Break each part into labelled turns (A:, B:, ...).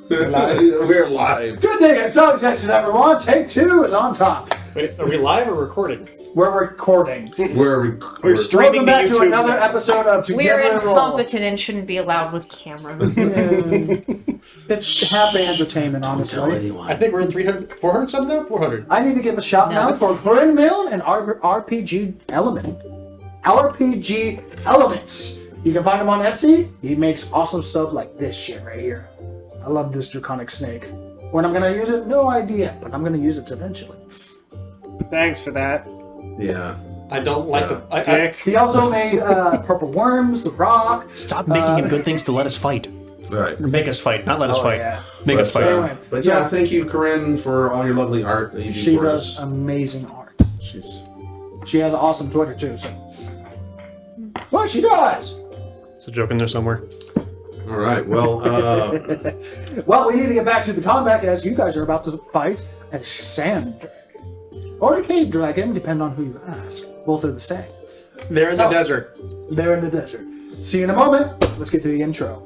A: We're live.
B: Good day and so attention, everyone. Take 2 is on top.
C: Wait, are we live or recording?
B: We're recording.
A: We're
C: streaming
B: Welcome back to
C: YouTube.
B: another episode of Together
D: We're
B: Roll.
D: incompetent and shouldn't be allowed with cameras.
B: It's happy entertainment, honestly.
C: I think we're in 300, 400 something now? 400.
B: I need to give a shout out for Grin Mill and RPG Element. RPG Elements. You can find him on Etsy. He makes awesome stuff like this shit right here. I love this draconic snake. When I'm gonna use it, no idea, but I'm gonna use it eventually.
E: Thanks for that.
A: Yeah.
C: I don't like the...
E: Dick.
B: He also made Purple Worms, The Rock.
F: Stop making him good things to let us fight.
A: Right.
F: Or make us fight, not let us fight.
B: Yeah.
F: Make us fight.
B: Anyway,
A: But yeah, thank you, Corinne, for all your lovely art that you do
B: she
A: for
B: does
A: us.
B: amazing art.
A: She
B: She has an awesome Twitter too, so. Well, she does!
F: It's a joke in there somewhere.
A: All right. Well,
B: Well, we need to get back to the combat as you guys are about to fight a sand dragon. Or a cave dragon, depending on who you ask. Both are the same.
C: They're in the desert.
B: They're in the desert. See you in a moment. Let's get to the intro.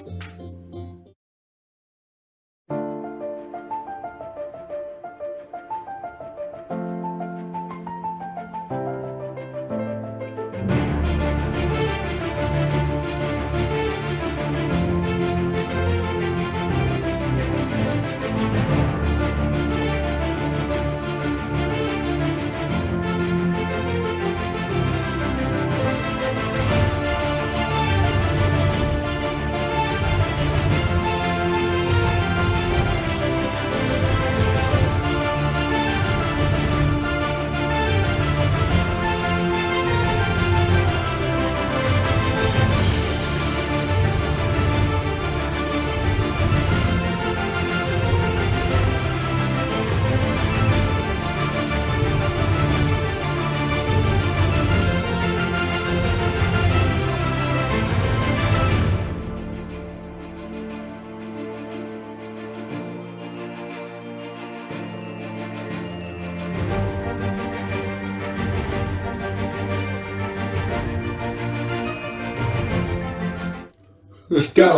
C: Go.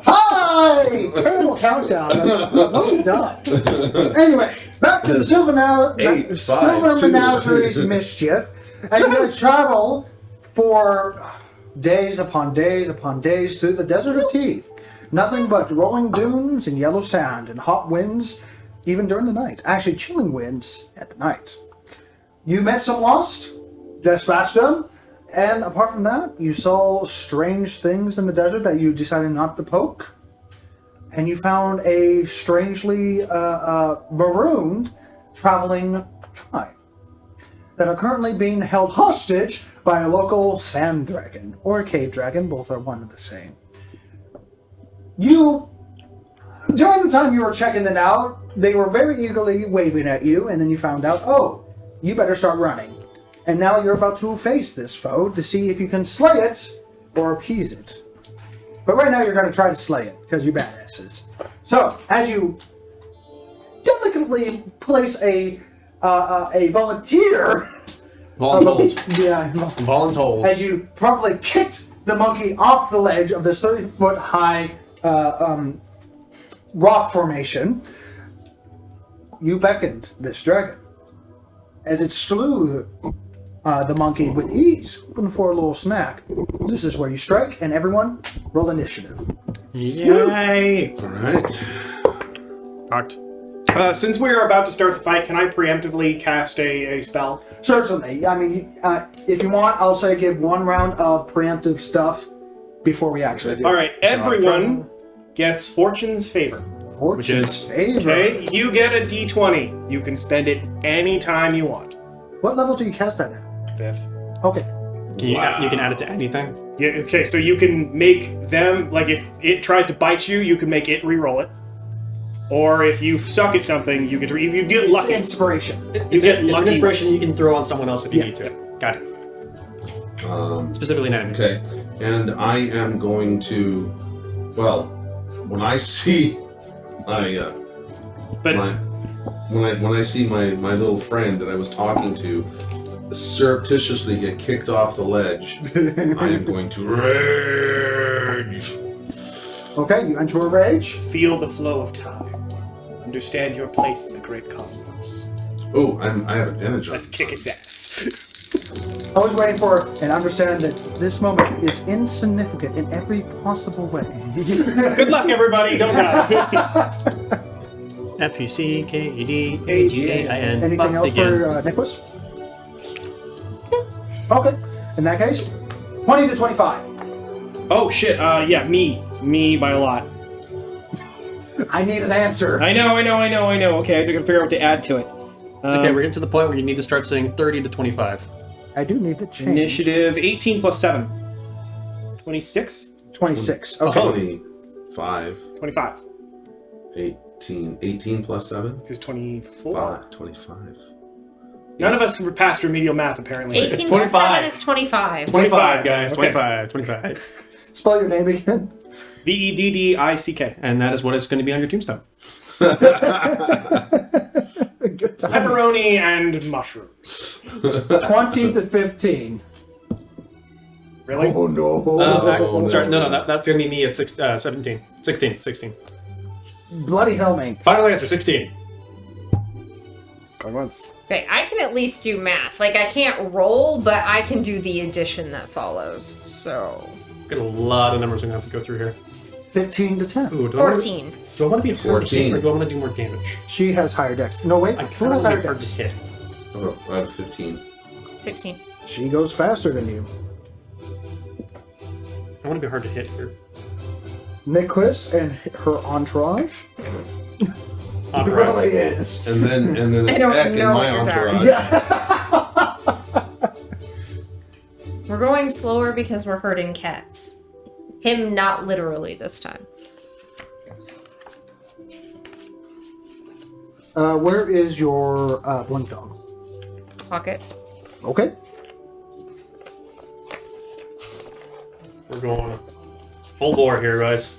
B: Hi! Terrible countdown. Well done. Anyway, back to the Silver Menagerie's mischief. And you're going to travel for days upon days upon days through the Desert of Teeth. Nothing but rolling dunes and yellow sand and hot winds, even during the night. Actually, chilling winds at the night. You met some lost, dispatched them, and apart from that, you saw strange things in the desert that you decided not to poke. And you found a strangely marooned traveling tribe that are currently being held hostage by a local sand dragon or a cave dragon. Both are one and the same. During the time you were checking it out, they were very eagerly waving at you, and then you found out, oh, you better start running. And now you're about to face this foe to see if you can slay it or appease it. But right now you're going to try to slay it, because you're badasses. So, as you delicately place a volunteer...
C: Voluntold.
B: Yeah.
C: Voluntold.
B: As you promptly kicked the monkey off the ledge of this 30-foot high rock formation, you beckoned this dragon. As it slew the monkey with ease, hoping for a little snack. This is where you strike, and everyone, roll initiative.
C: Yay!
A: all right.
F: Cocked.
E: Since we are about to start the fight, can I preemptively cast a spell?
B: Certainly. I mean, if you want, I'll say give one round of preemptive stuff before we actually do.
E: All right, everyone gets Fortune's Favor.
B: Fortune's favor.
E: Okay, you get a D20. You can spend it any time you want.
B: What level do you cast that at?
E: 5th.
B: Okay.
C: You can add it to anything.
E: Yeah. Okay, so you can make them, like, if it tries to bite you, you can make it re-roll it. Or if you suck at something, you get lucky.
B: It's inspiration.
E: You get
C: It's an
E: lucky.
C: inspiration you can throw on someone else if you
B: Yeah.
C: need to. Got it. Specifically an enemy.
A: Okay. And I am going to. Well, when I see my
E: But
A: when I see my little friend that I was talking to surreptitiously get kicked off the ledge, I am going to rage.
B: Okay, you enter a rage.
E: Feel the flow of time. Understand your place in the great cosmos.
A: Oh, I have advantage on
E: Let's kick its ass.
B: I was waiting for and understand that this moment is insignificant in every possible way.
E: Good luck, everybody. Don't die.
F: F-U-C-K-E-D-A-G-A-I-N.
B: Anything else for Nicholas? Okay. In that case, 20 to 25.
E: Oh shit. Yeah, me by a lot.
B: I need an answer.
E: I know. Okay, I have to figure out what to add to it.
F: It's okay, we're getting to the point where you need to start saying 30 to 25.
B: I do need to change.
E: Initiative 18 plus 7. 26?
B: 26. Okay.
A: 25.
E: 25.
A: 18 plus 7?
E: Is 24.
A: 25.
E: None of us can pass remedial math, apparently.
D: 18
F: It's
D: plus
F: 25.
D: 7 is 25.
E: 25, guys. Okay.
F: 25.
B: Spell your name again.
E: Veddick.
F: And that is what is going to be on your tombstone.
B: Good time.
E: Pepperoni and mushrooms.
B: 20 to 15.
E: Really?
B: Oh no.
A: no.
F: Sorry, no, that's going to be me at 17. 16.
B: Bloody hell, man.
F: Final answer, 16.
E: Going once.
D: Okay, I can at least do math. Like, I can't roll, but I can do the addition that follows. So,
F: Got a lot of numbers I'm going to have to go through here.
B: 15 to 10.
F: Ooh,
D: 14.
F: Do I want to be hard to hit,
A: 14.
F: or do I want to do more damage?
B: She has higher dex. No, wait.
F: I
B: Who
F: kind
B: has
F: of
B: higher
F: want to be hard
B: dex?
F: to hit.
A: Oh, I have 15.
D: 16.
B: She goes faster than you.
F: I want to be hard to hit here.
B: Nicholas and her entourage. It really is.
A: And then it's
D: don't
A: Eck in
D: know
A: my
D: what you're
A: entourage.
B: Yeah.
D: We're going slower because we're hurting cats. Him not literally this time.
B: Where is your blink dog?
D: Pocket.
B: Okay.
F: We're going full bore here, guys.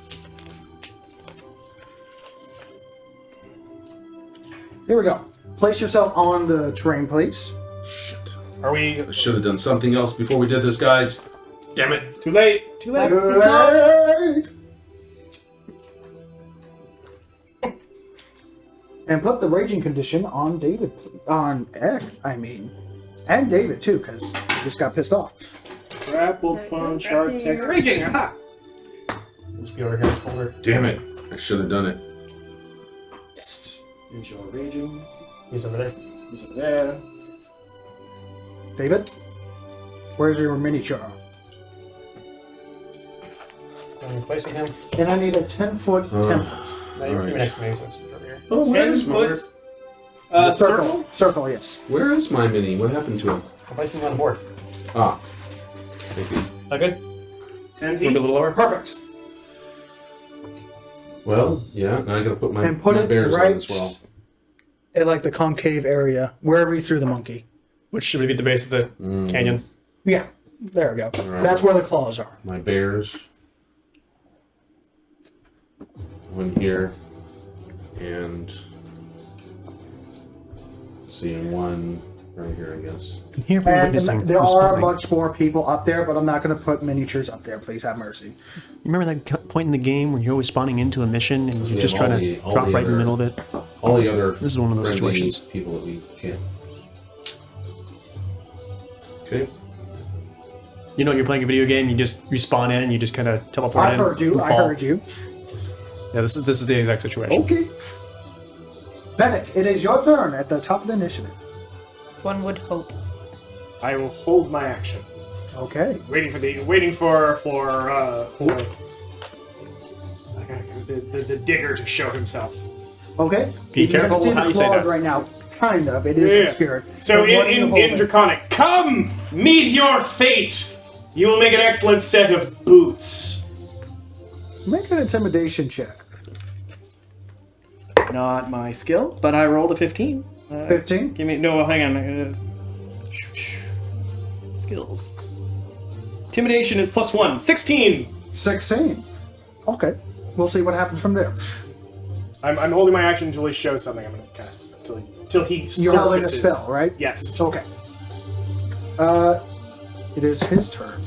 B: Here we go. Place yourself on the terrain, please.
A: Shit.
E: Are we
A: I should have done something else before we did this, guys.
F: Damn it.
E: too late? Too late.
B: Great. And put the raging condition on David, on Eck, I mean. And David, too, because he just got pissed off.
E: Grapple, punch, hard text. Raging, aha!
F: Just be over here. Over.
A: Damn it. I should have done it.
E: Use your raging.
F: He's over there.
E: Use it there.
B: David, where's your miniature?
F: I'm replacing him.
B: And I need a 10-foot template.
F: Now you're
A: Alright.
F: next to me, so it's over here.
A: Oh, where is
E: 10
A: my...
E: foot. Circle?
B: Circle, yes.
A: Where is my mini? What happened to him?
F: I'm placing him on the board.
A: Ah. Thank you.
F: That good?
E: 10
F: Maybe a
E: feet.
F: little lower?
B: Perfect.
A: Well, yeah, now I gotta put my,
B: And put
A: my
B: it
A: bears
B: right
A: on as well.
B: at like the concave area, wherever you threw the monkey.
F: Which should be at the base of the canyon.
B: Yeah, there we go.
A: Alright.
B: That's where the claws are.
A: My bears. One here. And... seeing one right here, I guess.
F: Here we're
B: And
F: witnessing
B: there
F: the
B: are
F: spawning.
B: much more people up there, but I'm not going to put miniatures up there. Please have mercy.
F: You remember that point in the game where you're always spawning into a mission and you
A: Yeah,
F: just try
A: all
F: to
A: the- all
F: drop
A: the
F: right in the
A: other-
F: middle of it?
A: All the other
F: This is one of those
A: friendly
F: situations.
A: people that we can't. Okay.
F: You know, you're playing a video game, you spawn in and you just kind of teleport
B: I've
F: in.
B: heard you.
F: and
B: I
F: fall.
B: heard you.
F: Yeah, this is the exact situation.
B: Okay. Bennick, it is your turn at the top of the initiative.
D: One would hope.
E: I will hold my action.
B: Okay.
E: Waiting for I gotta go the digger to show himself.
B: Okay.
F: Be
B: you
F: careful
B: can see
F: how
B: the
F: you say
B: claws
F: that.
B: right now. Kind of. It is
E: Yeah.
B: obscured.
E: So
B: But what are you
E: in
B: holding?
E: Draconic, come meet your fate. You will make an excellent set of boots.
B: Make an intimidation check.
E: Not my skill, but I rolled a 15.
B: 15?
E: Give me hang on. Skills. Intimidation is +1. 16.
B: 16. Okay. We'll see what happens from there.
E: I'm holding my action until he shows something. I'm gonna cast a spell until he
B: You're holding a
E: surfaces.
B: spell, right?
E: Yes.
B: Okay. It is his turn.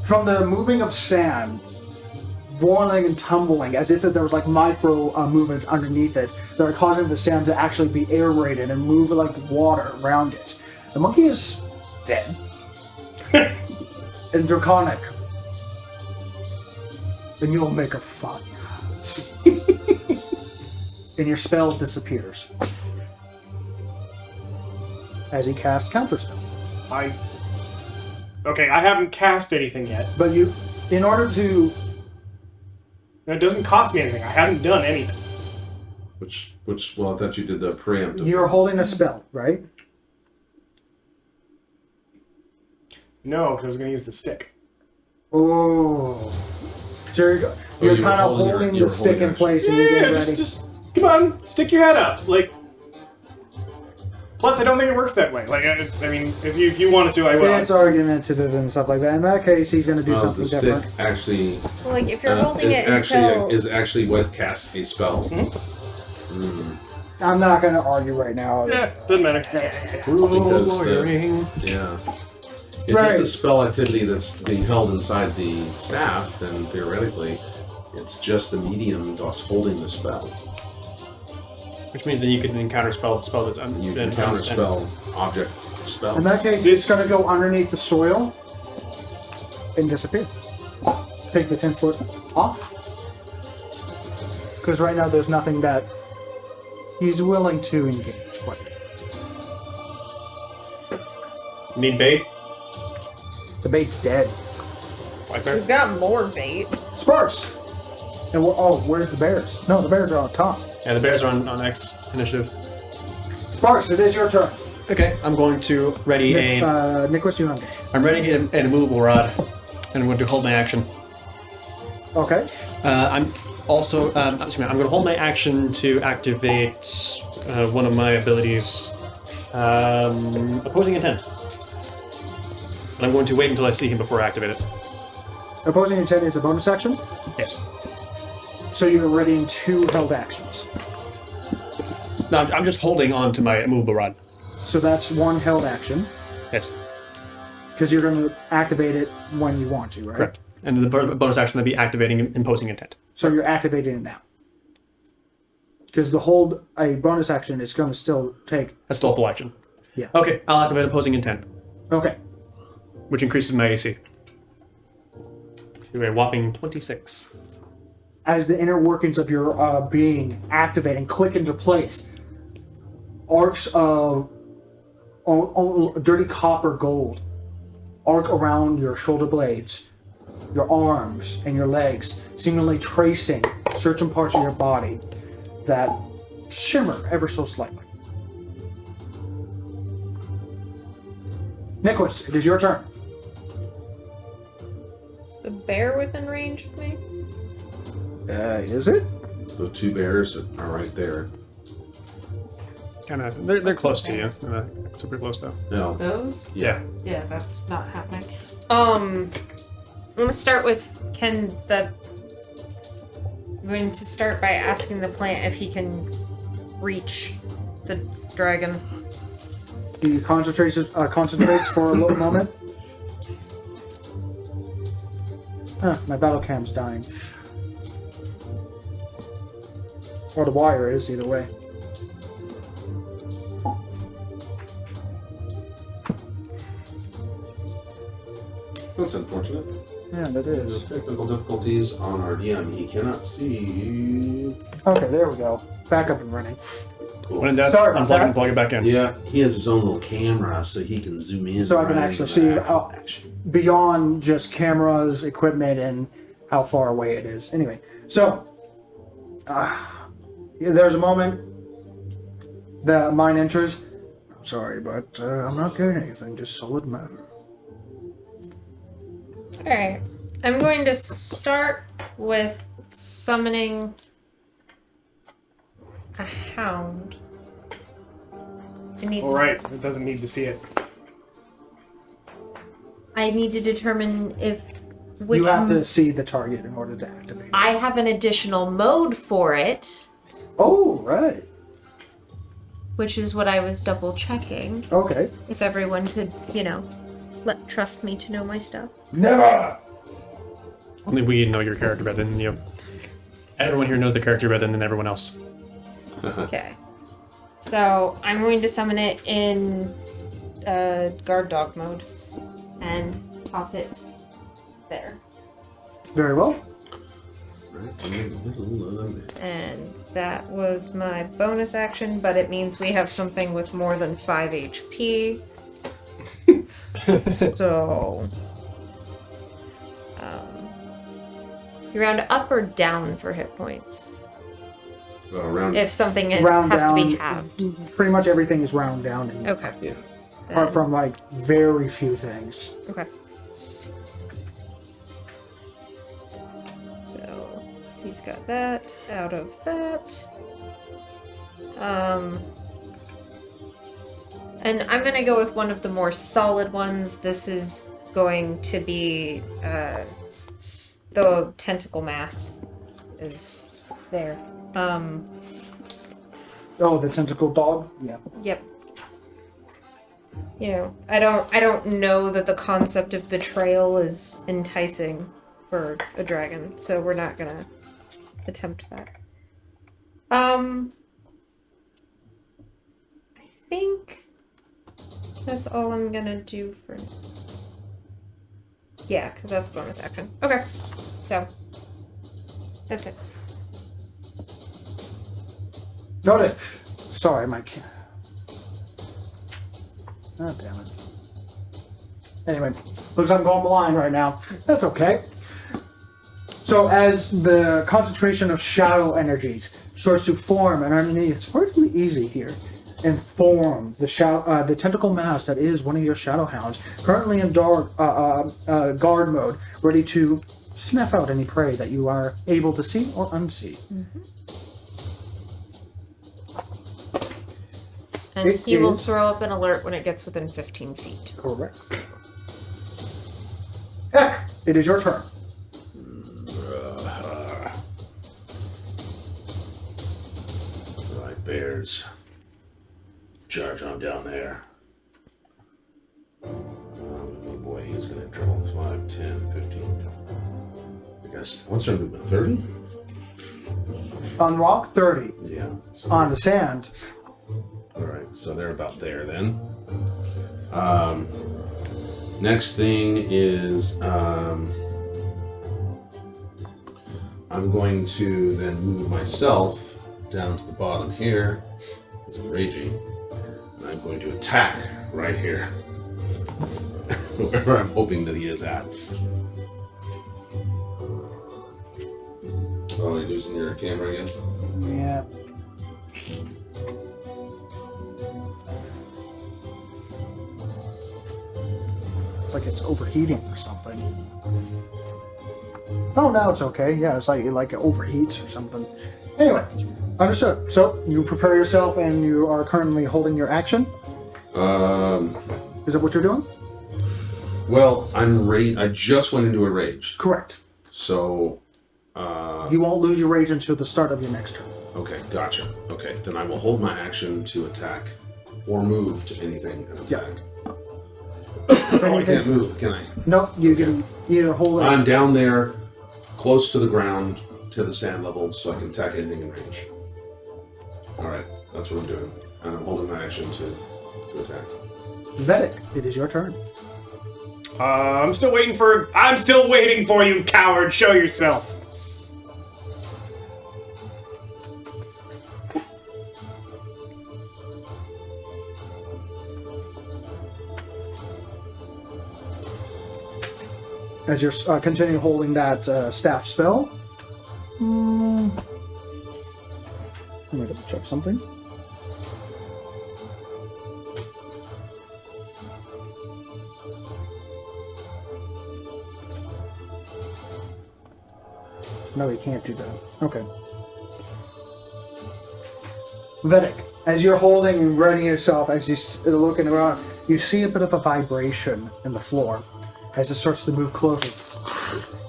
B: from the moving of sand, boiling and tumbling, as if there was like micro movements underneath it that are causing the sand to actually be aerated and move like water around it. The monkey is dead. And draconic. And you'll make a fun. And your spell disappears. As he casts counterspell.
E: Okay, I haven't cast anything yet.
B: But you, in order to...
E: It doesn't cost me anything. I haven't done anything.
A: Well, I thought you did the preemptive.
B: You're holding a spell, right?
E: No, because I was going to use the stick.
B: Oh. So you're
A: you were
B: kind of
A: holding
B: holding
A: your
B: the stick in
A: action.
B: place and you're
E: Yeah,
B: getting ready.
E: just come on, stick your head up. Like, plus I don't think it works that way. Like, I mean, if you wanted to, I will.
B: Yeah, it's argumentative and stuff like that. In that case, he's going to do
A: The
B: something
A: stick
B: different.
A: actually
D: Well, like if you're holding
A: is
D: it
A: actually
D: until
A: is actually Webcast a spell.
B: I'm not going to argue right now.
E: Yeah, doesn't matter.
A: Because
F: lawyering.
A: Yeah. If
B: Right.
A: it's a spell activity that's being held inside the staff, then theoretically, it's just the medium that's holding the spell.
F: Which means then you can encounter spell that's
A: And you can counterspell object spells.
B: In that case, it's going to go underneath the soil and disappear. Take the 10 foot off. Because right now there's nothing that he's willing to engage quite yet.
F: Need bait?
B: The bait's dead.
F: White bear?
D: we've got more bait.
B: Sparse! And where's the bears? No, the bears are on top.
F: Yeah, the bears are on X initiative.
B: Sparse, it is your turn.
F: Okay, I'm going to ready a.
B: Nicholas, you have
F: I'm ready an immovable rod, and I'm going to hold my action.
B: Okay.
F: I'm also. I'm going to hold my action to activate one of my abilities, opposing intent. And I'm going to wait until I see him before I activate it.
B: Opposing intent is a bonus action,
F: Yes.
B: so you're readying 2 held actions.
F: No, I'm just holding on to my immovable rod.
B: So that's 1 held action,
F: Yes,
B: because you're going to activate it when you want to, right?
F: correct. And the bonus action would be activating imposing intent.
B: So you're activating it now. Because the hold a bonus action is going to still take.
F: That's still a full action.
B: Yeah.
F: Okay, I'll activate opposing intent,
B: Okay.
F: which increases my AC to a whopping 26.
B: As the inner workings of your being activate and click into place, arcs of dirty copper gold arc around your shoulder blades, your arms, and your legs, seemingly tracing certain parts of your body that shimmer ever so slightly. Nicholas, it is your turn.
D: The bear within range of me?
B: Is it?
A: The 2 bears are right there.
F: Kind of, they're close to you. Super close though.
A: No.
D: Those?
F: Yeah.
D: Yeah, that's not happening. I'm gonna start with I'm going to start by asking the plant if he can reach the dragon.
B: He concentrates for a little moment. Huh, my battle cam's dying. Or the wire is, either way.
A: That's unfortunate.
B: Yeah, that is.
A: Technical difficulties on our DM. He cannot see.
B: Okay, there we go. Back up and running.
A: Cool.
F: When in doubt,
B: Sorry about
F: unplug
B: that.
F: and plug it back in.
A: Yeah, he has his own little camera, so he can zoom in.
B: So I can
A: right
B: actually
A: into
B: see
A: that.
B: beyond just cameras, equipment, and how far away it is. Anyway, so there's a moment that mine enters. I'm sorry, but I'm not getting anything, just solid matter.
D: Alright. I'm going to start with summoning a hound.
E: All right, it doesn't need to see it.
D: I need to determine if which
B: You have to see the target in order to activate.
D: I have an additional mode for it,
B: Oh, right.
D: which is what I was double checking.
B: Okay.
D: If everyone could, trust me to know my stuff.
B: Never!
F: Only we know your character better than you. Everyone here knows the character better than everyone else.
D: Okay. So I'm going to summon it in guard dog mode and toss it there.
B: Very well.
A: Right in the middle of it.
D: And that was my bonus action, but it means we have something with more than 5 HP. So... you round up or down for hit points?
A: Around.
D: If something has
B: Round
D: to be
B: down.
D: halved.
B: Pretty much everything is round down. And
D: Okay.
A: Yeah.
B: apart from like very few things.
D: Okay. So he's got that out of that. And I'm gonna go with one of the more solid ones. This is going to be the tentacle mass is there.
B: Oh, the tentacle dog. Yeah.
D: Yep. You know, I don't know that the concept of betrayal is enticing for a dragon, so we're not gonna attempt that. I think that's all I'm gonna do for. Yeah, because that's a bonus action. Okay, so that's it.
B: Noted. Sorry, Mike. Oh, damn it. Anyway, looks like I'm going blind right now. That's okay. So as the concentration of shadow energies starts to form, and underneath, it's relatively easy here, and form the tentacle mass that is one of your shadow hounds, currently in guard mode, ready to snuff out any prey that you are able to see or unsee.
D: Mm-hmm. And
B: It
D: he will
B: is-
D: throw up an alert when it gets within 15 feet.
B: Correct. Heck, it is your turn.
A: Right, bears. Charge on down there. Oh boy, he's gonna have trouble. 5, 10, 15. I guess. What's our movement? 30?
B: On rock, 30.
A: Yeah. So,
B: On the sand,
A: alright, so they're about there then. Next thing is I'm going to then move myself down to the bottom here as I'm raging. And I'm going to attack right here. Wherever I'm hoping that he is at. Oh, you're losing your camera again?
B: yeah. It's like it's overheating or something. Oh, now it's okay. Yeah, it's like it overheats or something. Anyway, understood. So you prepare yourself, and you are currently holding your action. Is that what you're doing?
A: Well, I just went into a rage.
B: Correct.
A: So,
B: You won't lose your rage until the start of your next turn.
A: okay, gotcha. Okay, then I will hold my action to attack or move to anything and attack. Oh, I can't move, can I?
B: No, you can either hold it.
A: I'm down there, close to the ground, to the sand level, so I can attack anything in range. Alright, that's what I'm doing. And I'm holding my action to attack.
B: Vedic, it is your turn.
E: I'm still waiting for you, coward. Show yourself.
B: As you're continuing holding that staff spell. Let me double check something. No, you can't do that. Okay. Vedic, as you're holding and readying yourself, as you're looking around, you see a bit of a vibration in the floor as it starts to move closer.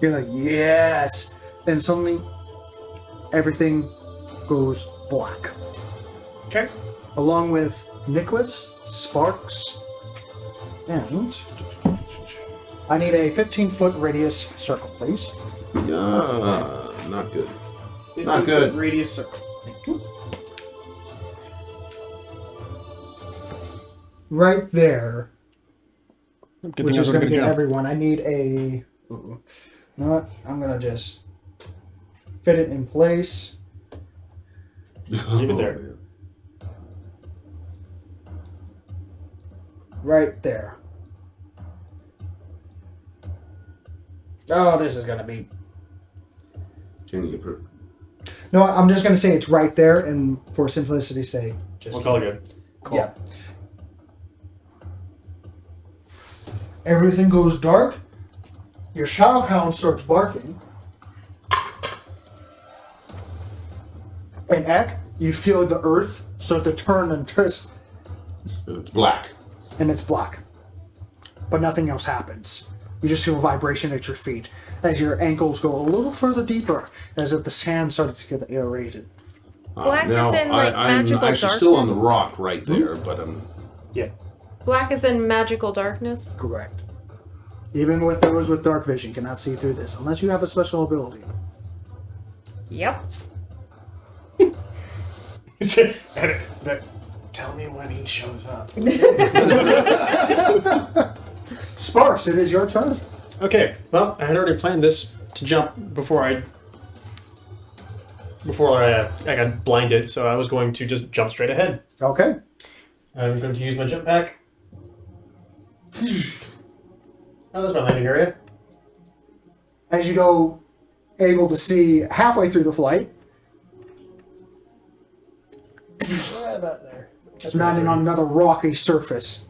B: You're like, yes! And suddenly, everything goes black.
E: Okay.
B: Along with Nicholas, Sparks, and I need a 15-foot radius circle, please.
A: Not good.
E: 50
A: Not good.
E: foot Radius circle.
B: Right there,
F: Good
B: which
F: thing I
B: is
F: was
B: going to
F: going to
B: get
F: jump.
B: everyone. I need a. You know what? I'm going to just fit it in place.
F: Leave it there.
A: man.
B: Right there. Oh, this is going to be.
A: Can you put?
B: No, I'm just going to say it's right there, and for simplicity's sake, just.
F: We'll call it good. Cool.
B: Yeah. Everything goes dark. Your shadow hound starts barking. And Ek, you feel the earth start to turn and twist,
A: It's black.
B: and it's black. But nothing else happens. You just feel vibration at your feet as your ankles go a little further deeper, as if the sand started to get aerated.
D: Black
A: now,
D: is in, like,
A: I'm
D: magical
A: actually still on the
D: darkness?
A: rock right there, but I'm.
E: Yeah.
D: Black is in magical darkness.
B: Correct. Even with those with dark vision cannot see through this, unless you have a special ability.
D: Yep.
E: Tell me when he shows up.
B: Sparks, it is your turn.
F: Okay, well, I had already planned this to jump before I got blinded, so I was going to just jump straight ahead.
B: Okay.
F: I'm going to use my jump pack. Oh, that's my landing area.
B: As you go, able to see halfway through the flight,
F: Right about there. That's
B: landing on another rocky surface.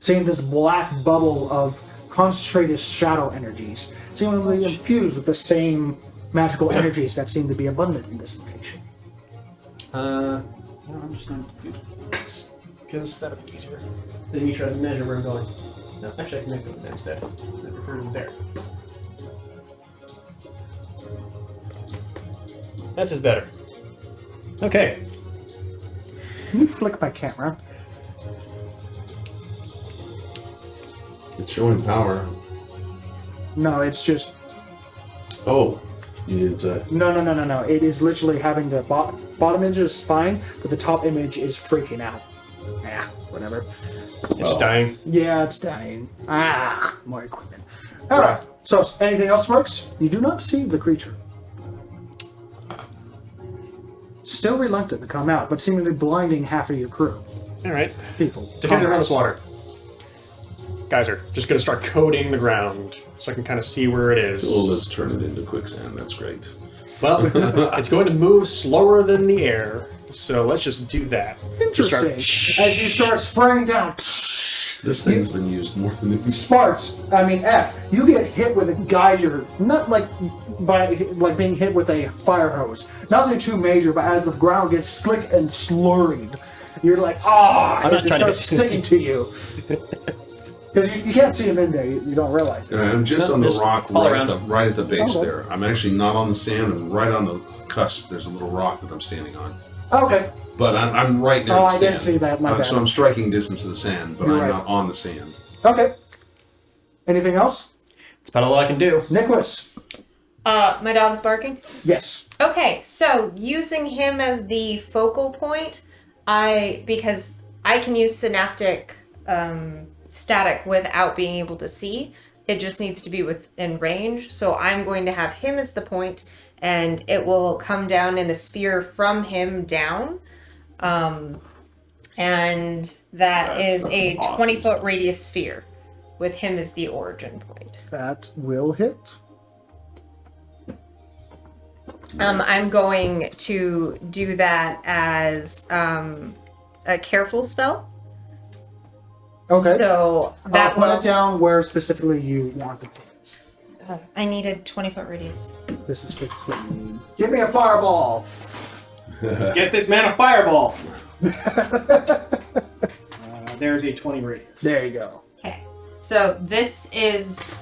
B: Seeing this black bubble of concentrated shadow energies, seemingly infused with the same magical energies that seem to be abundant in this location.
F: Well, I'm just going to do this because that'll be easier than me trying to measure where I'm going. No, actually, I can make it there instead. I prefer it there. That's just better. Okay.
B: Can you flick my camera?
A: It's showing power.
B: No, it's just
A: Oh, you need to.
B: no. It is literally having the bottom image is fine, but the top image is freaking out. Whatever.
F: It's just dying.
B: Yeah, it's dying. More equipment. All right. So, anything else works? You do not see the creature. Still reluctant to come out, but seemingly blinding half of your crew.
F: All right.
B: People.
F: To get around this water. Guys are just going to start coating the ground so I can kind of see where it is.
A: Oh, let's turn it into quicksand. That's great.
F: Well, it's going to move slower than the air, so let's just do that. Just
B: Interesting.
F: start-
B: As you start spraying down,
A: This thing's been used more than it
B: sparks. I mean, you get hit with a geyser, not like being hit with a fire hose. Nothing too major, but as the ground gets slick and slurried, you're like,
F: I'm not
B: as it
F: trying to
B: starts
F: hit-
B: sticking to you. Because you can't see him in there, you don't realize it.
A: I'm just
F: No,
A: on the
F: just
A: rock
F: all
A: right
F: around.
A: at the base
B: Okay.
A: there. I'm actually not on the sand. I'm right on the cusp. There's a little rock that I'm standing on.
B: Okay.
A: But I'm right near
B: Oh,
A: the
B: I
A: sand.
B: didn't see that, my bad.
A: So I'm striking distance to the sand, but
B: You're
A: I'm
B: right.
A: not on the sand.
B: Okay. Anything else?
F: It's about all I can do.
B: Nicholas.
D: My dog's barking.
B: Yes.
D: Okay, so using him as the focal point, because I can use synaptic static without being able to see. It just needs to be within range. So I'm going to have him as the point, and it will come down in a sphere from him down. And that is a
A: awesome
D: 20-foot radius sphere with him as the origin point.
B: That will hit.
D: I'm going to do that as a careful spell.
B: Okay.
D: So that
B: Put
D: will.
B: it down where specifically you want it.
D: I needed 20-foot radius.
B: This is 15. Give me a fireball.
E: Get this man a fireball. There's a 20 radius.
B: There you go.
D: Okay. So this is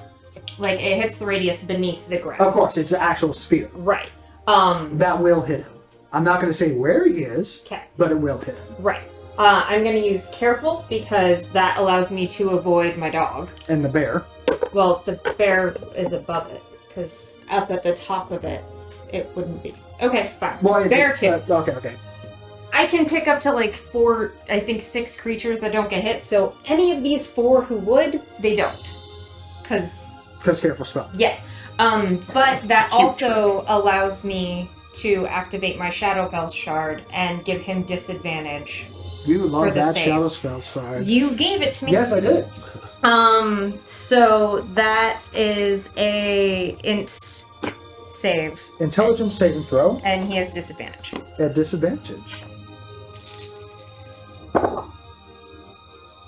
D: like it hits the radius beneath the ground.
B: Of course, it's an actual sphere.
D: Right.
B: That will hit him. I'm not going to say where he is,
D: Okay.
B: but it will hit him.
D: Right. I'm going to use careful because that allows me to avoid my dog.
B: And the bear.
D: Well, the bear is above it, because up at the top of it, it wouldn't be. Okay, fine.
B: Well,
D: Bear 2.
B: Okay.
D: I can pick up to like 4, I think 6 creatures that don't get hit, so any of these 4 who would, they don't. Because
B: careful spell.
D: yeah. But that also allows me to activate my Shadowfell shard and give him disadvantage.
B: You
D: For
B: love
D: the
B: that
D: save.
B: shadow spell star.
D: You gave it to me.
B: Yes, I did.
D: So that is a int save.
B: Intelligence saving throw
D: And he has disadvantage.
B: at disadvantage.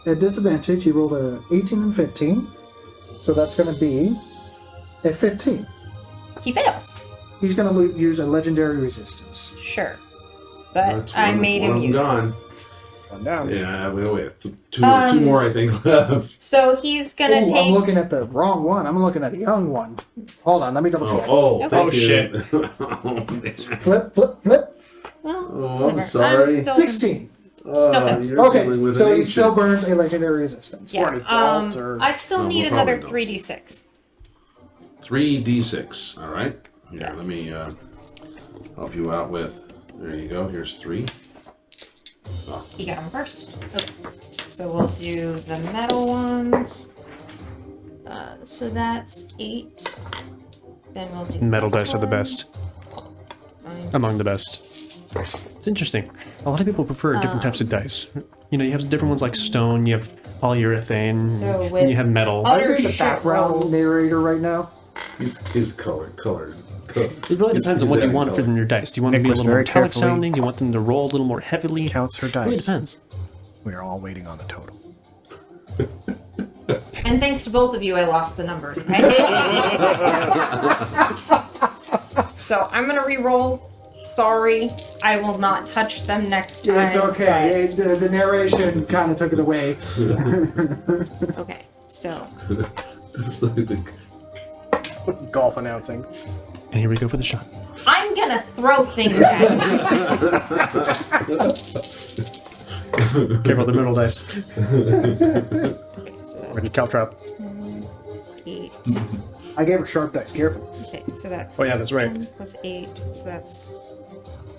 B: At disadvantage, he rolled a 18 and 15, so that's going to be a 15.
D: He fails.
B: He's going to use a legendary resistance.
D: Sure. But
A: That's
D: I
A: one-
D: made
A: one
D: him
A: of them
D: use it.
A: gone.
E: One down.
A: Yeah, wait. Two more, I think, left.
D: So he's gonna
B: Ooh,
D: take.
B: I'm looking at the wrong one. I'm looking at a young one. Hold on, let me double check.
A: Thank you.
E: shit.
B: Flip.
D: Well,
A: Oh, I'm
D: whatever.
A: sorry.
D: still-
B: 16.
D: fails.
A: You're
B: Okay,
A: dealing with
B: so
A: an
B: he
A: ancient.
B: still burns a legendary resistance.
D: Yeah.
E: Or an adult, or-
D: I still
A: No,
D: need
A: we'll
D: another
A: probably
D: 3d6.
A: 3d6. All right. Here,
D: Yeah.
A: let me help you out with. There you go. Here's 3.
D: You got him first. Okay. So we'll do the metal ones. So that's 8. Then we'll do
C: Metal
D: this
C: dice are the
D: one.
C: best.
D: 9.
C: Among the best. It's interesting. A lot of people prefer different types of dice. You know, you have different ones like stone, you have polyurethane,
D: So
C: and
D: with
C: you have metal.
D: other
B: Are you the
D: shit
B: background
D: rolls.
B: narrator right now?
A: He's colored.
C: It really depends on what you want from your dice. Do you want them to be a
F: Nicholas
C: little more
F: very
C: metallic
F: carefully
C: sounding? Do you want them to roll a little more heavily?
F: Counts her
C: It really
F: dice.
C: depends.
F: We are all waiting on the total.
D: And thanks to both of you, I lost the numbers. So I'm gonna re-roll. Sorry, I will not touch them next time.
B: It's okay. The narration kind of took it away.
D: but- Okay, so
A: It's like the-
E: Golf announcing.
C: And here we go for the shot.
D: I'm gonna throw things at you.
C: Careful, the middle dice.
D: Okay, so
E: Ready, caltrop.
D: 8.
B: I gave her sharp dice. Careful.
D: Okay, so that's.
E: Oh, yeah, that's right.
D: 10 plus 8, so that's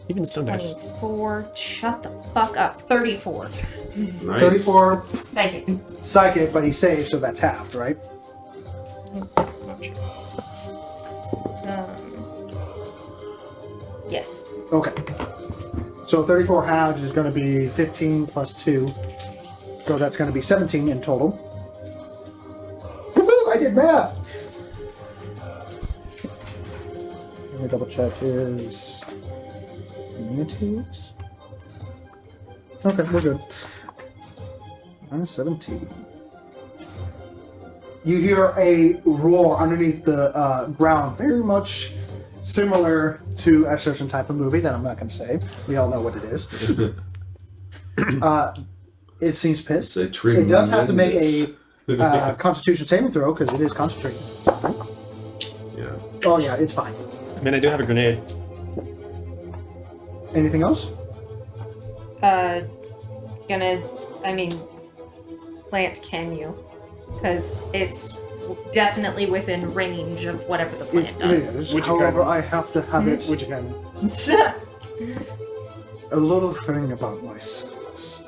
C: Even stone dice.
D: 24. Shut the fuck up. 34.
A: Nice.
B: 34
D: Psychic.
B: psychic, but he saved, so that's halved, right?
D: Yes.
B: Okay. So 34 halved is going to be 15 plus 2. So that's going to be 17 in total. Woohoo! I did math! Let me double check his immunities. Okay, we're good. Minus 17. You hear a roar underneath the ground, very much similar to a certain type of movie that I'm not going to say. We all know what it is. It seems pissed.
A: It's a
B: It does have to make
A: tremendous.
B: a Constitution saving throw because it is concentrated.
A: Yeah.
B: Oh yeah, it's fine.
C: I mean, I do have a grenade.
B: Anything else?
D: Plant can you? Because it's definitely within range of whatever the plant
B: It
D: does.
B: is.
E: Would you
B: However,
E: kind
B: I have to have it.
E: Which you can.
B: A little thing about my skills.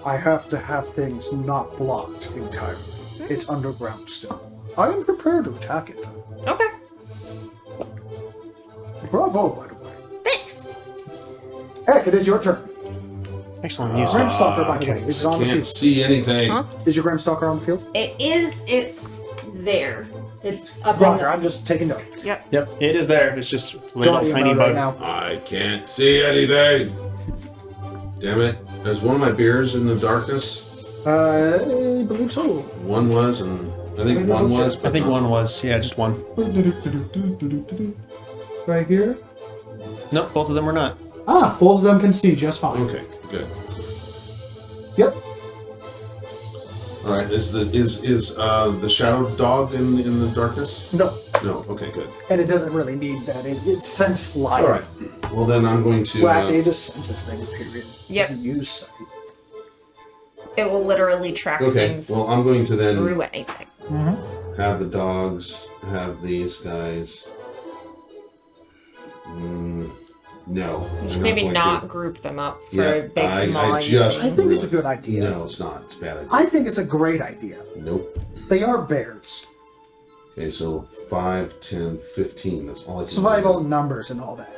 B: I have to have things not blocked entirely. It's underground still. I am prepared to attack it though.
D: Okay.
B: Bravo, by the way.
D: Thanks.
B: Heck, it is your turn.
C: Excellent use.
B: Grimstalker, by the way. Is it on the
A: Can't
B: field?
A: see anything.
D: Huh?
B: Is your Grimstalker on the field?
D: It's there. It's up
B: Roger,
D: in
B: I'm just taking note.
D: the... Yep.
C: Yep, it is there. It's just a little
B: Don't
C: tiny
B: email
C: bug.
B: right now.
A: I can't see anything. Damn it. There's one of my beers in the darkness.
B: I believe so.
A: One was, and I think one was.
C: I
A: but
C: think
A: not-
C: one was. Yeah, just one.
B: Right here.
C: Nope, both of them were not.
B: Ah, both of them can see just fine.
A: Okay, good.
B: Yep.
A: All right. Is the shadow dog in the darkness?
B: No,
A: No. Okay, good.
B: and it doesn't really need that. It senses life.
A: All right. Well, then I'm going to.
B: Well, actually, it just senses things. Period. It
D: Yep.
B: doesn't use sight.
D: It will literally track
A: okay.
D: things
A: Well, I'm going to then.
D: through anything.
A: have the dogs, have these guys. No.
D: You
A: I'm
D: should maybe
A: going
D: not
A: to.
D: group them up for
A: Yeah,
D: a big
A: I
D: maw.
A: just-
B: I think it's a good idea.
A: No, it's not. It's a bad idea.
B: I think it's a great idea.
A: Nope.
B: They are bears.
A: Okay, so 5, 10, 15. That's all I can
B: Survival numbers and all that.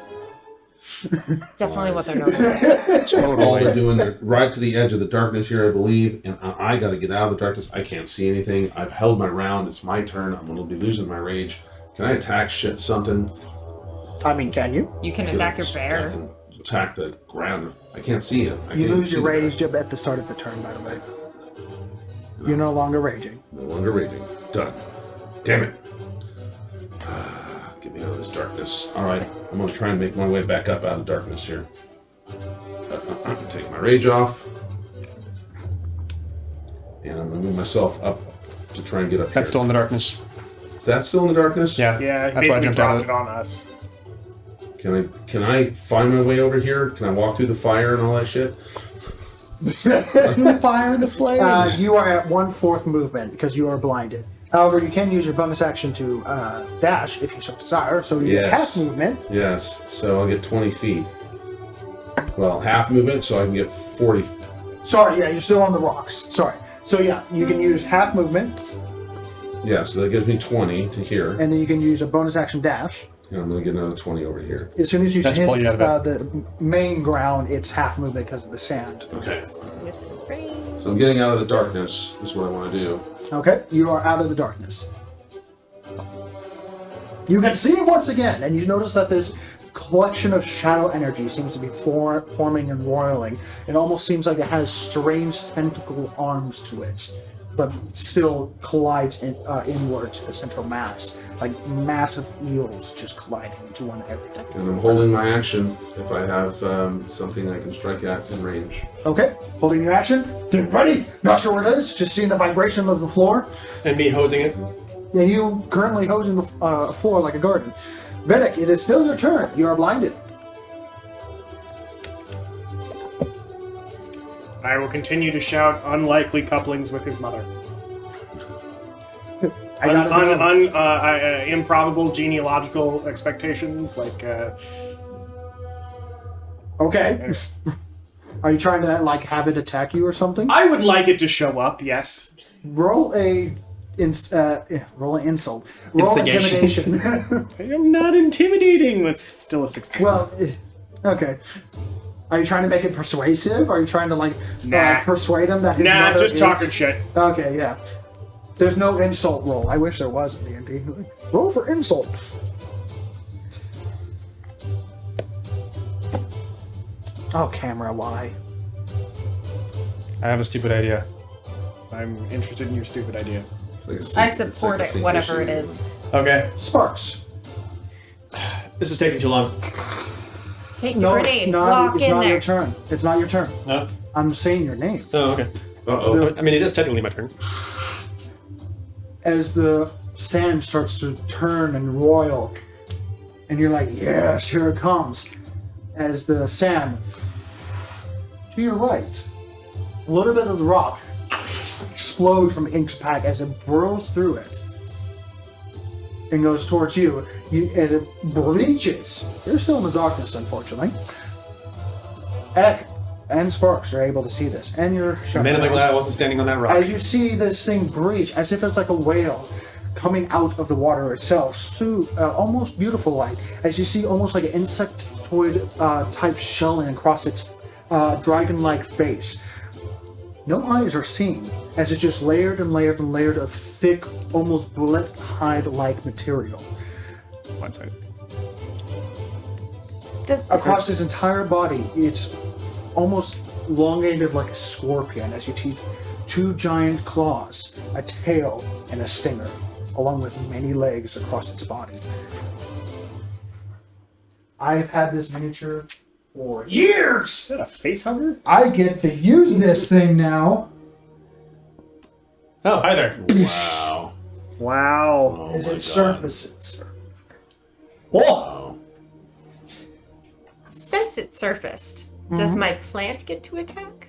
D: Definitely what they're known for.
A: That's all they're
C: Totally.
A: doing. They're right to the edge of the darkness here, I believe. And I got to get out of the darkness. I can't see anything. I've held my round. It's my turn. I'm going to be losing my rage. Can I attack something?
B: I mean, can you?
D: You can attack your
A: I
D: bear.
A: can attack the ground. I can't see it. I
B: You
A: can't
B: lose
A: see
B: your
A: the bear.
B: rage at the start of the turn, by the way. You're no longer raging.
A: No longer raging. Done. Damn it. Get me out of this darkness. All right. I'm going to try and make my way back up out of darkness here. I'm going to take my rage off. And I'm going to move myself up to try and get up here.
C: That's still in the darkness.
A: Is that still in the darkness?
C: Yeah.
E: Yeah,
C: That's why I
E: basically
C: jumped out
E: dropped
C: of
E: it
C: it.
E: on us.
A: Can I find my way over here? Can I walk through the fire and all that shit?
C: The fire and the flames.
B: You are at 1/4 movement because you are blinded. However, you can use your bonus action to dash if you so desire. So you get
A: Yes.
B: half movement.
A: Yes. So I'll get 20 feet. Well, half movement, so I can get 40.
B: Sorry, yeah, you're still on the rocks. Sorry. So yeah, you can use half movement,
A: Yeah, so that gives me 20 to here.
B: and then you can use a bonus action dash.
A: And I'm going to get another 20 over here.
B: As soon as you
C: That's
B: hit
C: pulling you out of
B: the main ground, it's half movement because of the sand.
A: Okay.
D: Within range.
A: So I'm getting out of the darkness, is what I want to do.
B: Okay, you are out of the darkness. You can see it once again, and you notice that this collection of shadow energy seems to be forming and roiling. It almost seems like it has strange tentacle arms to it, but still collides inward to the central mass, like massive eels just colliding into one area.
A: And I'm holding my action if I have something I can strike at in range.
B: Okay, holding your action, get ready. Not sure what it is, just seeing the vibration of the floor.
C: And me hosing it.
B: And you currently hosing the floor like a garden. Vedic, it is still your turn. You are blinded.
E: I will continue to shout unlikely couplings with his mother.
B: I gotta go.
E: Improbable genealogical expectations, like
B: Okay. Are you trying to like have it attack you or something?
E: I would like it to show up. Yes.
B: Roll a roll an insult. Roll
C: Instigation.
B: intimidation.
E: I am not intimidating. That's still a 16.
B: Well, okay. Are you trying to make it persuasive? Are you trying to like
E: Nah.
B: persuade him that his
E: nah,
B: mother
E: just
B: is...
E: talking shit.
B: Okay, yeah. There's no insult roll. I wish there was in D&D. Roll for insult. Oh, camera, why?
C: I have a stupid idea.
E: I'm interested in your stupid idea.
A: It's like a
D: I
A: sync- it's
D: support
A: like a
D: it,
A: sync
D: whatever
A: issue.
D: it is.
C: Okay.
B: Sparks.
C: This is taking too long.
D: Take the
B: No,
D: grenade.
B: it's not.
D: Walk
B: It's
D: in
B: not
D: there.
B: your turn. It's not your turn.
C: No?
B: I'm saying your name.
C: Oh, okay.
A: Uh-oh.
C: I mean, it is technically my turn.
B: As the sand starts to turn and roil, and you're like, yes, here it comes. As the sand, to your right, a little bit of the rock explodes from impact as it burrows through it and goes towards you. As it breaches, you're still in the darkness, unfortunately. Ek and Sparks are able to see this, and you're shut
C: Man, am I
B: down.
C: glad I wasn't standing on that rock.
B: As you see this thing breach, as if it's like a whale coming out of the water itself, so almost beautiful light. As you see almost like an insectoid type shelling across its dragon-like face. No eyes are seen, as it's just layered and layered and layered of thick, almost bullet hide-like material.
C: One-sided.
D: Does
B: Across its entire body, it's almost elongated like a scorpion as you see two giant claws, a tail, and a stinger, along with many legs across its body. I've had this miniature for years!
E: Is that a face hugger?
B: I get to use this thing now.
C: Oh, hi there.
A: Wow.
E: Wow.
A: Oh
B: As
A: my
B: it
A: God.
B: surfaces.
A: Wow.
D: Since it surfaced, does my plant get to attack?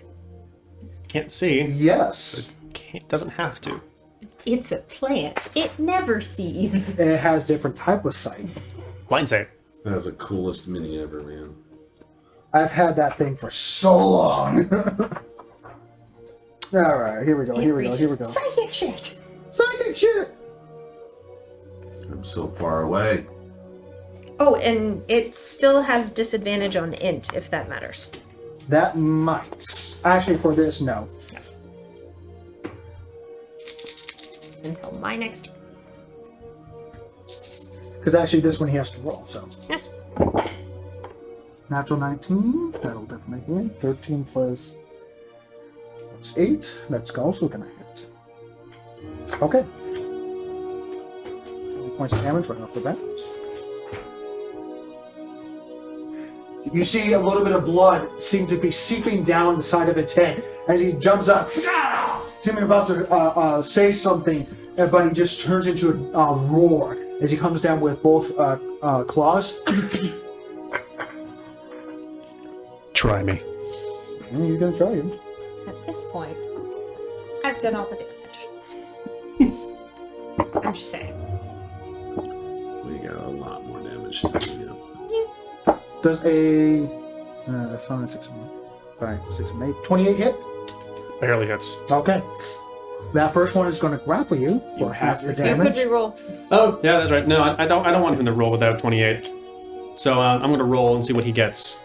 C: Can't see.
B: Yes.
C: Doesn't have to.
D: It's a plant. It never sees.
B: It has different type of sight.
C: Blind sight.
A: That's the coolest mini ever, man.
B: I've had that thing for so long. All right, here we go. Here we go. Here we go.
D: Psychic shit.
B: Psychic shit.
A: I'm so far away.
D: Oh, and it still has disadvantage on int, if that matters.
B: That might. Actually, for this, no.
D: Until my next.
B: Because actually, this one he has to roll. So.
D: Yeah.
B: Natural 19. That'll definitely make it. 13 plus 8. That's also gonna hit. Okay. 20 points of damage right off the bat. You see a little bit of blood seem to be seeping down the side of its head as he jumps up, seeming about to say something, but he just turns into a roar as he comes down with both claws.
C: Try me.
B: He's gonna try you.
D: At this point, I've done all the damage. I'm just saying.
A: We got a lot more damage to do.
B: Does a 5, 6, 7, 8, 28 hit?
C: Barely hits.
B: Okay. That first one is going to grapple you for half your
D: You could
B: damage.
D: reroll.
C: Oh, yeah, that's right. No, I don't want him to roll without 28. So I'm going to roll and see what he gets.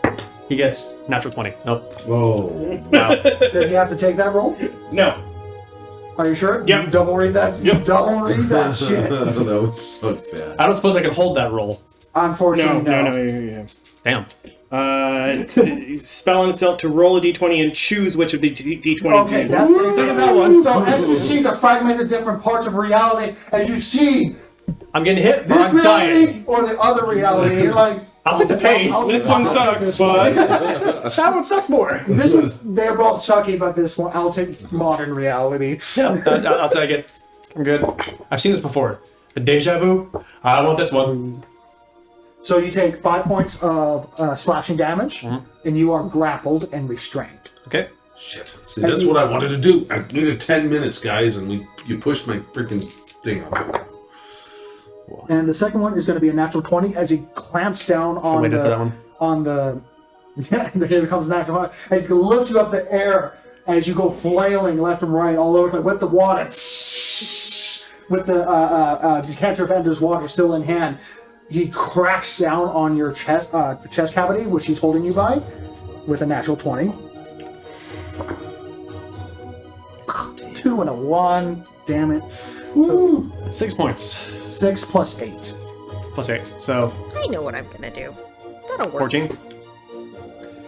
C: He gets natural 20. Nope.
A: Whoa.
C: Wow.
B: Does he have to take that roll?
E: No.
B: Are you sure?
E: Yep.
B: You double read that? You
E: Yep.
B: double read that shit.
A: That would suck bad.
C: I don't suppose I can hold that roll.
B: Unfortunately, no.
E: Yeah.
C: Damn.
E: Spell on itself to roll a d20 and choose which of the d20s
B: Okay,
E: you
B: that's
E: use.
B: that one. So as you see the fragmented different parts of reality, as you see
C: I'm getting hit, but
B: this
C: I'm
B: reality
C: dying.
B: or the other reality, you're like,
C: I'll take the pain.
E: This one sucks, but
C: That one sucks more.
B: this one, they're both sucky, but this one, I'll take modern reality.
C: I'll take it. I'm good. I've seen this before. A deja vu. I want this one.
B: So you take 5 points of slashing damage, and you are grappled and restrained.
C: Okay.
A: Shit. See, that's what I wanted to do. I needed 10 minutes, guys, and you pushed my freaking thing off.
B: And the second one is going to be a natural 20 as he clamps down on
C: waited for that one.
B: Here comes natural 20. As he lifts you up the air as you go flailing left and right all over with the water, with the decanter of Ender's water still in hand. He cracks down on your chest cavity, which he's holding you by, with a natural 20. 2 and a 1. Damn it. Woo!
C: 6 points.
B: 6 plus 8.
C: Plus 8. So
D: I know what I'm gonna do. That'll work.
C: 14.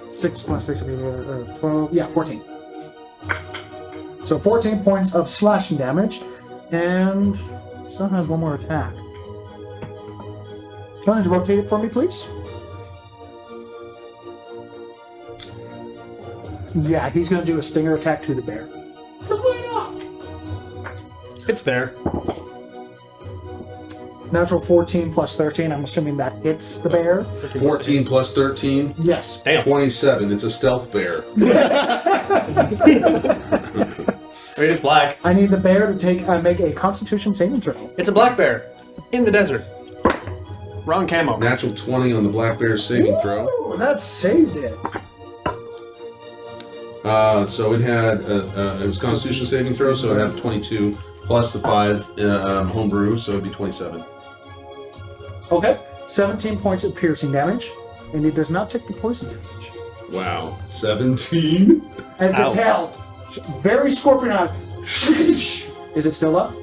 B: 6 plus 6 would be 12. Yeah, 14. So 14 points of slashing damage, and still has one more attack. Go ahead and rotate it for me, please. Yeah, he's going to do a stinger attack to the bear. Because why not?
C: It's there.
B: Natural 14 plus 13. I'm assuming that hits the bear.
A: 14 plus 13.
B: Yes.
C: Damn.
A: 27. It's a stealth bear.
C: It is black.
B: I need the bear to make a Constitution saving throw.
C: It's a black bear. In the desert. Wrong camo.
A: Natural 20 on the black bear saving throw.
B: Ooh, that saved it.
A: So it had it was Constitution saving throw, so it had 22 plus the 5 homebrew, so it'd be 27.
B: Okay. 17 points of piercing damage, and it does not take the poison damage.
A: Wow, 17.
B: As the
C: Ow.
B: tail, very scorpion-eyed, is it still up?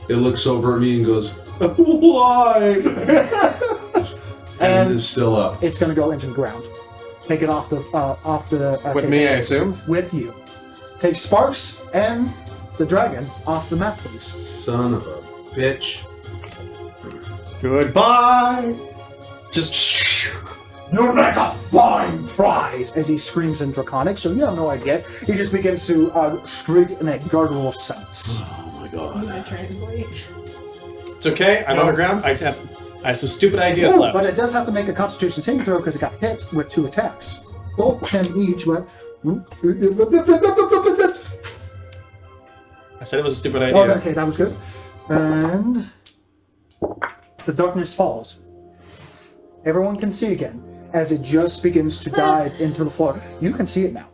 A: It looks over at me and goes, "Why?" And it is still up.
B: It's going to go into the ground. Take it off the
C: With
B: take
C: me,
B: it
C: I assume?
B: With you. Take Sparks and the dragon off the map, please.
A: Son of a bitch.
C: Goodbye. Just.
B: You make a fine prize! As he screams in Draconic, so you have no idea. He just begins to shriek in a guttural sense.
A: Oh my god.
D: I translate.
C: It's okay. I'm on the ground. I have some stupid ideas
B: Oh,
C: left.
B: but it does have to make a Constitution saving throw because it got hit with 2 attacks. Both 10 each, but...
C: I said it was a stupid idea.
B: Oh, okay, that was good. And the darkness falls. Everyone can see again as it just begins to dive into the floor. You can see it now.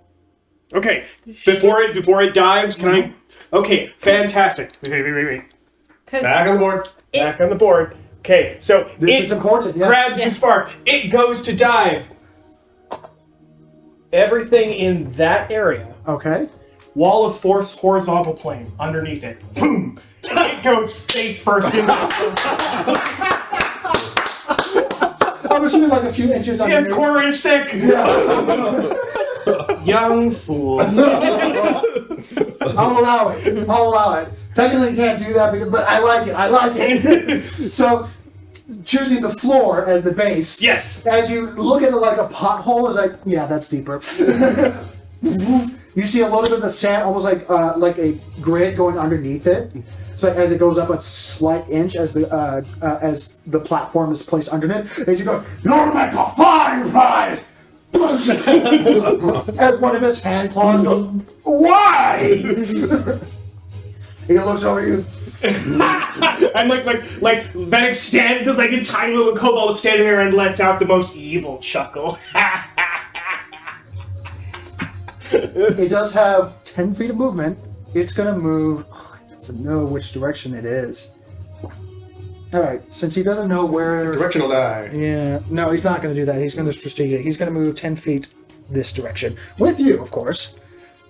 E: Okay, before it dives, can I? Okay, fantastic. Wait.
D: Because
E: Back on the board. Back on the board. Okay, so
B: This is important. Yeah.
E: grabs the spark. It goes to dive. Everything in that area,
B: Okay.
E: wall of force, horizontal plane, underneath it. Boom! It goes face first into
B: I'm assuming like a few inches
E: Yeah, it's
B: underneath.
E: quarter-inch thick. Young fool.
B: I'll allow it. Technically, you can't do that, but I like it. So, choosing the floor as the base.
E: Yes.
B: As you look at it like a pothole, it's like, yeah, that's deeper. You see a little bit of the sand, almost like a grid going underneath it. So as it goes up a slight inch as the platform is placed underneath, as you go, "You'll make a fine prize!" As one of his hand claws goes, "Why?" He looks over at you.
E: I'm like that extended, like a tiny little kobold standing there and lets out the most evil chuckle.
B: It does have 10 feet of movement. It's going to move. It doesn't know which direction it is. All right, since he doesn't know where...
C: Directional die.
B: Yeah, no, he's not going to do that. He's going to strategic. He's going to move 10 feet this direction. With you, of course.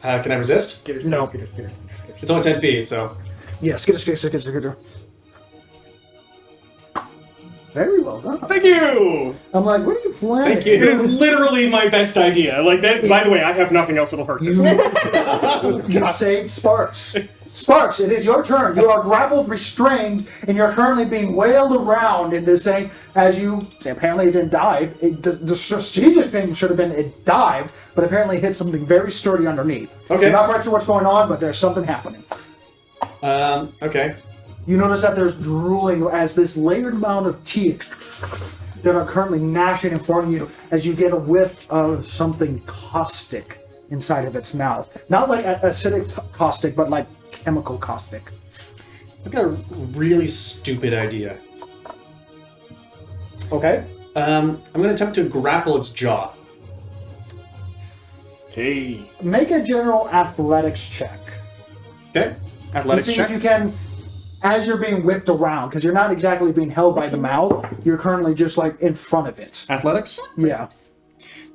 C: Can I resist?
B: No.
C: It's only 10 feet, so.
B: Yeah, skitter. Very well done.
E: Thank you.
B: I'm like, what are you planning?
C: Thank you.
E: It is literally my best idea. Like that. By the way, I have nothing else that'll hurt this.
B: You saved Sparks. Sparks, it is your turn. You are grappled, restrained, and you're currently being wailed around in this thing as you... Apparently it didn't dive. The strategic thing should have been it dived, but apparently it hit something very sturdy underneath.
C: Okay.
B: You're not quite sure what's going on, but there's something happening.
C: Okay.
B: You notice that there's drooling as this layered amount of teeth that are currently gnashing in front of you as you get a whiff of something caustic inside of its mouth. Not like acidic caustic, but like chemical caustic.
C: I've got a really stupid idea.
B: Okay.
C: I'm going to attempt to grapple its jaw.
E: Hey.
B: Make a general athletics check.
C: Okay.
B: To
C: Athletics
B: see
C: check.
B: if you can, as you're being whipped around, because you're not exactly being held by the mouth, you're currently just like in front of it.
C: Athletics.
B: Yeah.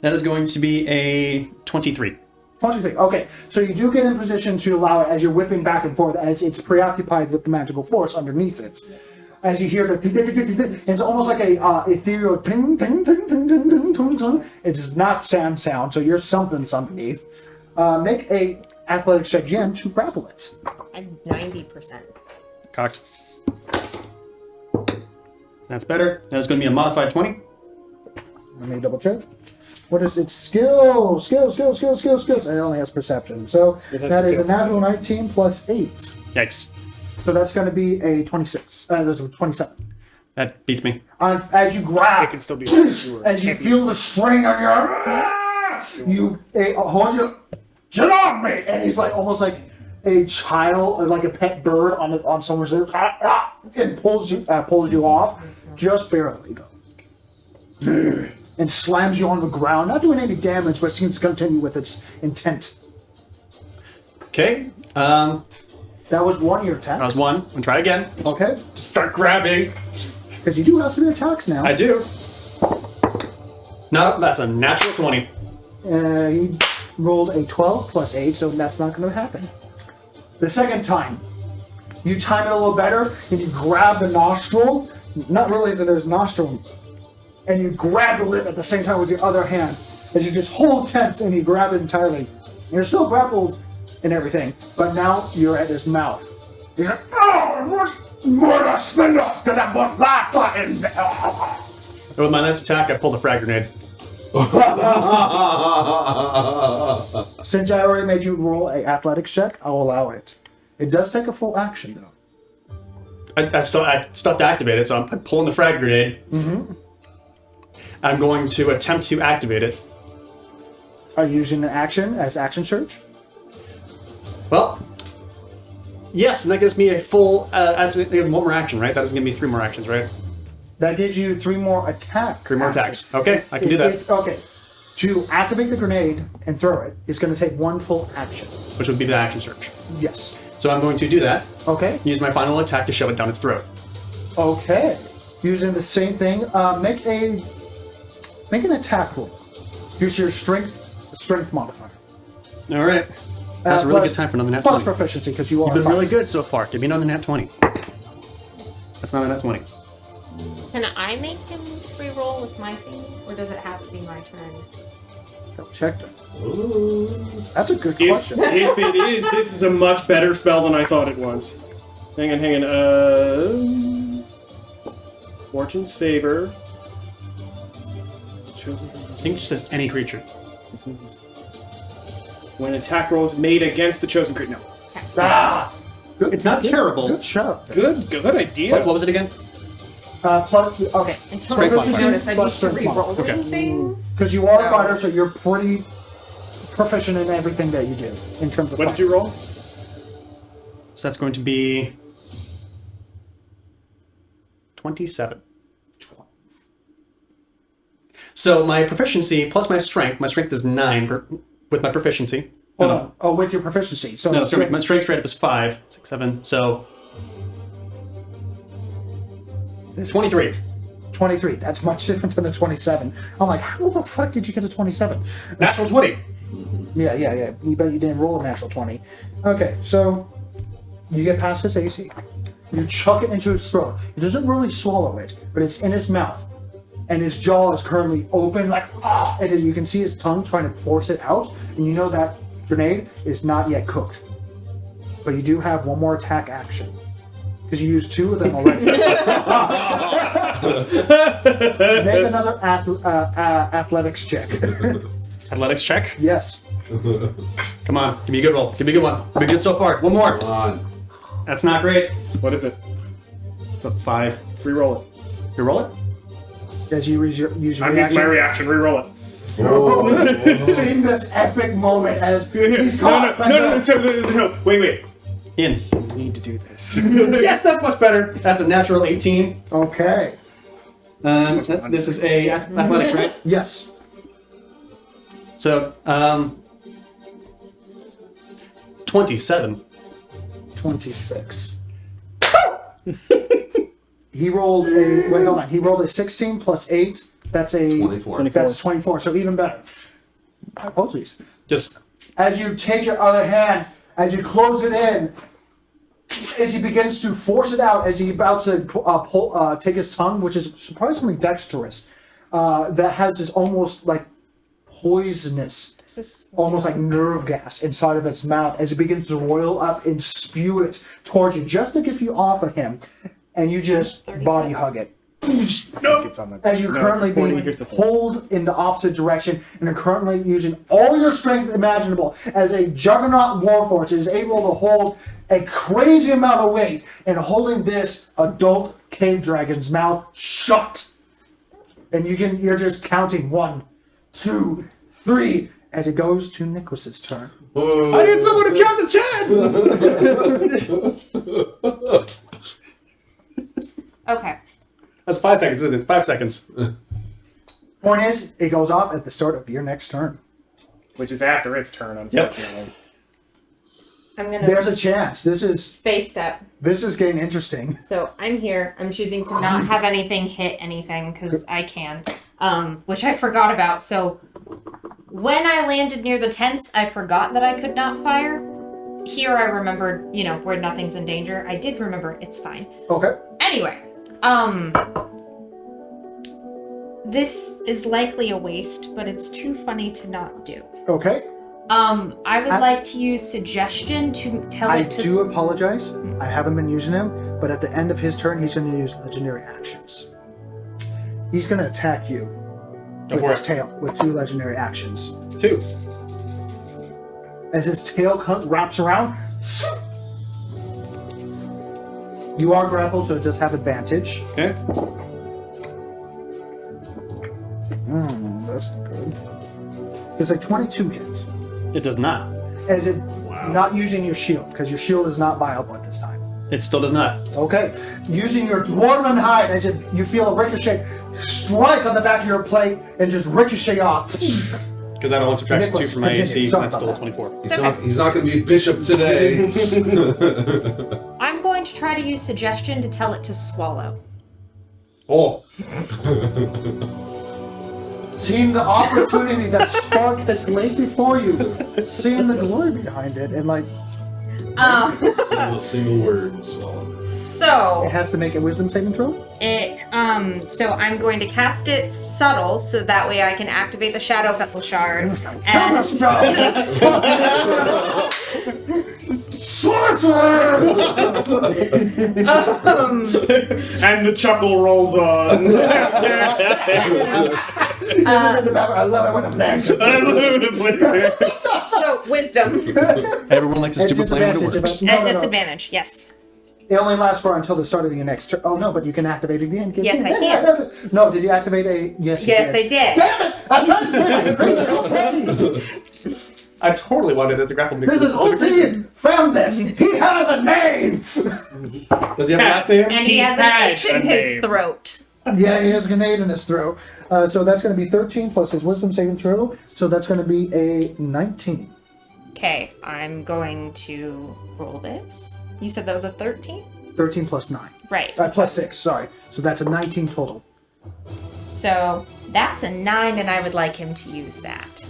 C: That is going to be a 23.
B: 23. Okay, so you do get in position to allow it as you're whipping back and forth, as it's preoccupied with the magical force underneath it. As you hear the it's almost like a ethereal ting ting ting ting ting ting ting ting. It does not sound, so you're something's underneath. Make a athletics check again to grapple it.
D: I'm 90%.
C: Cocked. That's better. That is going to be a modified 20.
B: Let me double check. What is its skill? Skills. It only has perception. So that is a natural 19 plus 8.
C: Yikes.
B: So that's going to be a 26. That's a 27.
C: That beats me.
B: As you grab,
E: It can still be worse.
B: as you feel the strain on your, you hold you. Get off me! And he's like almost like a child, or like a pet bird on someone's and pulls you off, just barely though, and slams you on the ground, not doing any damage, but seems to continue with its intent.
C: Okay.
B: That was one of your attacks.
C: That was one. I'm going to try again.
B: Okay,
C: Start grabbing.
B: because you do have 3 attacks now.
C: I do. No, that's a natural 20.
B: He rolled a 12 plus 8, so that's not going to happen. The second time, you time it a little better, and you grab the nostril, not realizing that there's a nostril, and you grab the lip at the same time with your other hand, as you just hold tense and you grab it entirely. You're still grappled and everything, but now you're at his mouth. He's like, oh, what more enough to that but that in there.
C: With my last attack, I pulled a frag grenade.
B: Since I already made you roll a athletics check, I'll allow it. It does take a full action, though.
C: I stuff to activate it, so I'm pulling the frag grenade. Mm-hmm. I'm going to attempt to activate it.
B: Are you using an action as action surge?
C: Well, Yes, and that gives me a full. That's one more action, right? That doesn't give me 3 more actions, right?
B: That gives you 3 more attack.
C: 3 more
B: actions.
C: attacks. Okay, I can do that.
B: Okay. To activate the grenade and throw it, it's going to take 1 full action.
C: Which would be the action surge.
B: Yes.
C: So I'm going to do that.
B: Okay.
C: Use my final attack to shove it down its throat.
B: Okay. Using the same thing, make an attack roll. Use your strength modifier.
C: All right. That's a really
B: plus-
C: good time for another nat
B: Plus
C: 20.
B: proficiency, because you are.
C: You've been
B: fighting.
C: really good so far. Give me another nat 20. That's not a nat 20.
D: Can I make him re-roll with my thing, or does it have to be my turn?
B: Go check that. That's a good
E: If,
B: question.
E: if it is, this is a much better spell than I thought it was. Hang on. Fortune's favor.
C: I think it just says any creature.
E: When attack rolls made against the chosen creature. No.
B: Ah! Good,
C: It's not terrible.
B: Good shout.
E: Good idea.
C: What was it again?
B: Plus, okay.
D: Until
C: Strength
D: I
C: modifier.
D: noticed I'm
B: Plus
D: used to
B: strength modifier.
D: re-rolling
C: Okay.
D: things.
B: Because you are a
D: So-
B: fighter, so you're pretty proficient in everything that you do in terms of
E: What did you roll?
C: So that's going to be 27. So my proficiency plus my strength is 9 with my proficiency.
B: Hold on. Oh, with your proficiency. So
C: No,
B: it's
C: sorry, my strength straight up is 5, 6, 7. So
B: this is
C: 23.
B: 23. That's much different than a 27. I'm like, how the fuck did you get a 27?
C: Natural 20.
B: Yeah. You bet you didn't roll a natural 20. Okay, so you get past his AC. You chuck it into his throat. He doesn't really swallow it, but it's in his mouth. And his jaw is currently open, like, ah! And then you can see his tongue trying to force it out. And you know that grenade is not yet cooked. But you do have 1 more attack action. Because you used 2 of them already. Make another athletics check.
C: Athletics check.
B: Yes.
C: Come on, give me a good roll. Give me a good one. Give me good so far. 1 more.
A: Come on.
C: That's not great.
E: What is it?
C: It's a 5.
E: Re-roll it.
C: You roll it?
B: As you use your
E: I'm using my
B: reaction.
E: reaction. Re-roll it.
B: Seeing this epic moment as he's
E: No,
B: caught.
E: no. Wait.
C: In.
E: I need to do this.
C: Yes, that's much better. That's a natural 18.
B: Okay.
C: This is a athletics, right?
B: Yes.
C: So, 27.
B: 26. He rolled a. Wait, hold on. He rolled a 16 plus 8. That's a.
A: 24.
B: That's 24. So even better. Apologies.
C: Just
B: As you take your other hand, as you close it in, as he begins to force it out, as he about to take his tongue, which is surprisingly dexterous, that has this almost like poisonous, almost like nerve gas inside of its mouth, as it begins to roil up and spew it towards you, just to get you off of him, and you just body hug it. As you're currently being pulled in the opposite direction and are currently using all your strength imaginable as a juggernaut warforged is able to hold a crazy amount of weight and holding this adult cave dragon's mouth shut. And you're just counting 1, 2, 3 as it goes to Nicholas's turn.
C: I need someone to count to 10!
D: Okay.
C: That's 5 seconds, isn't it? 5 seconds.
B: Point is, it goes off at the start of your next turn.
E: Which is after its turn, unfortunately.
D: I'm gonna
B: There's a chance. This is getting interesting.
D: So I'm here. I'm choosing to not have anything hit anything because I can, which I forgot about. So when I landed near the tents, I forgot that I could not fire. Here I remembered, where nothing's in danger. I did remember it's fine.
B: Okay.
D: Anyway, this is likely a waste, but it's too funny to not do.
B: Okay.
D: I would like to use suggestion to tell
B: I
D: it to.
B: do apologize. I haven't been using him, but at the end of his turn, he's going to use legendary actions. He's going to attack you with his tail with 2 legendary actions.
C: 2.
B: As his tail wraps around, you are grappled, so it does have advantage.
C: Okay.
B: That's not good. It's like 22 hits.
C: It does not.
B: As it Not using your shield, because your shield is not viable at this time.
F: It still does not.
B: Okay. Using your dwarven hide, as you feel a ricochet strike on the back of your plate and just ricochet off.
F: Because that only subtracts 2
B: Nicholas,
F: from my AC,
B: continue.
F: and
B: Sorry
F: that's
B: about
F: still
B: that.
F: 24.
A: He's not going to be bishop today.
D: I'm going to try to use suggestion to tell it to swallow.
F: Oh.
B: Seeing the opportunity that Spark has laid before you, seeing the glory behind it, and like,
A: single word swallow.
D: So
B: it has to make a wisdom saving throw?
D: so I'm going to cast it subtle, so that way I can activate the Shadow Vessel Shard. And
B: Sorcerers!
E: And the chuckle rolls on.
B: I love it when I'm next.
D: so wisdom
C: Everyone likes a
B: It's
C: stupid plan when it
B: disadvantage,
C: works.
B: but-
D: at
B: no.
D: disadvantage. Yes.
B: It only lasts for until the start of your next turn. Oh no, but you can activate it again.
D: Yes, I can.
B: No, did you activate a? Yes, you
D: Yes,
B: did.
D: I did.
B: Damn it! I'm trying to say my creature already.
F: I totally wanted it to grapple me.
B: This is Ulti. Found this. He has a name.
F: Does he have a last name?
D: And he has an itch in his throat.
B: Yeah, he has a grenade in his throat. So that's going to be 13 plus his wisdom saving throw. So that's going to be a 19.
D: Okay, I'm going to roll this. You said that was a 13?
B: 13 plus 9.
D: Right.
B: Plus 6, sorry. So that's a 19 total.
D: So that's a 9, and I would like him to use that.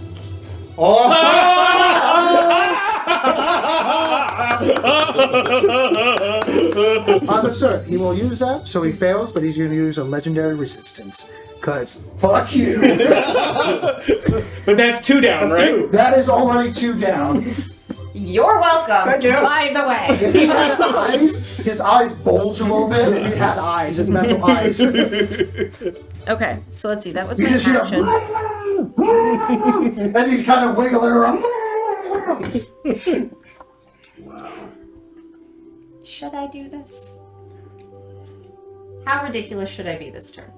B: I'm certain he will use that, so he fails, but he's going to use a legendary resistance. Because, fuck you.
E: But that's 2 down, right?
B: 2. That is already 2 down.
D: You're welcome.
F: Thank you.
D: By the way.
B: He had eyes. His eyes bulge a little bit, and he had eyes, his mental eyes.
D: Okay, so let's see. That was
B: You
D: my
B: just hear
D: action.
B: as he's kind of wiggling around.
D: Should I do this? How ridiculous should I be this turn?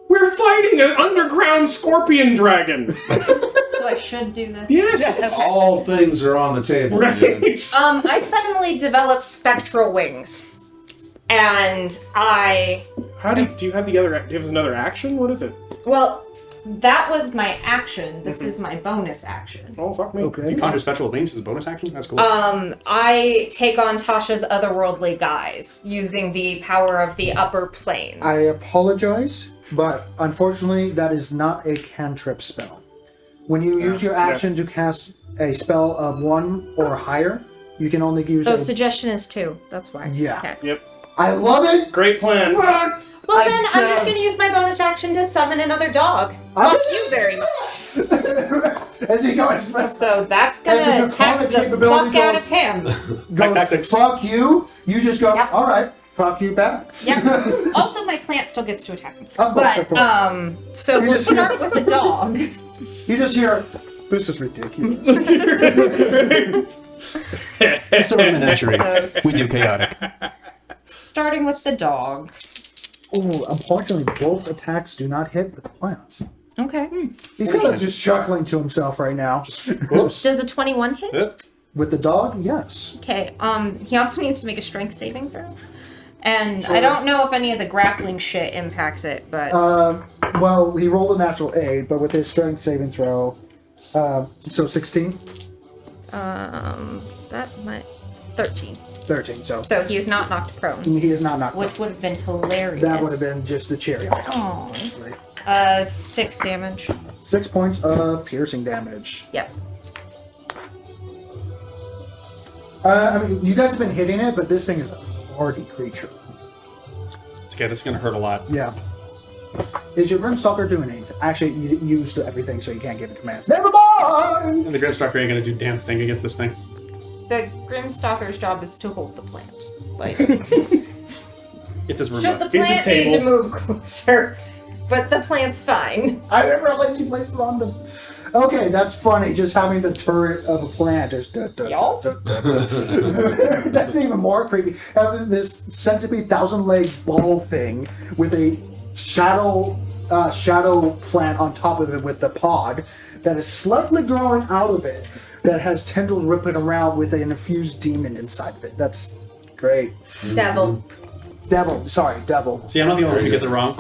E: We're fighting an underground scorpion dragon.
D: So I should do this?
E: Yes.
A: All things are on the table.
E: Right.
D: I suddenly developed spectral wings. And
E: How do you have the other? Do you have another action? What is it?
D: well, that was my action. This is my bonus action.
E: Oh fuck me.
B: Okay.
F: Conjure special wings as a bonus action? That's cool.
D: I take on Tasha's otherworldly guise using the power of the upper planes.
B: I apologize, but unfortunately, that is not a cantrip spell. When you use your action to cast a spell of 1 or higher, you can only use
D: Oh,
B: a...
D: suggestion is 2. That's why.
B: Yeah.
D: Okay.
E: Yep.
B: I love it!
E: Great plan.
D: Well, then I'm just going to use my bonus action to summon another dog. Fuck you very much.
B: As he goes,
D: So that's going to
B: As the
D: attack
B: draconic
D: the
B: capability
D: fuck out
B: goes-
D: of him.
F: Tactics.
B: fuck you, you just go,
D: Yep.
B: alright, fuck you back.
D: Yep. Also, my plant still gets to attack him.
B: Of course,
D: But,
B: of course.
D: so
B: You
D: we'll
B: just
D: start
B: hear-
D: with the dog.
B: You just hear, this is ridiculous.
C: Silver Menagerie.
D: So-
C: We do chaotic.
D: Starting with the dog.
B: Oh, unfortunately, both attacks do not hit with the plants.
D: Okay.
B: He's kind of just chuckling to himself right now.
F: Whoops.
D: Does a 21 hit?
F: Yep.
B: With the dog, yes.
D: Okay. He also needs to make a strength saving throw. And I don't know if any of the grappling shit impacts it, but
B: Well, he rolled a natural 8, but with his strength saving throw, so 16,
D: that might 13.
B: 13. So
D: So he is not knocked prone,
B: he is not knocked
D: which
B: out.
D: would have been hilarious.
B: That would have been just the cherry on top,
D: Oh.
B: honestly.
D: 6 damage.
B: 6 points of piercing damage.
D: Yep.
B: I mean, you guys have been hitting it, but this thing is a hardy creature.
F: It's okay, this is gonna hurt a lot.
B: Yeah. Is your Grimstalker doing anything? Actually, you used everything, so you can't give it commands. Never mind!
F: And the Grimstalker ain't gonna do damn thing against this thing.
D: The Grimstalker's job is to hold the plant. Like,
F: It's his
D: should
F: remote.
D: the
E: Here's a
D: plant need to
E: table.
D: move closer? But the plant's fine.
B: I never realized you placed it on the... Okay, that's funny, just having the turret of a plant just...
D: Y'all?
B: That's even more creepy. Having this centipede thousand-leg ball thing with a shadow plant on top of it with the pod that is slightly growing out of it that has tendrils ripping around with an infused demon inside of it. That's great.
D: Devil.
B: Devil.
F: See, I'm not the only one who gets it wrong.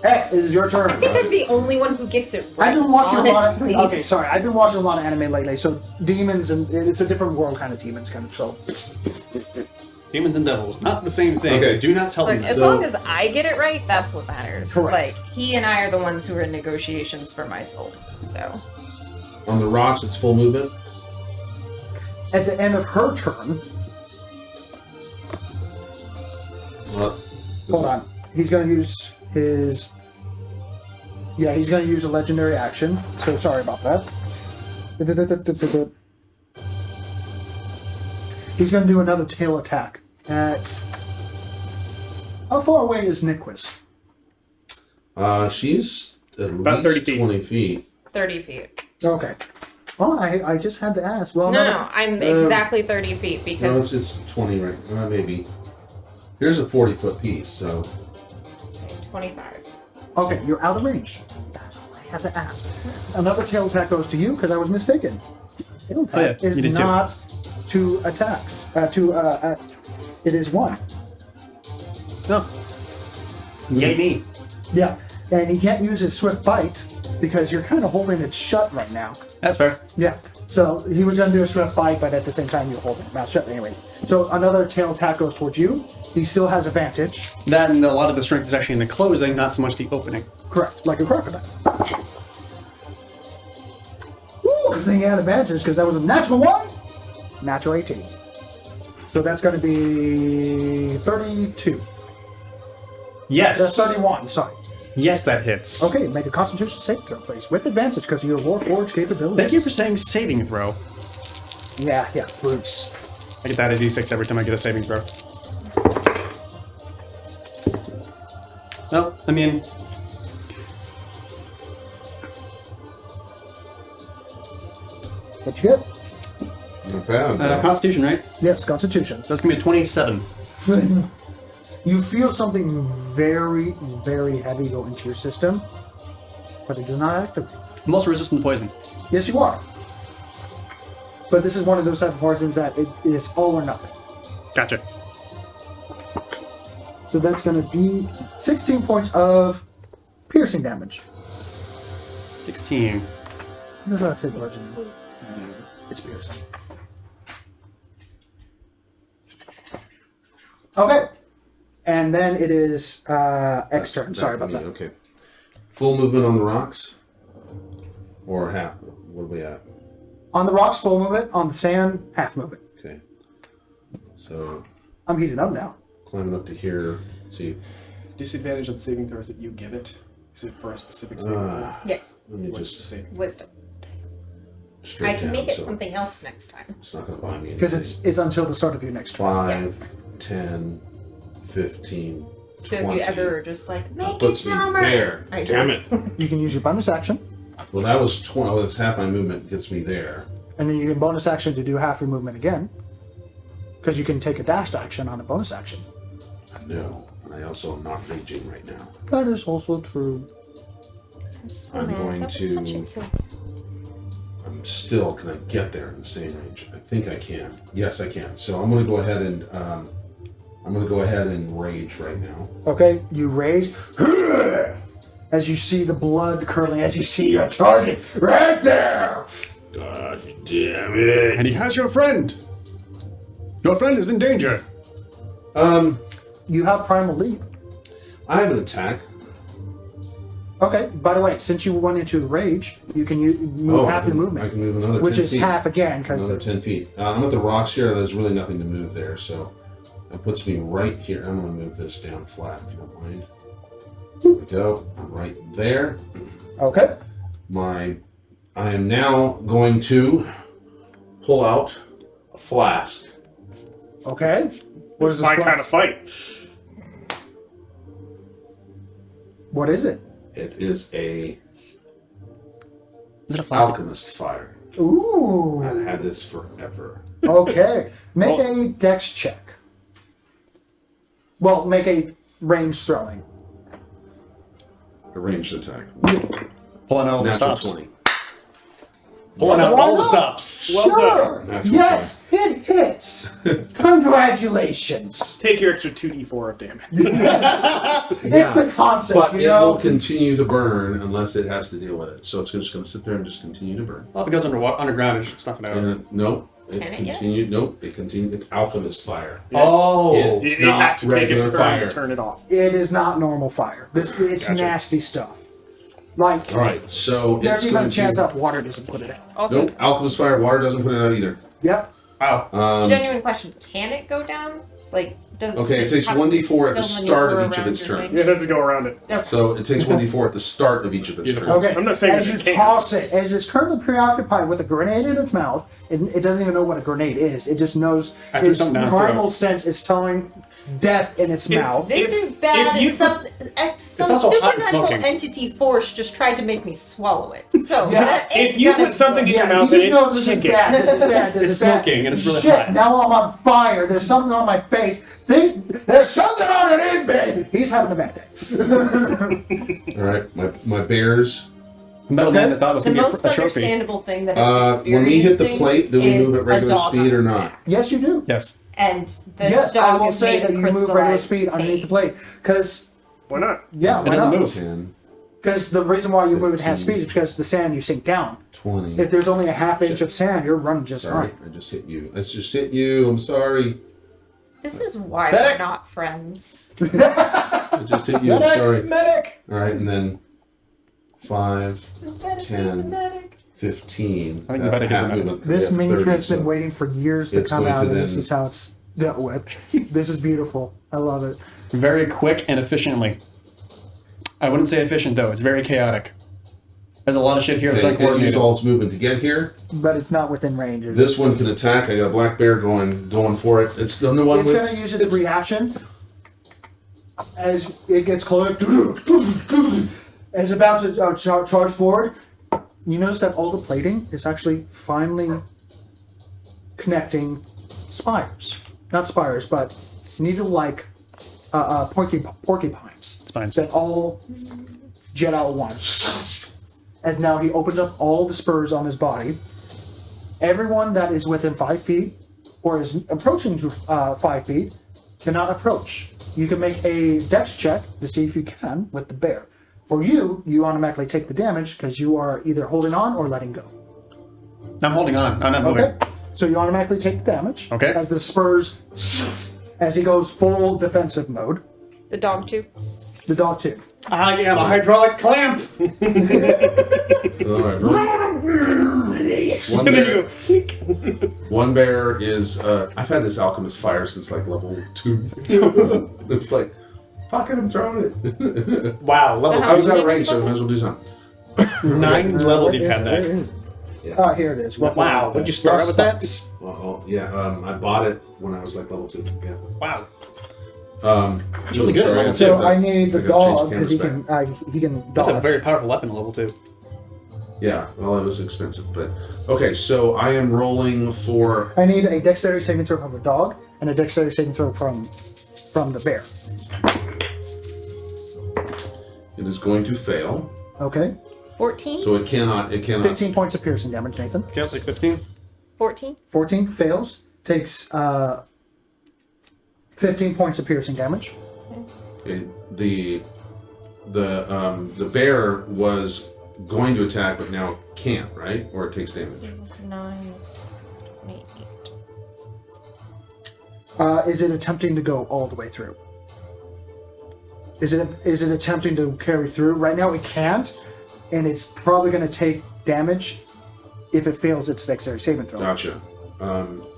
B: Hey, it is your turn.
D: I think I'm the only one who gets it right.
B: I've been watching
D: honestly.
B: a lot of. Okay, sorry. I've been watching a lot of anime lately. So demons and it's a different world kind of demons kind of. So
F: Demons and devils, not the same thing.
A: Okay.
F: Do not tell
D: Like,
F: them
D: as
F: that.
D: long as I get it right, that's what matters.
B: Correct.
D: Like, he and I are the ones who are in negotiations for my soul. So,
A: On the rocks, it's full movement.
B: at the end of her turn,
A: What?
B: hold on. He's going to use his. Yeah, he's going to use a legendary action. So sorry about that. He's going to do another tail attack at. How far away is Niquis?
A: She's at
F: About
A: least
F: 30 feet.
A: 20 feet.
D: 30 feet.
B: Okay. Well, I just had to ask. Well,
D: No, I'm exactly 30 feet
A: No,
D: because.
A: it's 20 right. Maybe. Here's a 40-foot piece, so
D: 25.
B: Okay, you're out of range. That's all I had to ask. Another tail attack goes to you because I was mistaken. Tail attack
C: yeah,
B: is
C: you did too.
B: not two attacks. It is one.
C: No.
F: Yay me.
B: Yeah, and he can't use his swift bite because you're kind of holding it shut right now.
C: That's fair.
B: Yeah. So he was going to do a swift bite, but at the same time you're holding it mouth shut anyway. So another tail attack goes towards you. He still has advantage.
C: That and a lot of the strength is actually in the closing, not so much the opening.
B: Correct, like a crocodile. Woo! Good thing he had advantage because that was a natural 1, natural 18. So that's going to be 32.
C: Yes.
B: That's 31. Sorry.
C: Yes, that hits.
B: Okay, make a Constitution saving throw, please, with advantage because of your Warforged capability.
C: Thank you for saying saving throw.
B: Yeah, Bruce.
C: I get that as D6 every time I get a saving throw. No, I mean,
B: What you get?
A: not bad.
F: Constitution, right?
B: Yes, Constitution.
F: That's gonna be a 27.
B: You feel something very, very heavy go into your system, but it does not activate.
F: I'm also resistant to poison.
B: Yes, you are. But this is one of those type of poisons that it is all or nothing.
C: gotcha.
B: So that's going to be 16 points of piercing damage.
F: 16.
B: What does that say, bludgeoning? It's piercing. Okay. And then it is X turn. Sorry about
A: Back to
B: that.
A: me, Okay. Full movement on the rocks? Or half? What are we at?
B: On the rocks, full movement. On the sand, half movement.
A: Okay. So,
B: I'm heating up now.
A: climbing up to here. Let's see.
E: Disadvantage on saving throws that you give it. Is it for a specific saving throw?
D: Yes,
A: Let me
E: What's the
A: just
E: saving?
D: wisdom.
A: straight
D: I can
A: down,
D: make it
A: so
D: something else next time.
A: It's not going to buy me
B: Because
A: anything.
B: it's until the start of your next turn.
A: 5, 10, 15,
D: So
A: 20.
D: if you ever just like make it
A: Puts me
D: summer.
A: there.
D: I do.
A: Damn it.
B: You can use your bonus action,
A: Well, that was 20. Well, that's half my movement. Gets me there.
B: and then you can bonus action to do half your movement again. Because you can take a dashed action on a bonus action.
A: I know. And I also am not raging right now.
B: That is also true.
D: I'm so
A: I'm
D: mad.
A: going
D: That was
A: to-
D: such a good-
A: I'm still, can I get there in the same range? I think I can. Yes, I can. So I'm going to go ahead and rage right now.
B: Okay, you rage. As you see the blood curling, as you see your target right there.
A: God damn it.
C: And he has your friend. Your friend is in danger.
B: You have primal leap.
A: I have an attack.
B: Okay, by the way, since you went into rage, you can move half your
A: I
B: movement,
A: can move another
B: which
A: 10
B: is
A: feet.
B: half again, because
A: Another 10 feet. I'm at the rocks here. There's really nothing to move there, so that puts me right here. I'm going to move this down flat, if you don't mind. There we go. I'm right there.
B: okay.
A: I am now going to pull out a flask.
B: Okay. What is
E: my
B: this
E: kind of
B: class?
E: fight.
B: What is it?
A: It is a
C: Is it a flask?
A: alchemist fire.
B: Ooh.
A: I've had this forever.
B: Okay. Make a dex check. Well, make a range throwing.
A: A ranged attack.
C: Pulling out all the
A: Natural
C: stops.
A: 20.
C: Pulling out
B: Why
C: all the
B: not?
C: stops.
E: Well
B: Sure.
A: Natural
B: Yes, it hits. Congratulations.
E: Take your extra 2d4 of damage.
B: It's the concept,
A: But
B: you
A: it
B: know.
A: will continue to burn unless it has to deal with it. So it's just going to sit there and just continue to burn.
C: Well, if it goes underground, it should stuff it out.
A: Nope. It
D: Can it yet?
A: continued. Nope. It continued. It's alchemist fire.
C: Oh.
A: It's
E: It
A: not
E: has to take
A: regular
E: it
A: fire.
E: to turn it off.
B: It is not normal fire. It's
C: Gotcha.
B: nasty stuff. Like,
A: All right. So
B: there's
A: it's
B: even
A: going
B: a chance
A: to.
B: that water doesn't put it out.
D: Also,
A: Nope. Alchemist fire. Water doesn't put it out either.
B: Yep.
C: Wow.
D: genuine question: can it go down? Like, does
A: Okay, it takes
D: have
A: 1d4 at the
D: still
A: start of
D: maneuver
A: each of
D: around
A: its
D: your
A: turns.
E: Yeah, it has to go around it.
D: Okay.
A: So it takes 1d4 at the start of each of its turns.
B: Okay.
E: I'm not saying
B: as
E: that
B: you
E: it can't.
B: toss it, as it's currently preoccupied with a grenade in its mouth, it doesn't even know what a grenade is. It just knows
C: After
B: its
C: something down its
B: primal
C: throat.
B: sense is telling death in its mouth.
D: This is bad.
E: if you
D: And some
C: also hot and
D: supernatural
C: smoking.
D: entity force just tried to make me swallow it. So
B: Yeah.
D: that ain't
E: If you
D: gonna
E: put something
D: go.
E: in your
B: Yeah,
E: mouth
B: he just
E: and
B: knows
E: it's
B: this is
E: chicken.
B: bad. This is bad. This
C: It's
B: is bad.
C: smoking and it's really
B: Shit,
C: hot.
B: now I'm on fire. There's something on my face. There's something underneath me. He's having a bad day.
A: All right. My bears.
C: The metal
B: Okay.
C: man that thought was
D: The
C: going to
D: most
C: be a trophy.
D: understandable thing that it's
A: When we hit the
D: experiencing
A: plate, do we
D: is
A: move at
D: a
A: regular
D: dog
A: speed or
D: on
A: not?
D: attack.
B: Yes, you do.
C: Yes.
D: And the
B: Yes,
D: dog
B: I will
D: is
B: say
D: made
B: that
D: of
B: you move regular
D: crystallized
B: speed underneath the
D: pain.
B: plate. Because,
E: Why not?
B: yeah,
C: It
B: why
C: doesn't
B: not?
C: move.
A: 10,
B: Because the reason why you move at half
A: 15.
B: speed is because the sand you sink down.
A: 20.
B: If there's only a half inch of sand, you're running just
A: Sorry,
B: fine.
A: I just hit you. Let's just hit you. I'm sorry.
D: This is why
C: Medic!
D: we're not friends.
A: I just hit you. I'm
C: Medic!
A: sorry.
C: Medic!
A: All right, and then 5,
D: Medic,
A: 10.
D: medic.
A: 15.
C: I think the
A: That's
C: medic
A: half
C: is a medic.
A: movement.
B: This
A: Yeah,
B: miniature
A: 30,
B: has been
A: so-
B: waiting for years to
A: it's
B: come
A: going
B: out,
A: to
B: and
A: then-
B: this is how it's dealt with. This is beautiful. I love it.
C: Very quick and efficiently. I wouldn't say efficient, though. It's very chaotic. There's a lot of shit here that's
A: Okay, it used
C: uncoordinated.
A: all its movement to get here.
B: But it's not within range. is it?
A: This one can attack. I got a black bear going for it. It's the one
B: It's
A: with.
B: going to use its reaction as it gets closer. As it's about to charge forward, you notice that all the plating is actually finally connecting spires. Not spires, but needle-like porcupines
C: Spines.
B: that all jet out at once. As now he opens up all the spurs on his body. Everyone that is within 5 feet or is approaching to 5 feet cannot approach. You can make a dex check to see if you can with the bear. For you, you automatically take the damage because you are either holding on or letting go.
C: I'm holding on. I'm not moving.
B: Okay? So you automatically take the damage.
C: Okay.
B: As the spurs, as he goes full defensive mode.
D: The dog too.
B: The dog too.
F: I am a hydraulic clamp.
A: All right, one bear. One bear is. I've had this alchemist fire since like level 2. It's like, fuck it, I'm throwing it.
F: Wow, level
D: So
A: I was
D: How
A: out of
D: many
A: range, so I might
D: was
A: as well do something.
F: 9 levels you've
B: Where
F: had
B: is it?
F: that.
B: Where is it? Oh, here it is.
F: Wow, would you start out with that?
A: Well, yeah, I bought it when I was like level 2. Yeah.
F: Wow.
A: It's
C: really good at level
B: So
C: two.
B: I need the dog because he can dodge.
C: That's a very powerful weapon at level 2.
A: Yeah, well, it was expensive, but okay. So I am rolling for.
B: I need a dexterity saving throw from the dog and a dexterity saving throw from the bear.
A: It is going to fail,
B: Okay.
D: 14?
A: so it cannot. It cannot.
B: 15 points of piercing damage, Nathan.
F: Okay, like 15.
D: 14?
B: 14 fails. Takes 15 points of piercing damage.
A: Okay, the bear was going to attack, but now it can't, right? Or it takes damage.
D: 9, 28.
B: Is it attempting to go all the way through? Is it attempting to carry through? Right now it can't, and it's probably going to take damage if it fails its dexterity saving throw.
A: Gotcha.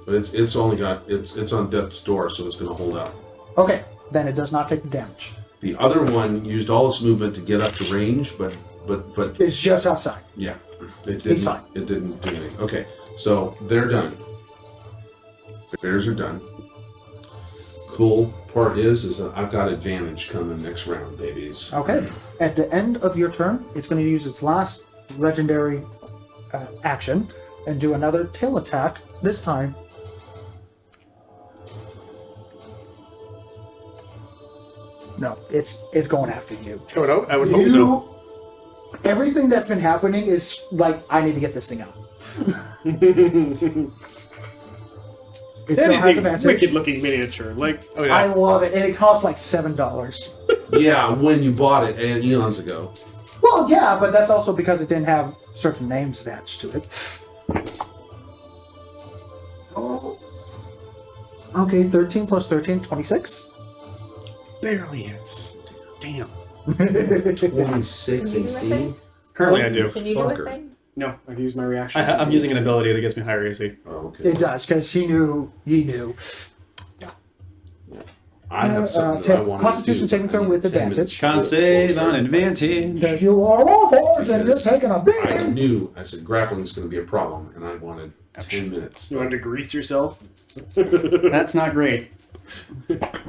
A: It's only got it's on death's door, so it's going to hold out.
B: Okay, then it does not take the damage.
A: The other one used all its movement to get up to range, but
B: It's just outside.
A: yeah, it didn't.
B: He's fine.
A: It didn't do anything. Okay, so they're done. Bears are done. Cool part is that I've got advantage coming next round, babies.
B: Okay. At the end of your turn, it's going to use its last legendary action and do another tail attack. This time. No, it's going after you.
F: I would hope so.
B: Everything that's been happening is like, I need to get this thing out. It still has
E: That is a
B: advantage.
E: wicked-looking miniature. Like,
C: Oh
B: I
C: yeah.
B: love it, and it costs like $7.
A: Yeah, when you bought it eons ago.
B: Well, yeah, but that's also because it didn't have certain names attached to it. Oh. Okay, 13 plus 13, 26.
C: Barely hits. Damn.
A: 26
D: Can you do
A: AC.
D: anything?
C: Currently, I do.
D: Can you do
A: Fucker.
D: a thing?
E: no, I've used my reaction.
C: I'm using an ability that gets me higher AC.
A: Oh, okay.
B: It does, because he knew.
A: I have something that I wanted
B: Constitution
A: to do,
B: saving
A: but
B: throw
A: I need
B: with
A: 10 minutes
B: advantage.
A: to do it
C: Can't
A: before
C: save
A: we start.
C: on advantage.
B: Because you are all horse and just taking a
A: I
B: beating.
A: knew, I said grappling is going to be a problem, and I wanted 10 minutes.
E: You wanted to grease yourself?
C: That's not great.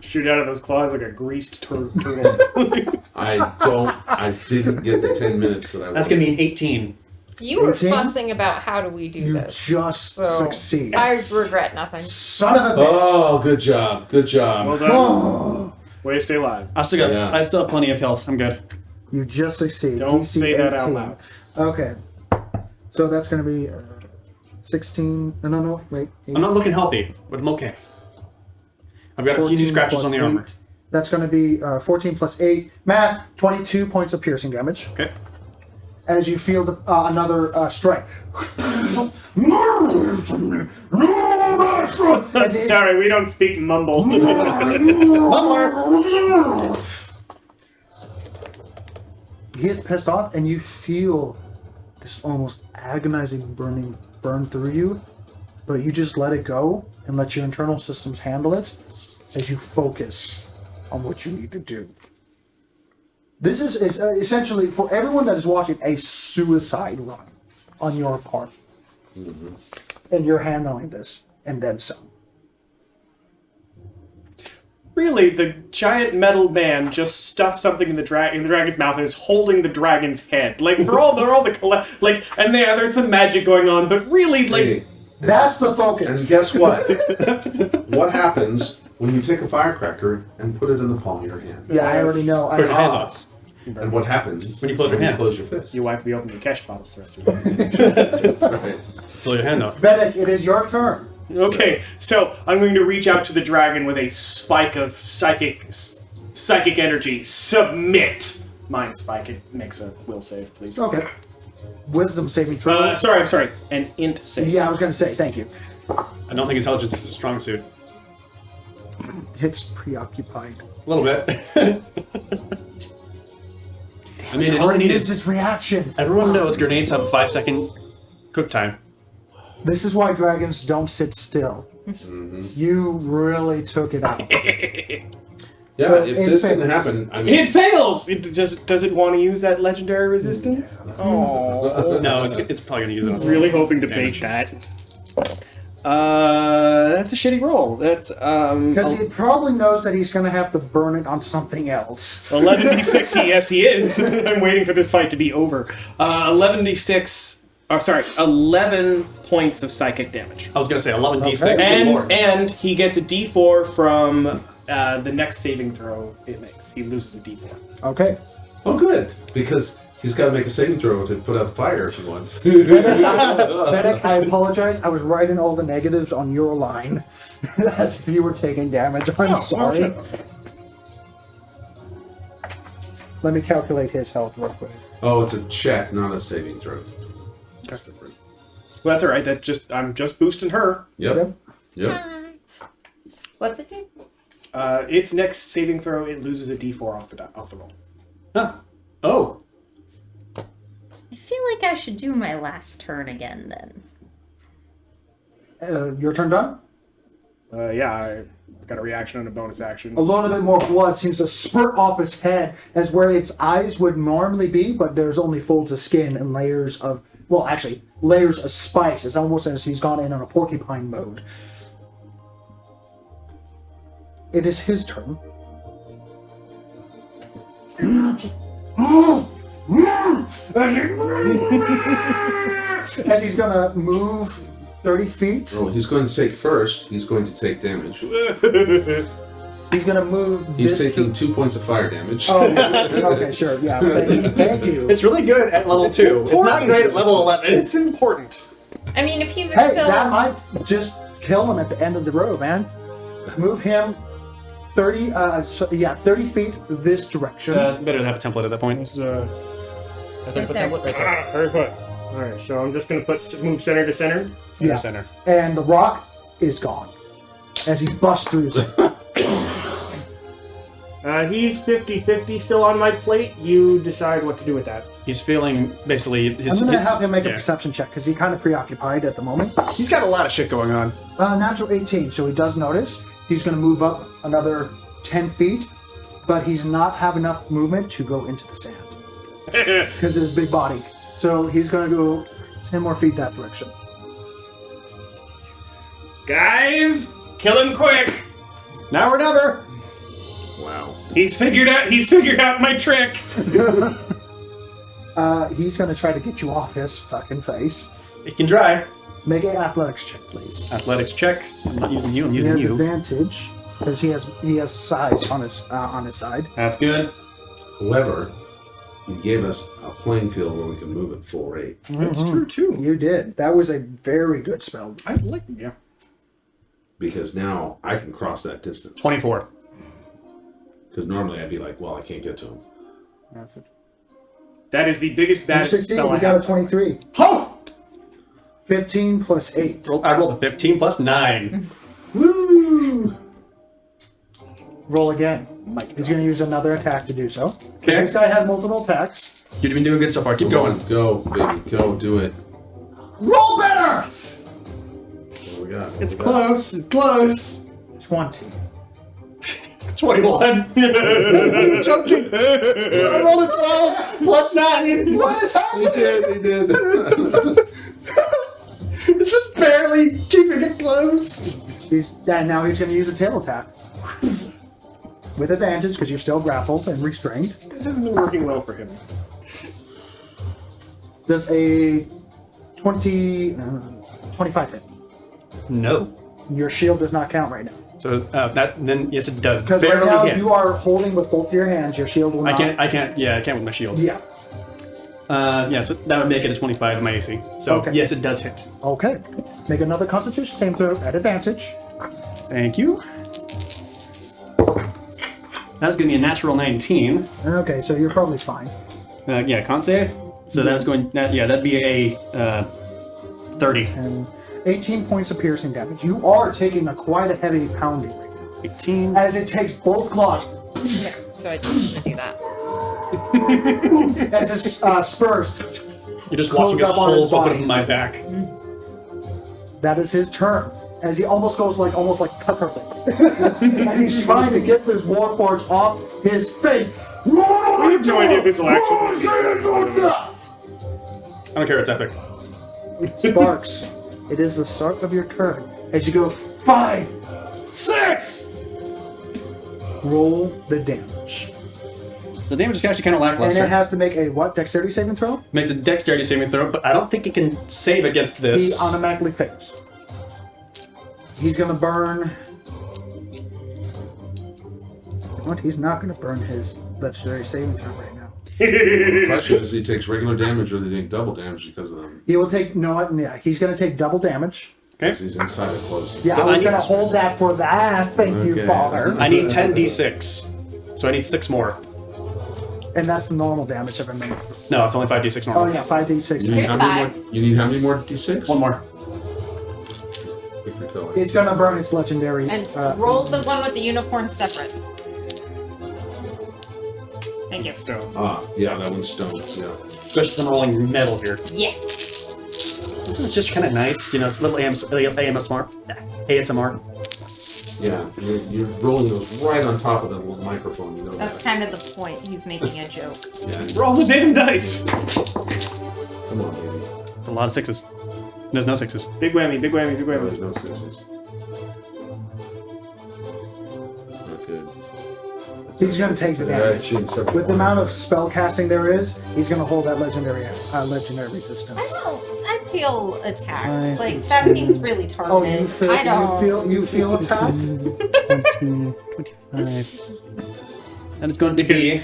E: Shoot out of those claws like a greased turtle.
A: I didn't get the 10 minutes that I wanted.
C: That's gonna be an 18.
D: You were
B: 18?
D: fussing about how do we do
B: You
D: this.
B: just
D: So,
B: succeed.
D: I regret nothing.
B: Son of a bitch.
A: Oh, good job. Good job.
E: Well done.
B: Oh,
E: Way to stay alive.
C: I still got.
A: Yeah.
C: I still have plenty of health. I'm good.
B: you just succeed.
E: Don't
B: DC
E: say that out
B: 18.
E: loud.
B: Okay. So that's going to be 16. No, wait. 8,
C: I'm not looking healthy, but I'm okay. I've got a few
B: 14
C: new scratches
B: plus
C: on the armor.
B: 8. That's going to be 14 plus 8. Math, 22 points of piercing damage.
C: Okay.
B: As you feel another strike.
E: Sorry, we don't speak mumble.
B: He is pissed off, and you feel this almost agonizing burn through you, but you just let it go and let your internal systems handle it as you focus on what you need to do. This is essentially, for everyone that is watching, a suicide run on your part.
A: Mm-hmm.
B: And you're handling this, and then some.
E: Really, the giant metal man just stuffed something in the dragon's mouth and is holding the dragon's head. Like, they're all the and there's some magic going on, but really, like,
A: Hey,
B: That's the
A: and
B: focus.
A: guess what? What happens when you take a firecracker and put it in the palm of your hand?
B: Yeah, I already know.
C: Put your hand
A: Ah.
C: up.
A: And what happens
C: When you close your hand.
A: close your fist?
E: your wife will be opening the cash bottles the rest of the day.
A: That's right.
C: Pull your hand up.
B: Benedict, it is your turn.
E: Okay, so I'm going to reach out to the dragon with a spike of psychic energy. Submit! Mine spike. It makes a will save, please.
B: Okay. Wisdom saving throw.
E: Sorry, I'm sorry. An int save.
B: Yeah, I was going to say, thank you.
C: I don't think intelligence is a strong suit.
B: It's preoccupied.
C: A little bit. I mean, it
B: It
C: only needed.
B: needs its reaction.
C: Everyone knows grenades have a 5-second cook time.
B: This is why dragons don't sit still. You really took it out.
A: Yeah,
B: So,
A: if
B: in
A: this
B: fact-
A: didn't happen, I mean,
E: It fails! Does it want to use that legendary resistance? Oh.
C: No, it's probably gonna use it.
E: I was really hoping to bait that. That's a shitty roll. That's
B: Because he probably knows that he's going to have to burn it on something else.
E: 11d6. Yes, he is. I'm waiting for this fight to be over. 11d6. Oh, sorry, 11 points of psychic damage.
C: I was gonna say 11d6.
B: Okay.
C: More.
E: And he gets a d4 from the next saving throw it makes. He loses a d4.
B: Okay.
A: oh good, because he's got to make a saving throw to put out the fire if he wants.
B: Benedict, I apologize. I was writing all the negatives on your line as if you were taking damage. I'm sorry. Let me calculate his health real quick.
A: Oh, it's a check, not a saving throw. That's different.
E: Well, that's all right. I'm just boosting her.
A: Yep. Yep.
D: What's it do?
E: Its next saving throw, it loses a d4 off the roll.
C: Huh. Oh.
G: I feel like I should do my last turn again then.
B: Your turn done?
E: Yeah, I got a reaction and a bonus action.
B: A little bit more blood seems to spurt off his head as where its eyes would normally be, but there's only folds of skin and layers of, well, actually, layers of spice. It's almost as he's gone in on a porcupine mode. It is his turn. As he's gonna move 30 feet.
A: Oh, he's going to take first. He's going to take damage.
B: He's gonna move.
A: He's
B: this
A: taking 2 points of fire damage.
B: Oh, okay, sure. Yeah, thank you.
F: It's really good at level 2. It's not great at level 11.
C: It's important.
D: I mean, if he was
B: Hey,
D: still.
B: that might just kill him at the end of the road, man. Move him 30 feet this direction.
C: Better to have a template at that point.
E: I think the
D: there.
E: template right there. Very good. Alright, so I'm just gonna move center to center.
B: Yeah.
C: Center.
B: And the rock is gone as he busts through.
E: He's 50-50 still on my plate. You decide what to do with that.
C: He's feeling basically
B: I'm
C: his.
B: gonna have him make a
C: yeah.
B: perception check because he's kind of preoccupied at the moment.
C: He's got a lot of shit going on.
B: Natural 18, so he does notice. He's gonna move up another 10 feet, but he's not have enough movement to go into the sand because of his big body. So he's gonna go 10 more feet that direction.
E: Guys, kill him quick.
C: Now or never.
A: Wow.
E: He's figured out my trick.
B: He's gonna try to get you off his fucking face.
C: It can try.
B: Make an athletics check, please.
C: Athletics check. I'm not using you. I'm
B: He
C: using
B: has
C: you.
B: advantage because he has size on his side.
C: That's good.
A: However, you gave us a playing field where we can move at full rate.
C: That's true too.
B: You did. That was a very good spell.
E: I like yeah.
A: Because now I can cross that distance.
C: 24.
A: Because normally I'd be like, well, I can't get to him.
E: That is the biggest
B: You
E: baddest
B: succeed.
E: spell I
B: You got a
E: have.
B: 23.
C: Oh!
B: 15 plus 8.
C: I rolled a 15 plus 9.
B: Woo! Roll again. He's going to use another attack to do so.
C: Okay.
B: This guy has multiple attacks.
C: You've been doing good so far. Keep
A: Come
C: going.
A: on, go, baby. Go, do it.
B: Roll better!
A: What do we got?
C: It's close. It's close.
B: 20.
C: 21. Joking. I rolled a 12 plus 9.
B: What is
A: He
B: happening?
A: did, he did.
C: It's just barely keeping it close.
B: Now he's going to use a tail attack. With advantage because you're still grappled and restrained.
E: This hasn't been working well for him.
B: Does a 25 hit?
C: No.
B: Your shield does not count right now.
C: So then yes it does.
B: Because right
C: Barely
B: now
C: hit.
B: you are holding with both your hands. Your shield will not.
C: I can't with my shield.
B: Yeah.
C: So that would make it a 25 in my AC. So
B: Okay.
C: yes, it does hit.
B: Okay. Make another Constitution saving throw at advantage.
C: Thank you. That's going to be a natural 19.
B: Okay, so you're probably fine.
C: Yeah, con save. So that's going. That'd be a 30.
B: And 18 points of piercing damage. You are taking quite a heavy pounding right now.
C: 18.
B: As it takes both claws.
D: Yeah, so I didn't do that.
B: As it spurs.
C: You're just watching
B: Close
C: his
B: up on his
C: holes open
B: body.
C: in my back.
B: That is his turn. As he almost goes almost like pepper. As he's trying to get this Warforged off his face.
E: We have no idea if this will actually.
C: I don't care. It's epic.
B: Sparks. It is the start of your turn. As you go 5, 6. Roll the damage.
C: The damage is actually kind of
B: And
C: lackluster.
B: it has to make a what? Dexterity saving throw?
C: Makes a dexterity saving throw, but I don't think it can save against
B: He
C: this.
B: automatically fails. He's gonna burn. What? He's not gonna burn his legendary saving throw right now.
A: The question is, he takes regular damage or does he take double damage because of them?
B: He will take he's gonna take double damage.
C: Okay.
A: Because he's inside a close.
B: Yeah, I was gonna hold that for last. Thank you,
A: Okay.
B: Father.
C: I need 10d6. So I need 6 more.
B: And that's the normal damage, if I remember.
C: No, it's only 5d6
B: Oh
C: normal.
B: yeah, 5d6.
A: You need how many more? You need how many more d6?
C: One more.
A: Pick your color.
B: It's gonna burn its legendary.
D: And roll the one with the unicorn separate. Thank you.
E: Stone.
A: Ah, yeah, that one's stone. Yeah.
C: Especially since I'm rolling metal here.
D: Yeah.
C: This is just kind of nice, it's a little AMSR. ASMR.
A: Yeah, you're rolling those right on top of the little microphone, you know
D: That's
A: that.
D: kind of the point. He's making a joke.
A: Yeah.
E: Roll the damn dice.
A: Come on, baby.
C: It's a lot of 6s. There's no 6s.
E: Big whammy, big whammy, big
A: Oh,
E: whammy.
A: there's no 6s. That's not good. That's
B: He's going to take the damage. With the amount of spell casting there is, he's going to hold that legendary resistance.
G: I feel attacked.
C: Five,
G: Like, that seems really
B: Oh,
G: targeted. I don't.
B: you feel attacked?
C: 20, 25. And it's going to be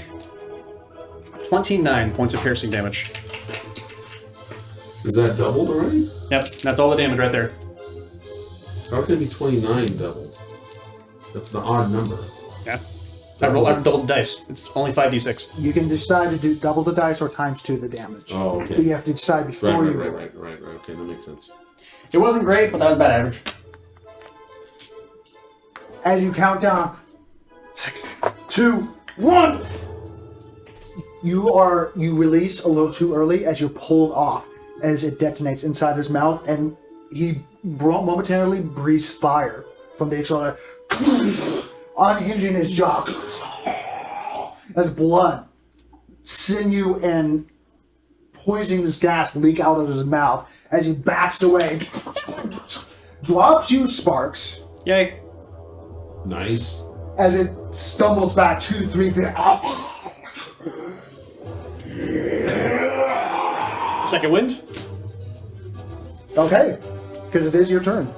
C: 29 points of piercing damage.
A: Is that doubled already?
C: Yep, that's all the damage right there.
A: How can it be 29 doubled? That's an odd number.
C: Yeah. I doubled the dice. It's only 5d6.
B: You can decide to do double the dice or times 2 the damage.
A: Oh,
B: But
A: okay.
B: you have to decide before you do it.
A: Right. Okay, that makes sense.
C: It wasn't great, but that was about average.
B: As you count down, 6, 2, 1. You release a little too early as you're pulled off as it detonates inside his mouth, and he momentarily breathes fire from the exploder, unhinging his jaw as blood, sinew, and poisonous gas leak out of his mouth as he backs away, drops you sparks
C: Yay.
A: Nice.
B: as it stumbles back 2, 3 feet.
C: Second wind.
B: Okay, because it is your turn.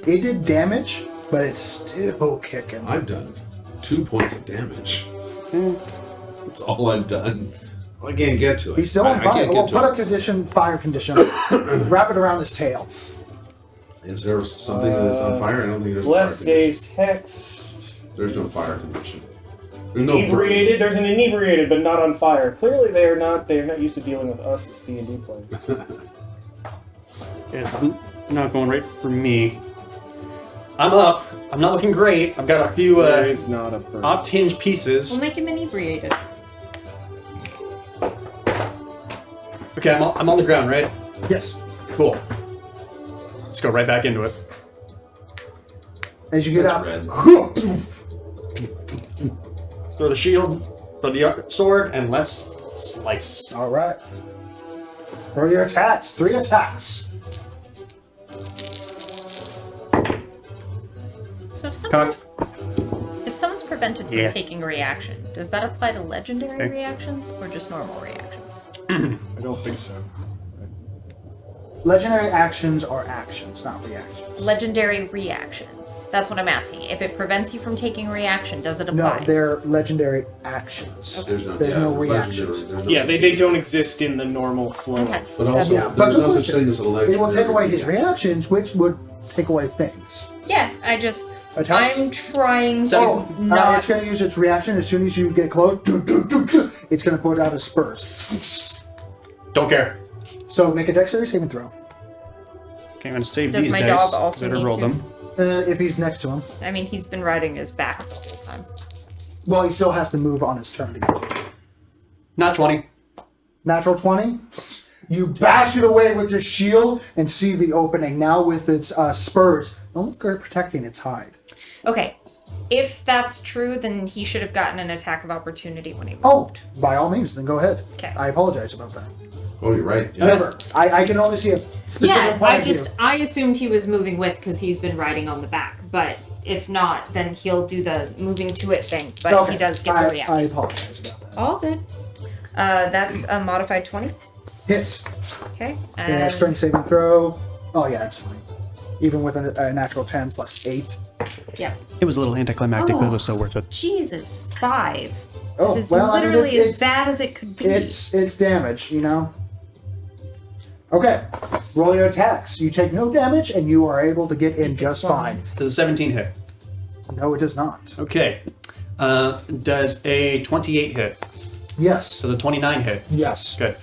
B: It did damage, but it's still kicking.
A: I've done 2 points of damage. That's all I've done. I can't get to it.
B: He's still on
A: I
B: fire.
A: can't
B: Well,
A: get
B: put
A: to
B: a condition, fire condition. Wrap it around his tail.
A: it. Is there something that's on fire? I don't think there's a fire
E: Blessed
A: condition.
E: Dazed Hex.
A: There's no fire condition. There's no burn.
E: Inebriated. There's an inebriated, but not on fire. Clearly, they are not. They are not used to dealing with us as D&D players.
C: It's not going right for me. I'm up. I'm not looking great. I've got a few
E: There is not a burn.
C: off-hinge pieces.
G: We'll make him inebriated.
C: Okay, I'm on the ground, right?
B: Yes.
C: Cool. Let's go right back into it.
B: As you get
A: That's
B: up,
A: red.
C: Throw the shield, throw the sword, and let's slice.
B: all right. Roll your attacks. 3 attacks.
G: So if
C: Cocked.
G: someone's prevented from
C: Yeah.
G: taking a reaction, does that apply to legendary
C: Stay.
G: reactions or just normal reactions?
F: I don't think so.
B: Legendary actions are actions, not reactions.
G: Legendary reactions. That's what I'm asking. If it prevents you from taking a reaction, does it
B: No,
G: apply?
B: they're legendary actions.
A: There's no,
B: There's
A: yeah,
B: no
A: legendary-
B: reactions.
A: there's no
E: Yeah,
A: such
E: they
A: thing.
E: don't exist in the normal flow.
G: Okay.
A: But also,
B: Yeah, but
A: there's
B: good
A: no such
B: question.
A: thing as a legendary.
B: It will take away his
A: reaction.
B: reactions, which would take away things.
G: Yeah, I just...
B: Attacks?
G: I'm trying to
B: Oh,
G: not...
B: it's going to use its reaction as soon as you get close. It's going to put out a spurs.
C: Don't care.
B: So make a dexterity saving throw.
C: Okay, I'm gonna save
G: Does
C: these
G: my
C: dice.
G: dog also
C: Better
G: need
C: roll
G: to?
C: them.
B: If he's next to him.
G: I mean, he's been riding his back the whole time.
B: Well, he still has to move on his turn to get to you.
C: Not 20.
B: Natural 20. You bash it away with your shield and see the opening. Now with its spurs, no longer protecting its hide.
G: Okay, if that's true, then he should have gotten an attack of opportunity when he moved.
B: Oh, by all means, then go ahead.
G: Okay.
B: I apologize about that.
A: Oh, you're right. Yeah.
B: Remember, I can only see a specific point of view.
G: I assumed he was moving with because he's been riding on the back. But if not, then he'll do the moving to it thing. But
B: Okay.
G: he does get the reaction.
B: I apologize about that.
G: All good. That's a modified 20.
B: Hits.
G: Okay.
B: Yeah,
G: And
B: strength saving throw. Oh yeah, it's fine. Even with a natural 10 plus 8.
G: yeah.
C: It was a little anticlimactic, but it
G: Oh.
C: was so worth it.
G: Jesus, 5.
B: Oh,
G: It's
B: well, I mean,
G: literally
B: it's
G: as bad as it could be.
B: it's damage, you know. Okay, roll your attacks. You take no damage, and you are able to get in just fine.
C: Does a 17 hit?
B: No, it does not.
C: Okay. Does a 28 hit?
B: Yes.
C: Does a 29 hit?
B: Yes.
C: Good.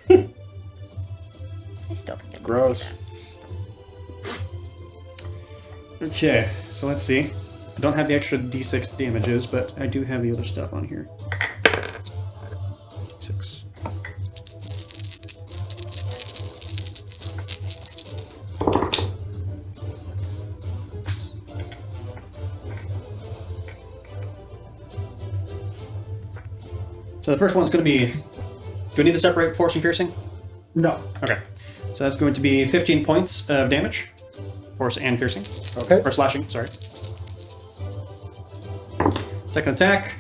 G: I still think I'm
E: Gross.
C: Okay, so let's see. I don't have the extra d6 damages, but I do have the other stuff on here. 6. So the first one's going to be... Do I need to separate force and piercing?
B: No.
C: Okay. So that's going to be 15 points of damage. Force and piercing.
B: Okay.
C: Or slashing, sorry.
F: Second attack.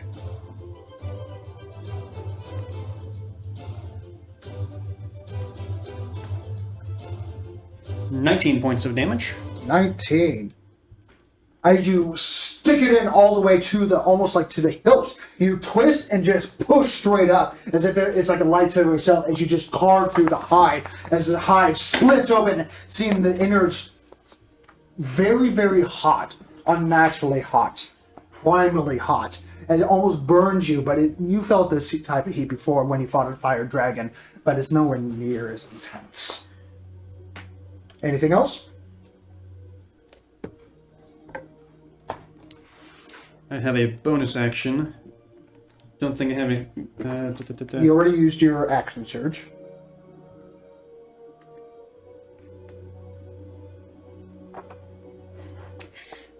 F: 19 points of damage.
B: 19. As you stick it in all the way to the, almost like to the hilt, you twist and just push straight up, as if it's like a lightsaber itself, as you just carve through the hide, as the hide splits open, seeing the innards very, very hot, unnaturally hot, primally hot, and it almost burns you, but you felt this type of heat before when you fought a fire dragon, but it's nowhere near as intense. Anything else?
F: I have a bonus action. Don't think I have any.
B: You already used your action surge.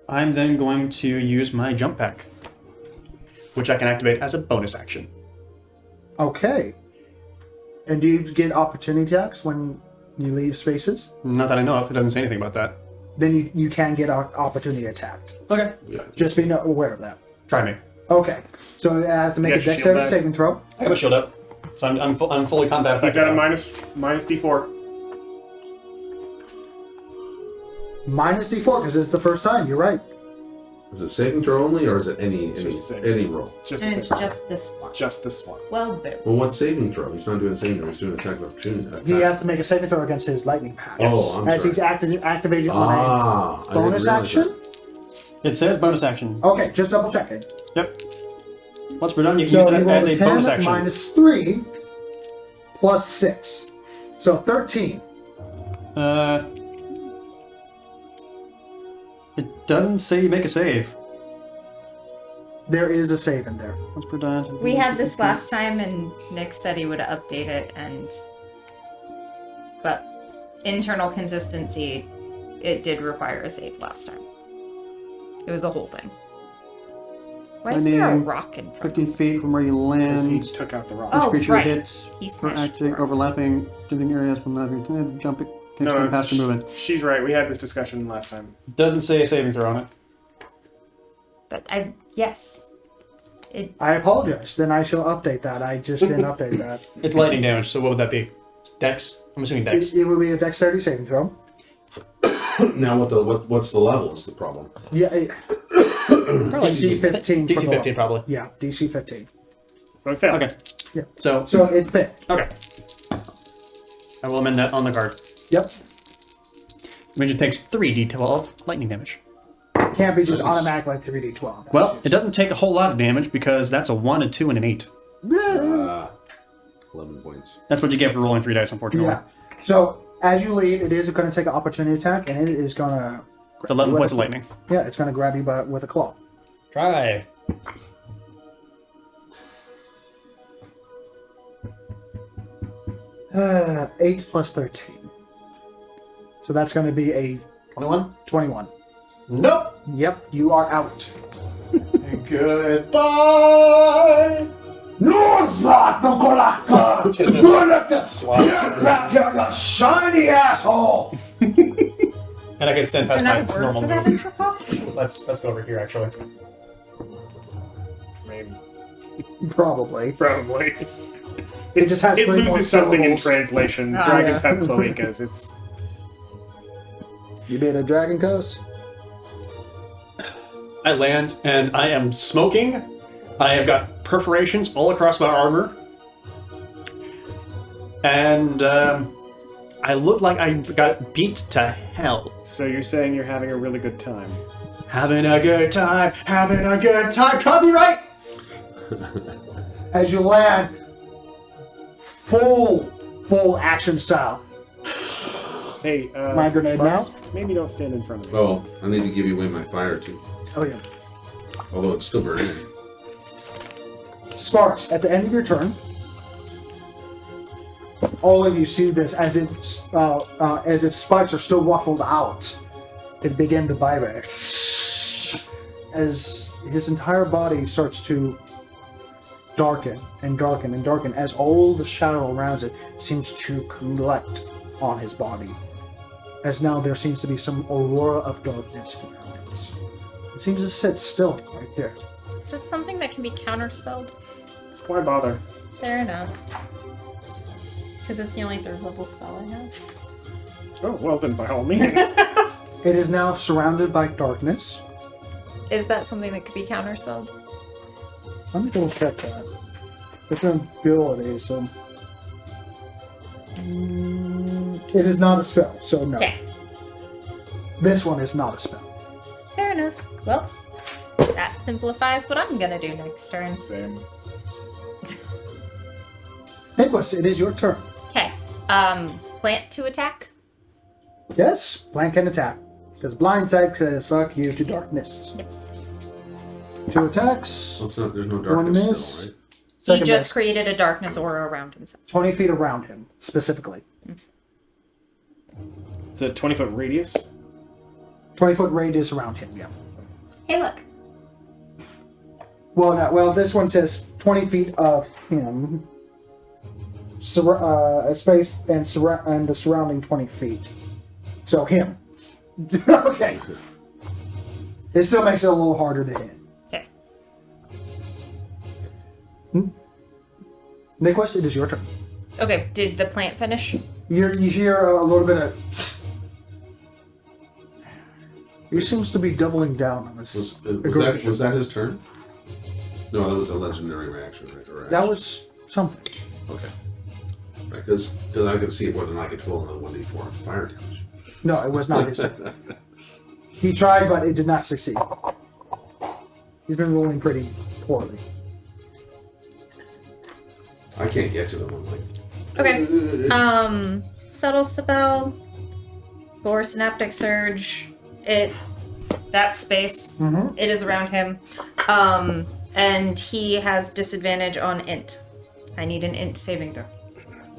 F: I'm then going to use my jump pack, which I can activate as a bonus action.
B: Okay. And do you get opportunity attacks when you leave spaces?
F: Not that I know of. It doesn't say anything about that.
B: Then you can get opportunity attacked.
F: Okay.
B: Just be aware of that.
F: Try me.
B: Okay. So it has to make
E: You
B: a
E: got your
B: dexterity
E: shield
B: saving throw.
F: I have a shield up, so I'm fully combat
E: He's
F: effective.
E: got a
F: now.
E: minus D4.
B: Minus D4, because it's the first time. You're right.
A: Is it saving throw only, or is it any roll?
G: And it's just this one.
E: Just this one.
G: Well, boom.
A: Well, what's saving throw? He's not doing saving throw. He's doing attack of opportunity.
B: He has to make a saving throw against his lightning pack.
A: Oh, I'm
B: as
A: sorry.
B: he's activated on
A: I
B: a
A: didn't
B: bonus
A: realize
B: action.
A: that.
F: It says bonus action.
B: Okay, just double checking.
F: Yep. Once we're done, you can
B: So
F: use
B: you
F: it
B: roll
F: as
B: a
F: a
B: 10
F: bonus action.
B: minus 3 plus 6. So 13.
F: It doesn't say you make a save.
B: There is a save in there.
F: Once per die.
G: We had this last time, and Nick said he would update it, but internal consistency, it did require a save last time. It was a whole thing. Why is there a rock in front?
F: 15 feet from where you
E: Because he
F: land.
E: took out the rock.
G: Oh,
F: Creature
G: right.
F: hits
G: He
F: for
G: smashed
F: acting,
G: the rock.
F: overlapping, jumping areas from not jumping. Can extend past your movement.
E: She's right. We had this discussion last time.
F: Doesn't say a saving throw on it.
G: Yes.
B: I apologize. Then I shall update that. I just didn't update that.
F: It's lightning damage, so what would that be? Dex? I'm assuming Dex.
B: It would be a dexterity saving throw.
A: Now, what's the level is the problem.
B: Yeah. DC 15.
F: DC
B: for the
F: 15
B: law.
F: probably.
B: Yeah, DC 15.
E: So it failed.
F: Okay.
B: Yeah.
F: So
B: So it fit.
F: okay. I will amend that on the card.
B: Yep.
F: Which it takes 3d12 lightning damage.
B: Can't be just automatic like 3d12.
F: Well, it doesn't take a whole lot of damage because that's a 1, a 2, and an 8.
A: 11 points.
F: That's what you get for rolling 3 dice, unfortunately.
B: Yeah. So as you leave, it is going to take an opportunity attack, and it is going to.
F: It's 11 points of lightning.
B: Yeah, it's going to grab you with a claw.
F: Try.
B: Uh, 8 plus 13. So that's going to be a
F: 21?
B: 21.
F: Nope.
B: Yep, you are out.
F: Goodbye.
B: No, shiny asshole!
F: And I can extend
G: Is there
F: past
G: not
F: my
G: a word
F: normal
G: for that
F: move.
G: in Trapop?
F: Let's go over here, actually.
E: Maybe.
B: Probably.
E: Probably.
B: It just has
E: It
B: 3 more
E: loses something in
B: syllables.
E: translation.
G: Oh,
E: Dragons
B: yeah.
E: have cloacas. It's
B: You made a dragon cuss?
F: I land and I am smoking. I have got perforations all across my armor. And I look like I got beat to hell.
E: so you're saying you're having a really good time.
F: Having a good time, having a good time. Copyright!
B: As you land, full action style.
E: Hey,
B: My grenade
E: Sparks, maybe don't stand in front of me.
A: Oh, I need to give you away my fire too.
B: Oh yeah.
A: Although it's still burning.
B: Sparks, at the end of your turn, all of you see this as its spikes are still ruffled out. It begin to vibrate. As his entire body starts to darken and darken and darken, as all the shadow around it seems to collect on his body. As now there seems to be some aurora of darkness around it. It seems to sit still right there.
G: Is it something that can be counterspelled?
E: Why bother?
G: Fair enough. Because it's the only 3rd level spell I have.
E: Oh, well then, by all means.
B: It is now surrounded by darkness.
G: Is that something that could be counterspelled?
B: Let me double check that. It's an ability, so. It is not a spell, so no.
G: Okay.
B: This one is not a spell.
G: Fair enough. Well, that simplifies what I'm gonna do next turn.
E: Same.
B: Nicholas, it is your turn.
G: Okay. Plant to attack.
B: Yes, Plant can attack. Because blindside says fuck you to darkness.
G: Yep.
B: 2 attacks.
A: Well, it's not, there's no
B: One
A: darkness
B: miss.
A: still, right?
G: He
B: Second
G: just
B: best.
G: created a darkness aura around himself.
B: 20 feet around him, specifically.
E: It's a 20-foot radius.
B: 20-foot radius around him, yeah.
G: Hey, look.
B: Well, no, well, this one says 20 feet of him. Space and the surrounding 20 feet. So him. Okay. It still makes it a little harder to hit.
G: Okay.
B: Nicholas, it is your turn.
G: Okay, did the plant finish?
B: You hear a little bit of... He seems to be doubling down on this.
A: Was that his turn? No, that was a legendary reaction, right? Or
B: That
A: action.
B: was something.
A: Okay. Because I could see whether or not I could roll another 1d4 fire damage.
B: No, it was not his turn. He tried, but it did not succeed. He's been rolling pretty poorly.
A: I can't get to them. I'm like...
G: Okay. Subtle spell. For synaptic surge. That space.
B: Mm-hmm.
G: It is around him. And he has disadvantage on int. I need an int saving throw.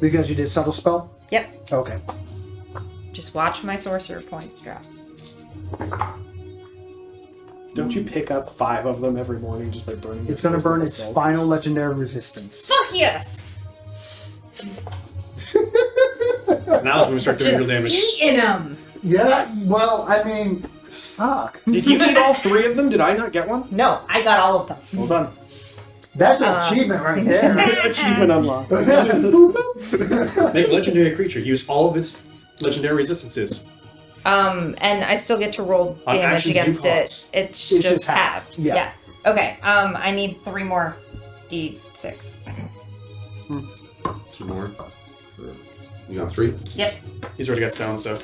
B: Because you did subtle spell?
G: Yep.
B: Okay.
G: Just watch my sorcerer points drop.
E: Don't you pick up 5 of them every morning just by burning?
B: It's going to
E: your
B: burn
E: first
B: its
E: spells?
B: final legendary resistance.
G: Fuck yes!
F: Now it's when we start doing
G: Just
F: real damage.
G: eating them!
B: Yeah, well, I mean, fuck.
E: Did you eat all 3 of them? Did I not get one?
G: No, I got all of them.
E: Well done.
B: That's an achievement right there.
E: Achievement unlocked.
F: Make a legendary creature use all of its legendary resistances.
G: And I still get to roll
F: On
G: damage
F: actions
G: against
F: you
G: it.
F: cause.
G: It's
B: It's
G: just
B: just halved.
G: halved.
B: Yeah.
G: Okay, I need 3 more D6.
A: 2 more. You got 3?
G: Yep.
F: He's already got stone, so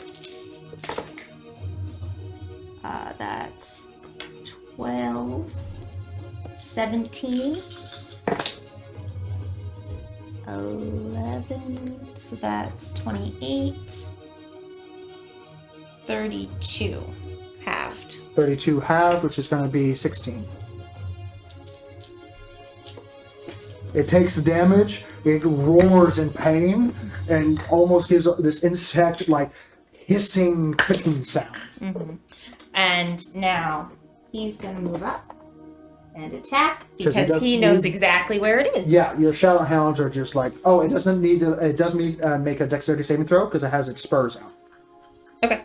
G: That's 12, 17, 11, so that's 28, 32, halved.
B: 32 halved, which is going to be 16. It takes the damage, it roars in pain, and almost gives this insect like hissing, clicking sound.
G: And now he's gonna move up and attack
B: 'Cause
G: because he knows exactly where it is.
B: Yeah, your shadow hounds are just like, oh, it doesn't need to. It doesn't need make a dexterity saving throw because it has its spurs out.
G: Okay.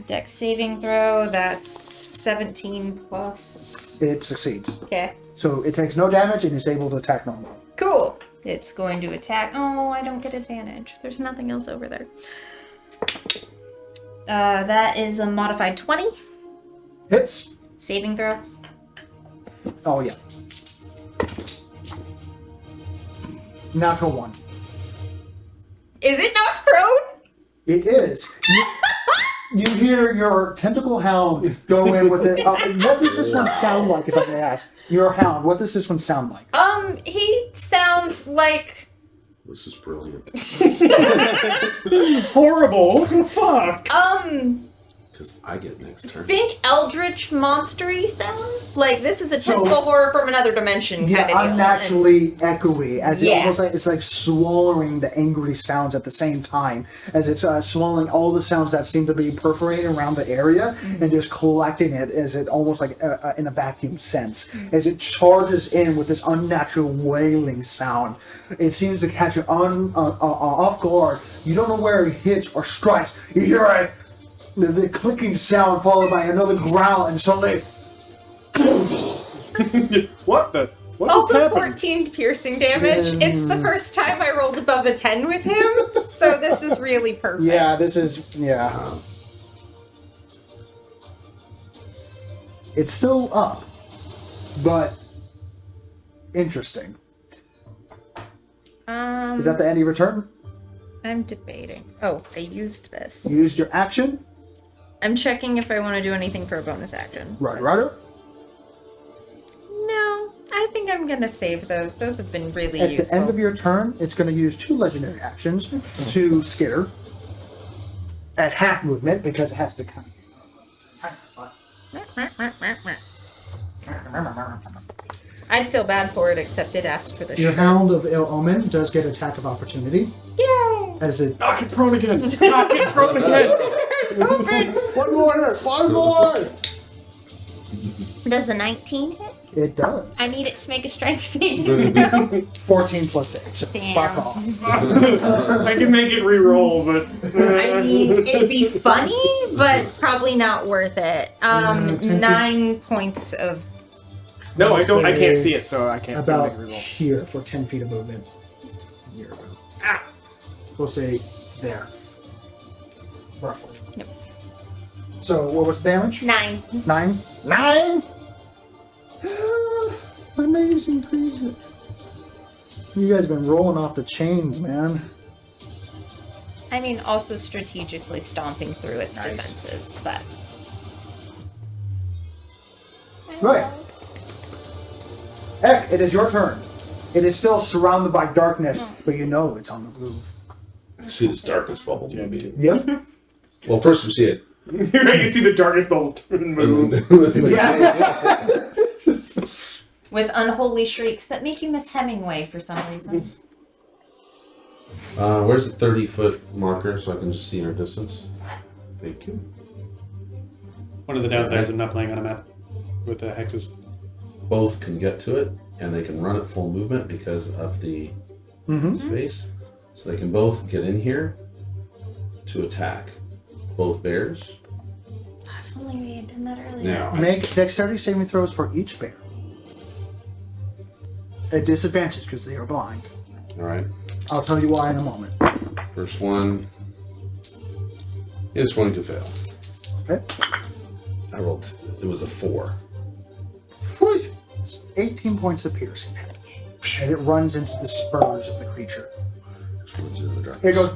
G: Dex saving throw, that's 17 plus.
B: It succeeds,
G: Okay.
B: so it takes no damage and is able to attack normally.
G: Cool. It's going to attack. Oh, I don't get advantage. There's nothing else over there. That is a modified 20.
B: Hits.
G: Saving throw.
B: Oh yeah. Natural 1.
G: Is it not prone?
B: It is. You hear your tentacle hound go in with it. What does this one sound like, if I may ask? Your hound, what does this one sound like?
G: He sounds like...
A: This is brilliant.
E: Horrible. Fuck.
A: Because I get next turn.
G: Think eldritch monstery sounds? Like, this is a
B: So-
G: tentacle horror from another dimension
B: Yeah,
G: kind of deal.
B: unnaturally echoey, as it
G: Yeah.
B: almost like it's like swallowing the angry sounds at the same time, as it's swallowing all the sounds that seem to be perforating around the area and just collecting it, as it almost like in a vacuum sense, as it charges in with this unnatural wailing sound. It seems to catch you off guard. You don't know where it hits or strikes. You hear the clicking sound followed by another growl, and suddenly
E: What the? What
D: Also
E: just happened?
D: 14 piercing damage. It's the first time I rolled above a 10 with him, so this is really perfect.
B: Yeah, this is It's still up, but interesting. Is that the end of your turn?
G: I'm debating. Oh, I used this.
B: You used your action?
G: I'm checking if I want to do anything for a bonus action.
B: Right.
G: No, I think I'm gonna save those. Those have been really
B: At
G: useful.
B: the end of your turn, it's going to use 2 legendary actions to skitter at half movement because it has to kind
G: I'd feel bad for it, except it asked for the
B: Your
G: shit.
B: Hound of Ill Omen does get attack of opportunity.
G: Yay!
B: As it
E: Knock it prone again. Knock it prone again.
B: One more!
G: Does a 19 hit?
B: It does.
G: I need it to make a strength saving.
B: 14 plus 8, so
G: Damn.
B: fuck off.
E: I can make it re-roll, but
G: I mean, it'd be funny, but probably not worth it. 9 points of.
E: no, I don't. I can't see it, so I can't
B: About
E: make a re-roll.
B: here for 10 feet of movement. Here.
E: Ah.
B: We'll say there. Roughly.
G: Yep.
B: So, what was the damage?
G: 9.
B: 9? 9? Amazing creature. You guys been rolling off the chains, man.
G: I mean, also strategically stomping through its
B: Nice.
G: defenses, but.
B: Right. Heck, it is your turn. It is still surrounded by darkness, but you know it's on the move.
A: I see this darkness bubble moving.
B: Yep.
A: Well, first we see it.
E: You see the darkest bubble move.
G: With unholy shrieks that make you miss Hemingway for some reason.
A: Where's the 30-foot marker so I can just see our distance? Thank you.
C: One of the downsides of not playing on a map with the hexes.
A: Both can get to it, and they can run at full movement because of the space. So they can both get in here to attack. Both bears.
G: If only we had done that earlier.
A: Now,
B: Make dexterity saving throws for each bear. At disadvantage because they are blind.
A: all right.
B: I'll tell you why in a moment.
A: First one is going to fail.
B: Okay.
A: I rolled. It was a 4.
B: 18 points of piercing damage as it runs into the spurs of the creature.
A: Runs into the darkness.
B: It goes.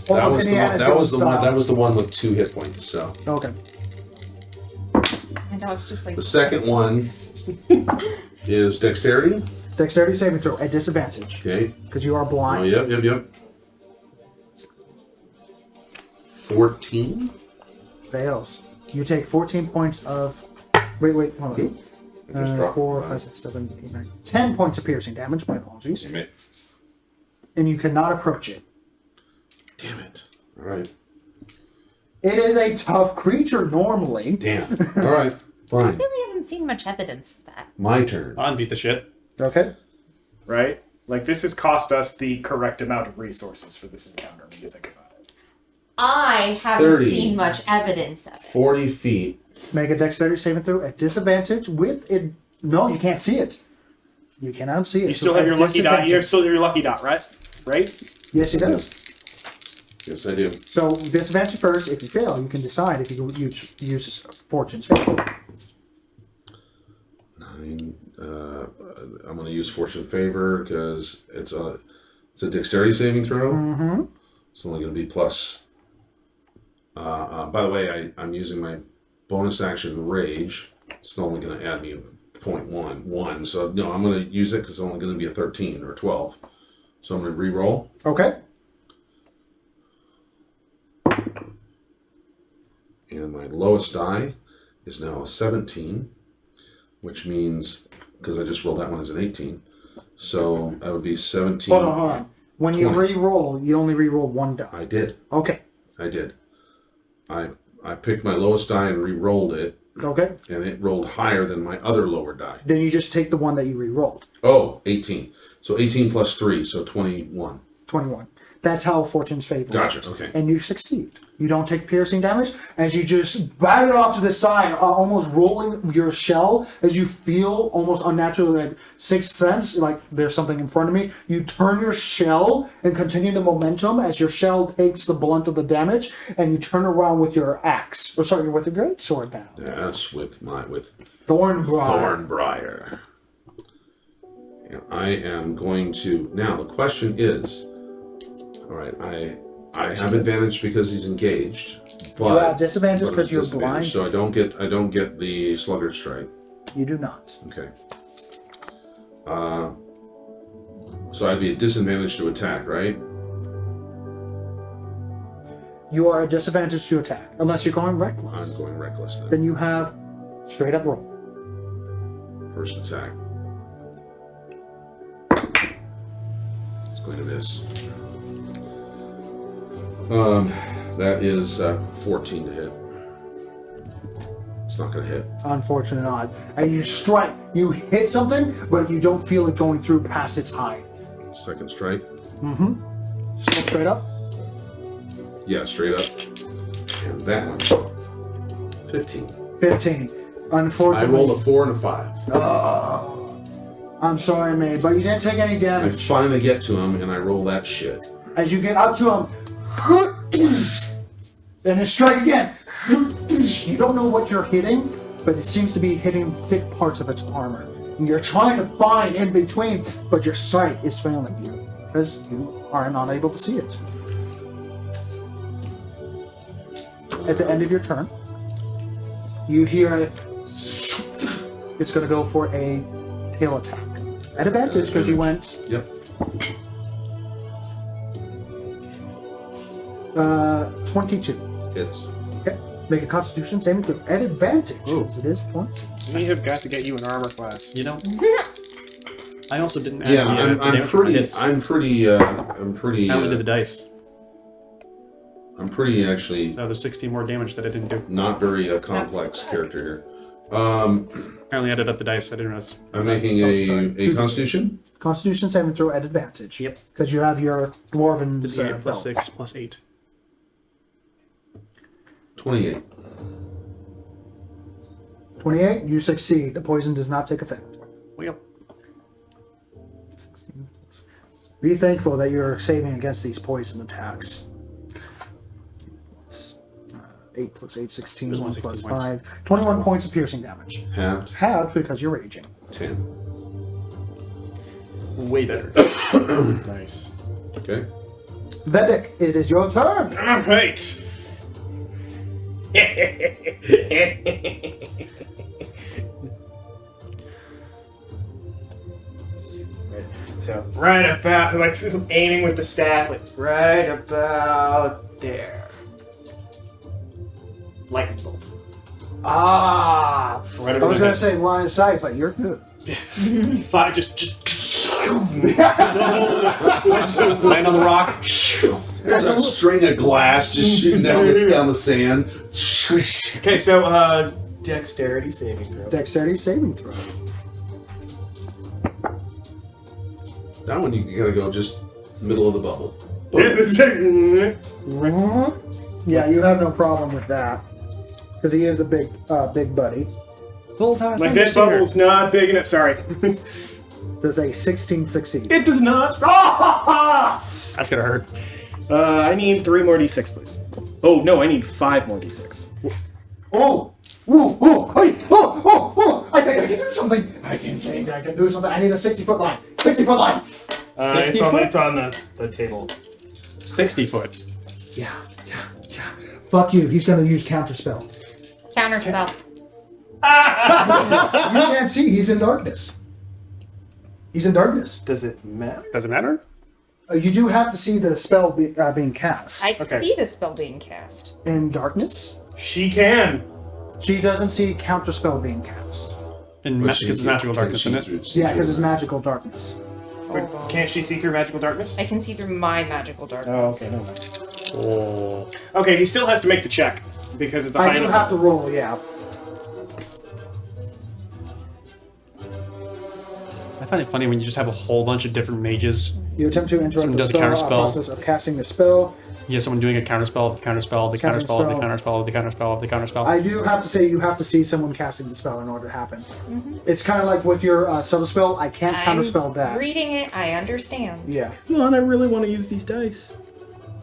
A: That was
B: Almost
A: the one.
B: Indiana
A: That was
B: Jones
A: the one.
B: style.
A: That was the one with 2 hit points. So
B: Okay.
G: My dog's just like.
A: the second one is dexterity.
B: Dexterity saving throw at disadvantage
A: Okay.
B: because you are
A: Oh,
B: blind.
A: yep. 14.
B: Fails. You take 14 points of. Wait, hold on.
A: I just dropped
B: 4,
A: mine.
B: 5, 6, 7, 8, 9. 10 points of piercing damage. My apologies.
A: Damn it.
B: And you cannot approach it.
A: Damn it. All right.
B: It is a tough creature normally.
A: Damn. All right. Fine.
G: really haven't seen much evidence of that.
A: My turn.
C: On beat the shit.
B: Okay.
E: Right? Like, this has cost us the correct amount of resources for this encounter when you think about it.
G: I haven't
A: 30.
G: seen much evidence of it.
A: 40 feet.
B: Make a dexterity saving throw at disadvantage with it. No, you can't see it. You cannot see it.
E: You
B: So
E: still have
B: at
E: your lucky dot. You
B: disadvantage-
E: still have your lucky dot, right? Right?
B: Yes, he does.
A: Yes, I do.
B: So disadvantage first. If you fail, you can decide if you use Fortune's favor.
A: 9. I'm going to use Fortune Favor because it's a dexterity saving throw.
B: Mm-hmm.
A: It's only going to be plus. By the way, I'm using my bonus action Rage. It's only going to add me 0.1. So, no, I'm going to use it because it's only going to be a 13 or 12. So I'm going to re-roll.
B: Okay.
A: And my lowest die is now a 17, which means, because I just rolled that one as an 18, so that would be 17.
B: Hold on. When you
A: 20.
B: re-roll, you only re-roll one die.
A: I did.
B: Okay.
A: I did. I picked my lowest die and re-rolled it,
B: Okay.
A: and it rolled higher than my other lower die.
B: Then you just take the one that you re-rolled.
A: Oh, 18. So 18 plus 3, so 21.
B: 21. That's how fortune's favor
A: Gotcha,
B: works.
A: okay.
B: And you succeed. You don't take piercing damage as you just bat it off to the side, almost rolling your shell as you feel almost unnaturally like sixth sense, like there's something in front of me. You turn your shell and continue the momentum as your shell takes the blunt of the damage, and you turn around with your axe. Or sorry, with a great sword now.
A: Yes, with
B: Thornbriar.
A: Thornbriar. And I am going to now. The question is, all right, I have advantage because he's engaged, but
B: You have disadvantage
A: but
B: because you're
A: disadvantage,
B: blind.
A: So I don't get the sluggard strike.
B: You do not.
A: Okay. So I'd be at disadvantage to attack, right?
B: You are at disadvantage to attack unless you're going reckless.
A: I'm going reckless then.
B: Then you have straight up roll.
A: First attack. It's going to miss. That is 14 to hit. It's not going to hit.
B: Unfortunate odd. And you strike. You hit something, but you don't feel it going through past its hide.
A: Second strike.
B: Still straight up.
A: Yeah, straight up. And that one. 15.
B: 15.
A: I
B: Unfortunately.
A: rolled a 4 and a 5.
B: I'm sorry, mate, but you didn't take any
A: I
B: damage.
A: finally get to him and I roll that shit.
B: As you get up to him, and you strike again. You don't know what you're hitting, but it seems to be hitting thick parts of its armor. And you're trying to find in between, but your sight is failing you because you are not able to see it. At the end of your turn, you hear it. It's going to go for a tail attack. At advantage because you went
A: Yep.
B: 22.
A: Hits.
B: Okay. Make a Constitution saving throw at advantage.
C: Ooh.
B: As it is 20.
E: We have got to get you an armor class.
C: You know, I also didn't add
A: Yeah,
C: the
A: I'm
C: damage from my hits.
A: pretty.
C: I only did the dice,
A: I'm pretty actually
C: so there's 16 more damage that I didn't do.
A: not very complex character here.
C: Apparently, added up the dice. I didn't realize.
A: I'm making a Constitution.
B: Constitution saving throw at advantage.
C: Yep.
B: Because you have your dwarven
C: Did 8 plus
B: belt.
C: 6 plus 8.
A: 28.
B: 28, you succeed. The poison does not take effect.
C: Well,
B: 16. Be thankful that you're saving against these poison attacks. 8 plus 8, 16,
C: There's
B: 1
C: only
B: plus
C: 16 points.
B: 5. 21 points of piercing damage.
A: Halved.
B: Halved because you're raging.
A: 10.
C: way better.
E: Nice.
A: Okay.
B: Vedic, it is your turn.
E: All right. So right about, like aiming with the staff, like right about there. Lightning bolt.
B: Ah!
E: Right
B: I
E: over
B: was
E: the
B: going
E: head.
B: to say line of sight, but you're good.
E: Fire, just
C: Land on the rock.
A: There's a string of glass just shooting down the sand.
E: okay. So dexterity saving throw.
B: Dexterity saving throw.
A: That one you gotta go just middle of the bubble.
B: Yeah, you have no problem with that. Because he is a big buddy.
E: Like this bubble's not big enough. Sorry,
B: Does a 16 succeed?
E: it does not.
C: That's gonna hurt.
E: I need 3 more d6, please. Oh no, I need 5 more d6.
B: Oh! Ooh, oh, hey, oh, I think I can do something. I can do something. I need a 60-foot line. 60-foot line.
C: 60
E: it's
C: foot?
E: on the table.
C: 60 foot.
B: Yeah. Fuck you. He's going to use counterspell.
G: Counterspell.
B: You can't see. He's in darkness. He's in darkness.
E: Does it matter?
C: Does it matter?
B: You do have to see the spell being cast.
G: I can
E: Okay.
G: see the spell being cast.
B: In darkness,
E: She can.
B: she doesn't see counterspell being cast.
C: Because it's magical darkness, isn't it?
B: Yeah, because it's magical darkness.
E: But can't she see through magical darkness?
G: I can see through my magical darkness.
E: Oh, okay, never mind.
C: Oh.
E: Okay, he still has to make the check because it's a
B: I
E: high
B: do
E: enough
B: have to roll, yeah.
C: I find it funny when you just have a whole bunch of different mages.
B: You attempt to interrupt
C: Someone
B: the
C: does a
B: spell
C: counterspell.
B: process of casting the spell.
C: You have someone doing a counterspell, the counterspell, the
B: Casting
C: counterspell, the
B: spell.
C: counterspell, the counterspell, the counterspell.
B: I do have to say you have to see someone casting the spell in order to happen. It's kind of like with your soda spell. I can't counterspell that.
G: Reading it, I understand.
B: Yeah,
F: Come on, I really want to use these dice.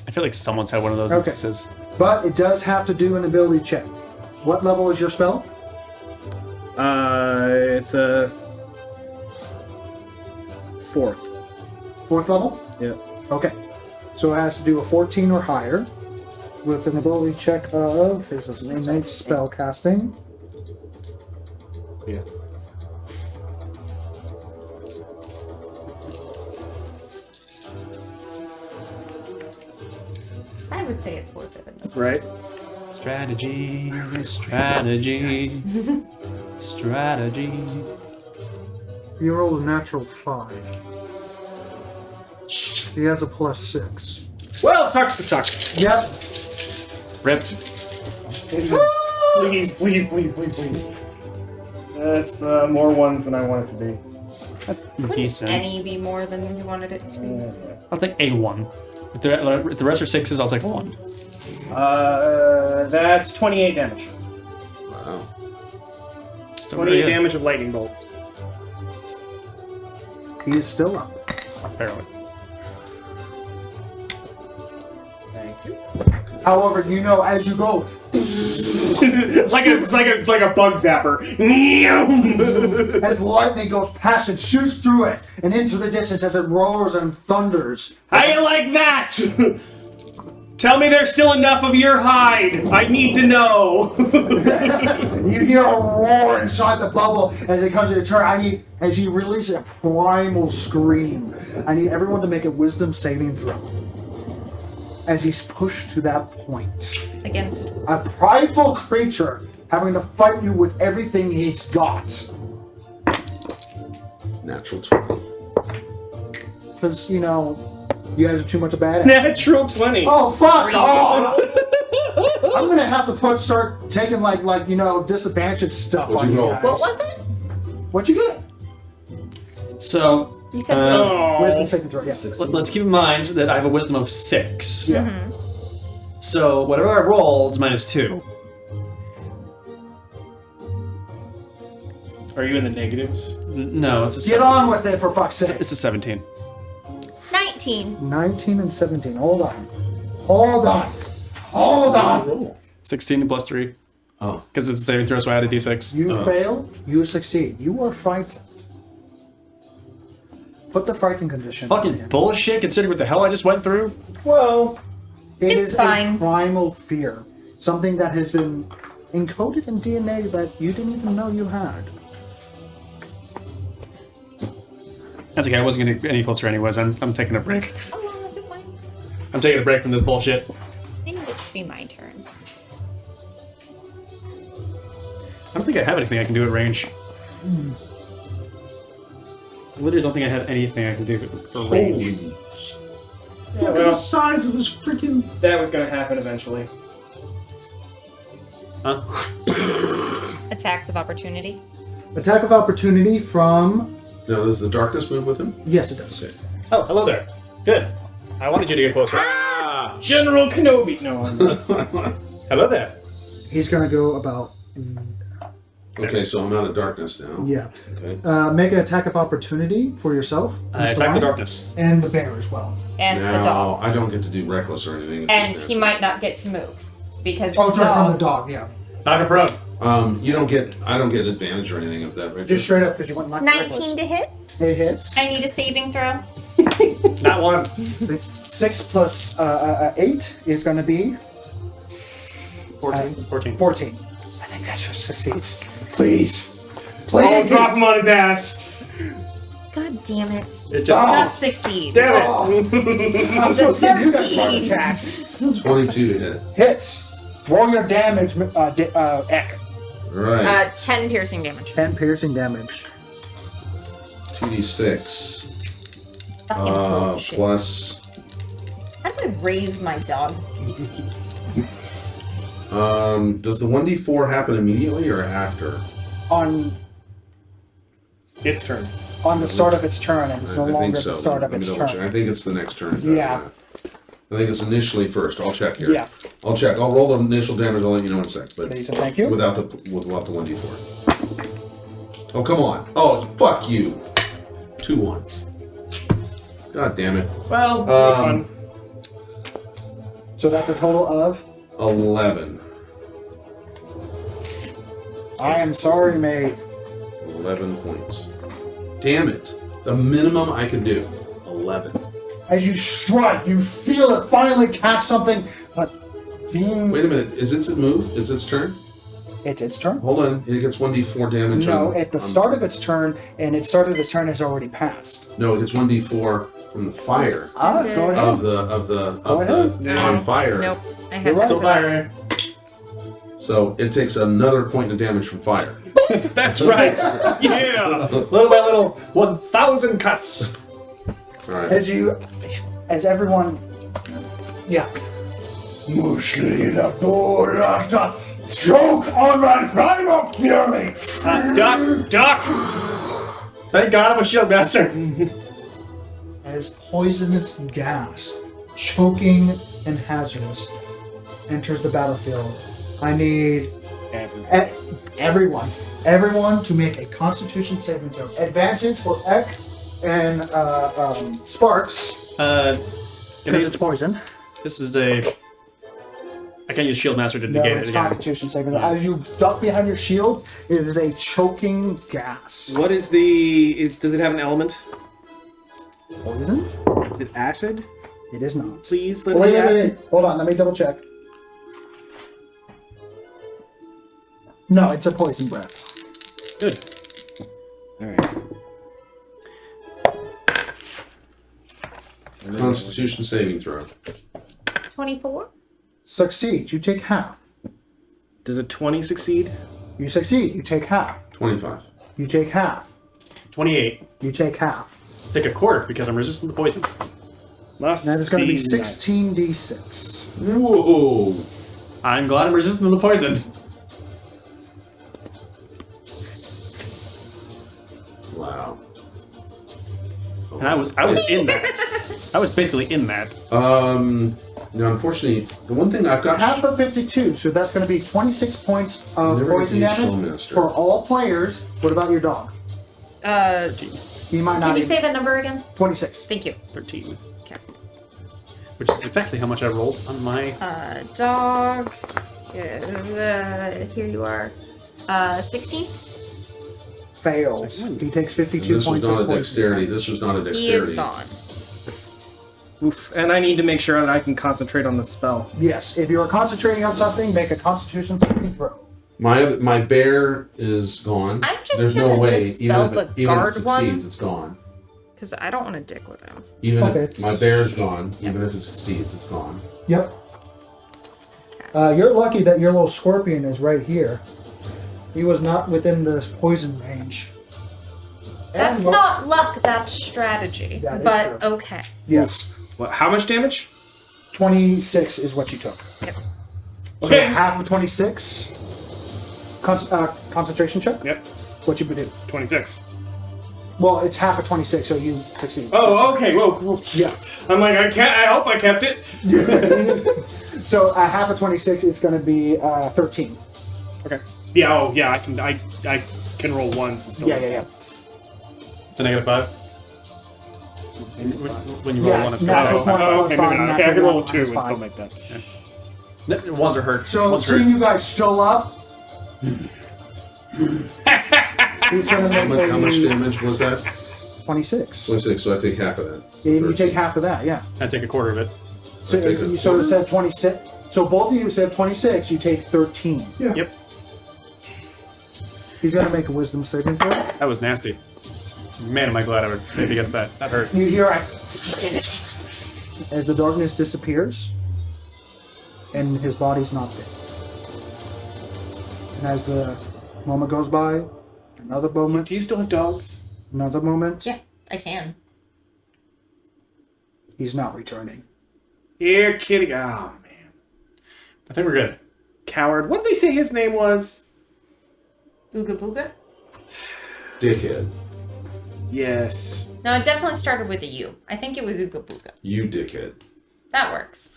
C: I feel like someone's had one of those
B: Okay.
C: instances.
B: but it does have to do an ability check. What level is your spell?
F: It's a 4th.
B: 4th level?
F: Yeah.
B: Okay. So it has to do a 14 or higher with an ability check of, this is an innate spell casting.
F: Yeah.
G: I would say it's worth it in this.
F: Right.
C: Strategy, strategy, strategy.
B: You rolled a natural 5. He has a +6.
E: Well, sucks to suck.
B: Yep.
C: Rip.
E: Please, please, please, please, please. That's more ones than I want it to be.
C: That's
G: Wouldn't
C: decent.
G: any be more than you wanted it to be?
C: I'll take a 1. If the rest are 6s, I'll take 1.
E: That's 28 damage.
A: Wow.
C: Still
E: 28
C: really
E: damage of lightning bolt.
B: He is still up.
C: good, apparently.
E: Thank you.
B: However, you know as you go,
E: like a bug zapper.
B: as lightning goes past and shoots through it and into the distance as it roars and thunders.
E: How you like that? Tell me there's still enough of your hide. I need to know.
B: You hear a roar inside the bubble as it comes to the turn. As he releases a primal scream, I need everyone to make a wisdom saving throw. As he's pushed to that point.
G: Against.
B: A prideful creature having to fight you with everything he's got.
A: It's natural 20.
B: Because, you know, you guys are too much of a badass.
E: Natural 20.
B: Oh, fuck off! I'm gonna have to start taking, like disadvantaged stuff
A: What'd
B: on
A: you
B: you
A: roll?
B: guys.
G: What was it?
B: What'd you get?
C: So,
G: You said
B: Wisdom saving throw, yeah.
C: let's keep in mind that I have a wisdom of 6.
B: Yeah.
C: So, whatever I roll is -2.
E: Are you in the negatives?
C: No, it's a
B: Get
C: 17.
B: on with it, for fuck's sake.
C: It's a 17.
G: 19.
B: 19 and 17. Hold on. Hold on. Hold on.
C: 16 plus 3.
A: Oh.
C: Because it's a saving throw, so I had a d6.
B: You fail, you succeed. You are frightened. Put the frightened condition on
C: Fucking
B: him.
C: bullshit, considering what the hell I just went through.
E: Well,
B: It
G: It's
B: is
G: fine.
B: a primal fear. Something that has been encoded in DNA that you didn't even know you had.
C: That's okay, I wasn't getting any closer anyways. I'm taking a break.
G: How long is it going?
C: I'm taking a break from this bullshit.
G: I think it should be my turn.
C: I don't think I have anything I can do at range. I literally don't think I have anything I can do for range.
A: Holy. Look at the size of his freaking.
E: that was gonna happen eventually.
C: Huh?
G: Attacks of opportunity.
B: Attack of opportunity from...
A: Now, does the darkness move with him?
B: Yes, it does.
C: Oh, hello there. Good. I wanted you to get closer.
A: Ah!
E: General Kenobi. No, I'm not.
C: Hello there.
B: He's going to go about...
A: Okay, so I'm out of darkness now.
B: Yeah.
A: Okay.
B: Make an attack of opportunity for yourself.
C: I
B: Mr.
C: attack the
B: Ryan,
C: darkness.
B: And the bear as well.
G: And
A: Now,
G: the dog.
A: I don't get to do reckless or anything. It's
G: And
A: just
G: he might not get to move. Because
B: Oh,
G: the
B: sorry, from
G: dog-
B: the dog, yeah.
C: Knock her prone.
A: You don't get. I don't get advantage or anything of that. Right?
B: Just straight up because you went like
G: 19 to hit.
B: It hits.
G: I need a saving throw.
C: Not one.
B: 6 plus 8 is going to be
C: 14. 14.
B: 14. I think that just succeeds. Please.
E: Oh,
B: Please.
E: drop him on his ass.
G: God damn it.
C: It just.
G: Just succeed.
C: Damn it!
B: Oh, I'm supposed to give you guys heart
G: 13.
B: attacks.
A: 22 to hit.
B: Hits. Roll your damage, Ek.
A: Right.
G: 10 piercing damage.
B: 10 piercing damage.
A: 2d6.
G: Fucking bullshit.
A: Plus.
G: How do I raise my dog's DC?
A: Does the 1d4 happen immediately or after?
B: On
E: Its turn.
B: on the start of its turn, and it's no
A: I think
B: longer
A: so.
B: the start of
A: Let me
B: its
A: double
B: turn.
A: check. I think it's the next turn.
B: Yeah.
A: I think it's initially first. I'll check here.
B: Yeah.
A: I'll check. I'll roll the initial damage. I'll let you know in a sec. But
B: Please and thank you.
A: without the 1d4. Oh, come on. Oh, fuck you. 2 1s. God damn it.
E: Well, it was fun.
B: So that's a total of.
A: 11.
B: I am sorry, mate.
A: 11 points. Damn it. The minimum I can do. 11.
B: As you strike, you feel it finally catch something, but being.
A: Wait a minute. Is it move? Is its turn?
B: It's its turn.
A: Hold on. It gets 1d4 damage.
B: No, at the start of its turn, and its start of the turn has already passed.
A: No, it gets 1d4 from the fire.
B: Ah, go ahead.
A: Of the on fire.
G: Nope. I
B: You're
G: had
B: right.
F: Still fire.
A: So it takes another point of damage from fire.
E: That's right. Yeah.
F: Little by little, 1,000 cuts.
A: All right.
B: As everyone, yeah. Choke on my primal fury.
E: Duck.
F: Thank God I'm a shield master.
B: As poisonous gas, choking and hazardous, enters the battlefield, I need everyone to make a Constitution saving throw. Advantage for Ek and Sparks because it's poison.
C: This is a. I can't use Shield Master to
B: No,
C: negate
B: it's
C: it again.
B: Constitution saving throw. As you duck behind your shield, it is a choking gas.
F: What is the... does it have an element?
B: Poison?
F: Is it acid?
B: It is not.
F: Please
B: Oh,
F: let
B: wait,
F: me
B: wait,
F: acid.
B: wait. Hold on, let me double check. No, it's a poison breath.
F: Good. Alright.
A: Constitution saving throw.
G: 24?
B: Succeed, you take half.
F: Does a 20 succeed?
B: You succeed, you take half.
A: 25.
B: You take half.
C: 28.
B: You take half.
C: Take a quarter because I'm resistant to poison.
E: Must
B: That is going to be
E: nuts.
B: 16d6.
A: Whoa.
C: I'm glad I'm resistant to the poison.
A: Wow.
C: And I was in that. I was basically in that.
A: Now, unfortunately, the one thing I've got.
B: Half of 52, so that's going to be 26 points of
A: Never
B: poison
A: gonna use
B: damage
A: Soul Master.
B: for all players. What about your dog? He might not.
G: Can you
B: even-
G: say the number again?
B: 26.
G: Thank you.
C: 13.
G: Okay.
C: Which is exactly how much I rolled on my.
G: Dog. Here you are. 16?
B: Fails. He takes 52
A: This was
B: points
A: not
B: of
A: a
B: poison.
A: dexterity. This was not a
G: He
A: dexterity.
G: is gone.
E: Oof. And I need to make sure that I can concentrate on the spell.
B: Yes, if you are concentrating on something, make a Constitution saving throw.
A: My bear is gone.
G: I'm just
A: There's no
G: gonna
A: way,
G: dispel
A: even if
G: the
A: it
G: guard
A: succeeds,
G: one.
A: it's gone.
G: Because I don't want to dick with him.
A: Even
B: Okay.
A: if my bear's gone, even if it succeeds, it's gone.
B: Yep. You're lucky that your little scorpion is right here. He was not within the poison range.
G: That's
B: And
G: not luck, that's strategy.
B: That is
G: But
B: true.
G: okay.
B: Yes.
E: What, how much damage?
B: 26 is what you took.
G: Yep.
B: So
E: Okay.
B: half of 26. Concentration check?
E: Yep.
B: What you would do?
E: 26.
B: Well, it's half of 26, so you succeed.
E: Oh, okay. Whoa.
B: Yeah.
E: I'm like, I hope I kept it.
B: So half of 26 is going to be 13.
E: Okay. Yeah. Oh, yeah. I can roll ones and still.
B: Yeah.
C: The -5. When you roll
B: Yeah,
C: one, it's
B: natural
C: gone.
B: one.
E: Oh,
B: plus
E: okay,
B: five,
E: maybe not. Okay, I
B: natural
E: can roll a
B: one
E: 2
B: minus
E: and still
B: five.
E: make that.
C: Ones are hurt.
B: So
C: Ones
B: seeing
C: hurt.
B: you guys show up, he's going to
A: How
B: make
A: much
B: a
A: damage was that?
B: 26.
A: 26, so I take half of that. So
B: And you
A: 13.
B: take half of that, yeah.
C: I take a quarter of it.
B: So
A: take a
B: you sort of said 26. So both of you said 26. You take 13.
A: Yeah.
C: Yep.
B: He's going to make a wisdom saving throw.
C: That was nasty. Man, am I glad I would save against that. That hurt.
B: You hear as the darkness disappears, and his body's not there. And as the moment goes by, another moment,
E: Do you still have dogs?
B: another moment,
G: Yeah, I can.
B: he's not returning.
E: You're kidding. Oh, man.
C: I think we're good.
E: Coward. What did they say his name was?
G: Ooga booga?
A: Dickhead.
E: Yes.
G: No, it definitely started with a U. I think it was Ooga Booga.
A: You dickhead.
G: That works.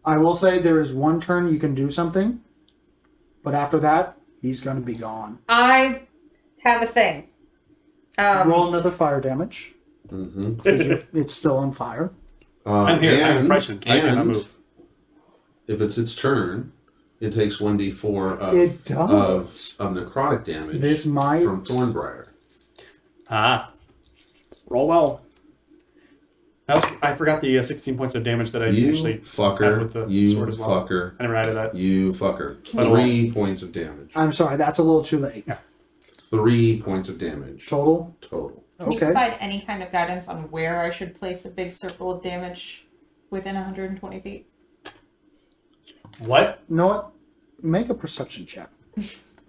B: I will say there is one turn you can do something, but after that, he's going to be gone.
D: I have a thing.
B: Roll another fire damage.
A: Mm-hmm.
B: 'Cause it's still on fire.
C: I'm here. I'm impressed. Can I make my
A: And
C: move?
A: if it's its turn, it takes 1d4
B: It does.
A: of necrotic damage
B: This might...
A: from Thornbriar.
C: Ah.
E: Roll well.
C: I forgot the 16 points of damage that I
A: You
C: usually had
A: fucker.
C: with the
A: You
C: sword as well.
A: fucker.
C: I never added that.
A: You fucker.
C: But
A: 3 points of damage.
B: I'm sorry, that's a little too late.
A: 3 points of damage.
B: Total?
A: Total.
G: Can you
B: Okay.
G: provide any kind of guidance on where I should place a big circle of damage within 120 feet?
C: What?
B: You know what? Make a perception check.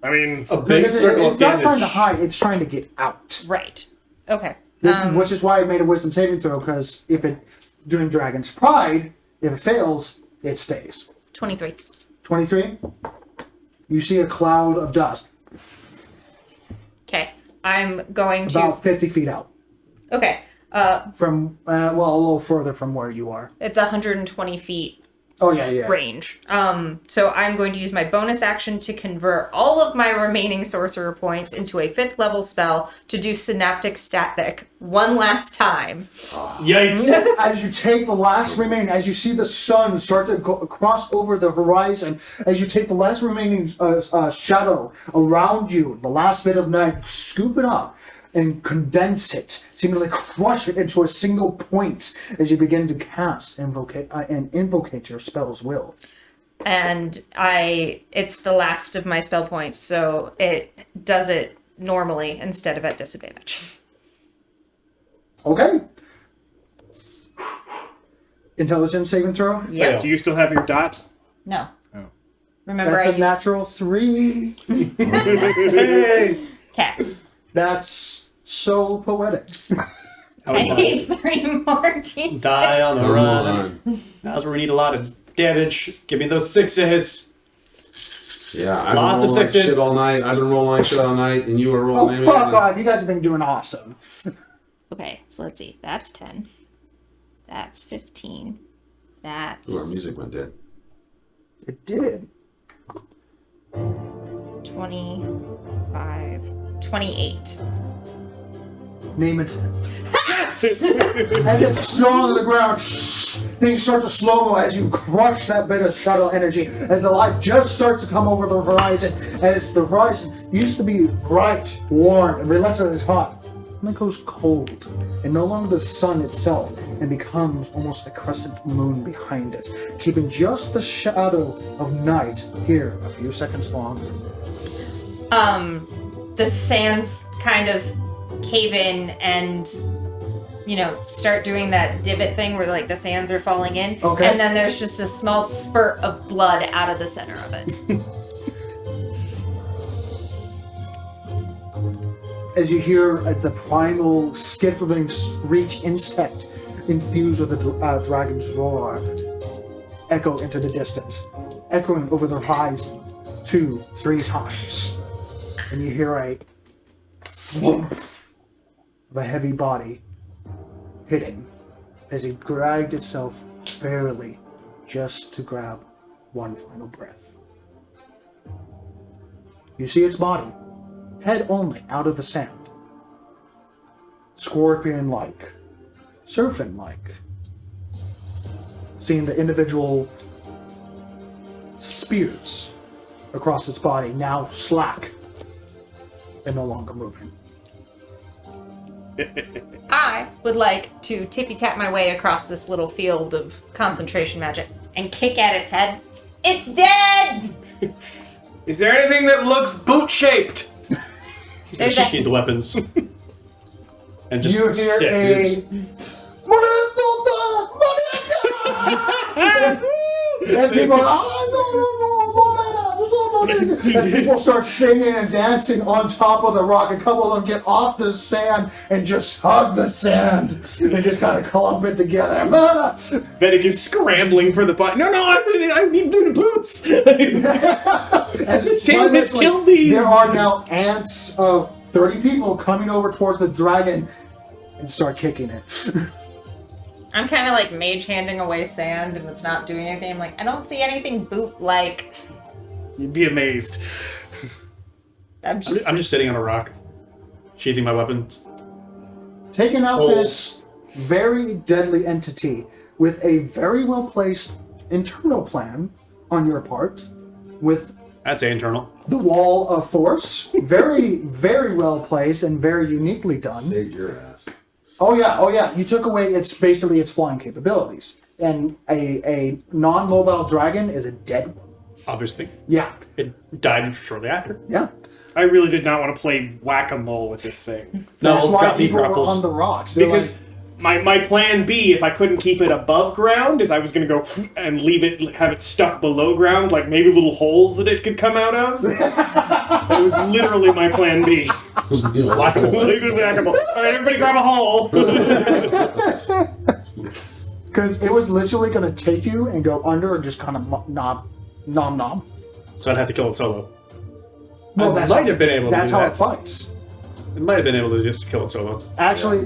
C: I mean, a big
B: Because
C: circle
B: it's
C: of
B: not
C: damage.
B: trying to hide, it's trying to get out.
G: Right. Okay.
B: Which is why I made a wisdom saving throw, because if it's doing Dragon's Pride, if it fails, it stays.
G: 23.
B: 23. You see a cloud of dust
G: Okay.
D: I'm going to.
B: about 50 feet out.
D: Okay.
B: From, well, a little further from where you are.
G: It's 120 feet
B: Oh, yeah.
G: range. So I'm going to use my bonus action to convert all of my remaining sorcerer points into a 5th level spell to do synaptic static one last time.
C: Yikes!
B: As you take the last remaining, as you see the sun start to go cross over the horizon, as you take the last remaining shadow around you, the last bit of night, scoop it up and condense it, seemingly crush it into a single point as you begin to cast and invocate your spell's will.
G: And it's the last of my spell points, so it does it normally instead of at disadvantage.
B: Okay. Intelligence saving throw?
G: Yep.
E: Do you still have your dot?
G: No.
E: Oh.
G: Remember,
B: That's
G: I
B: a natural 3.
C: Hey!
G: Okay.
B: That's so poetic.
G: I need 3 more teams.
C: Die on the
A: Come
C: run.
A: on.
C: That's where we need a lot of damage. Give me those 6s.
A: Yeah, I've
C: Lots
A: been
C: of
A: rolling like
C: sixes.
A: shit all night. I've been rolling like shit all night, and you were
B: Oh,
A: rolling.
B: fuck off. You guys have been doing awesome.
G: Okay, so let's see. That's 10. That's 15. That's
A: Ooh, our music went dead.
B: It did.
G: 25, 28.
B: Name it. Yes! As it's still on the ground, things start to slow-mo as you crush that bit of shadow energy, as the light just starts to come over the horizon, as the horizon used to be bright, warm, and relentless as hot. And it goes cold, and no longer the sun itself, and becomes almost a crescent moon behind it, keeping just the shadow of night here a few seconds longer.
G: The sands kind of cave in and, start doing that divot thing where, like, the sands are falling in.
B: Okay.
G: And then there's just a small spurt of blood out of the center of it.
B: As you hear the primal skittering screech insect infused with the dragon's roar echo into the distance, echoing over the horizon 2-3 times. And you hear a thwomp of a heavy body hitting as it dragged itself barely just to grab one final breath. You see its body, head only out of the sand, scorpion-like, serpent-like, seeing the individual spears across its body now slack and no longer moving.
G: I would like to tippy-tap my way across this little field of concentration magic and kick at its head. It's dead!
E: Is there anything that looks boot-shaped?
G: There's
C: Just
G: a-
C: need the weapons. And just
B: You hear
C: sit.
B: as people as people start singing and dancing on top of the rock, a couple of them get off the sand and just hug the sand. They just kind of clump it together.
E: Vedic is scrambling for the button. No, I need new boots.
B: As
E: Sandman
B: violently,
E: killed these.
B: there are now ants of 30 people coming over towards the dragon and start kicking it.
G: I'm kind of like mage handing away sand and it's not doing anything. I'm like, I don't see anything boot-like.
E: You'd be amazed.
G: I'm just...
F: I'm just sitting on a rock, sheathing my weapons.
B: Taking out
F: Holes.
B: this very deadly entity with a very well placed internal plan on your part, with
F: I'd say internal.
B: the wall of force, very, very well placed and very uniquely done.
A: Saved your ass.
B: Oh yeah. You took away its flying capabilities, and a non-mobile dragon is a dead one.
F: Obviously,
B: Yeah,
F: it died shortly after.
B: yeah.
E: I really did not want to play whack-a-mole with this thing.
F: No,
B: That's
F: it's
B: why
F: got me
B: people were
F: grapples.
B: on the rocks. They're
E: Because my plan B, if I couldn't keep it above ground, is I was going to go and have it stuck below ground, like maybe little holes that it could come out of. That was literally my plan B. Whack-a-mole. All right, everybody grab a hole.
B: because it was literally going to take you and go under and just kind of nom.
F: So I'd have to kill it solo.
B: Well,
F: I
B: that's
F: might
B: how,
F: have been able to
B: That's
F: do
B: how
F: that.
B: it fights.
F: It might have been able to just kill it solo.
B: Actually,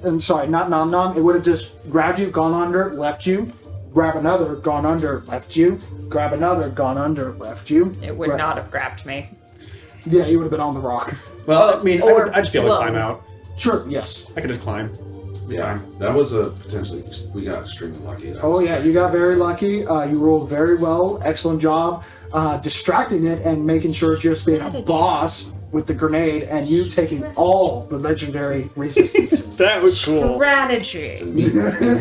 B: I'm sorry, not nom. It would have just grabbed you, gone under, left you. Grab another, gone under, left you. Grab another, gone under, left you.
G: It would not have grabbed me.
B: Yeah, you would have been on the rock.
F: Well, I mean,
G: Or
F: I just be able to
G: float.
F: climb out.
B: Sure. Yes.
F: I could just climb.
A: Yeah, that was a potentially. We got extremely lucky. That
B: Oh
A: was
B: yeah, you got very lucky. You rolled very well. Excellent job distracting it and making sure it's just being a boss with the grenade, and you taking all the legendary resistances.
E: That was cool.
G: Strategy.
A: and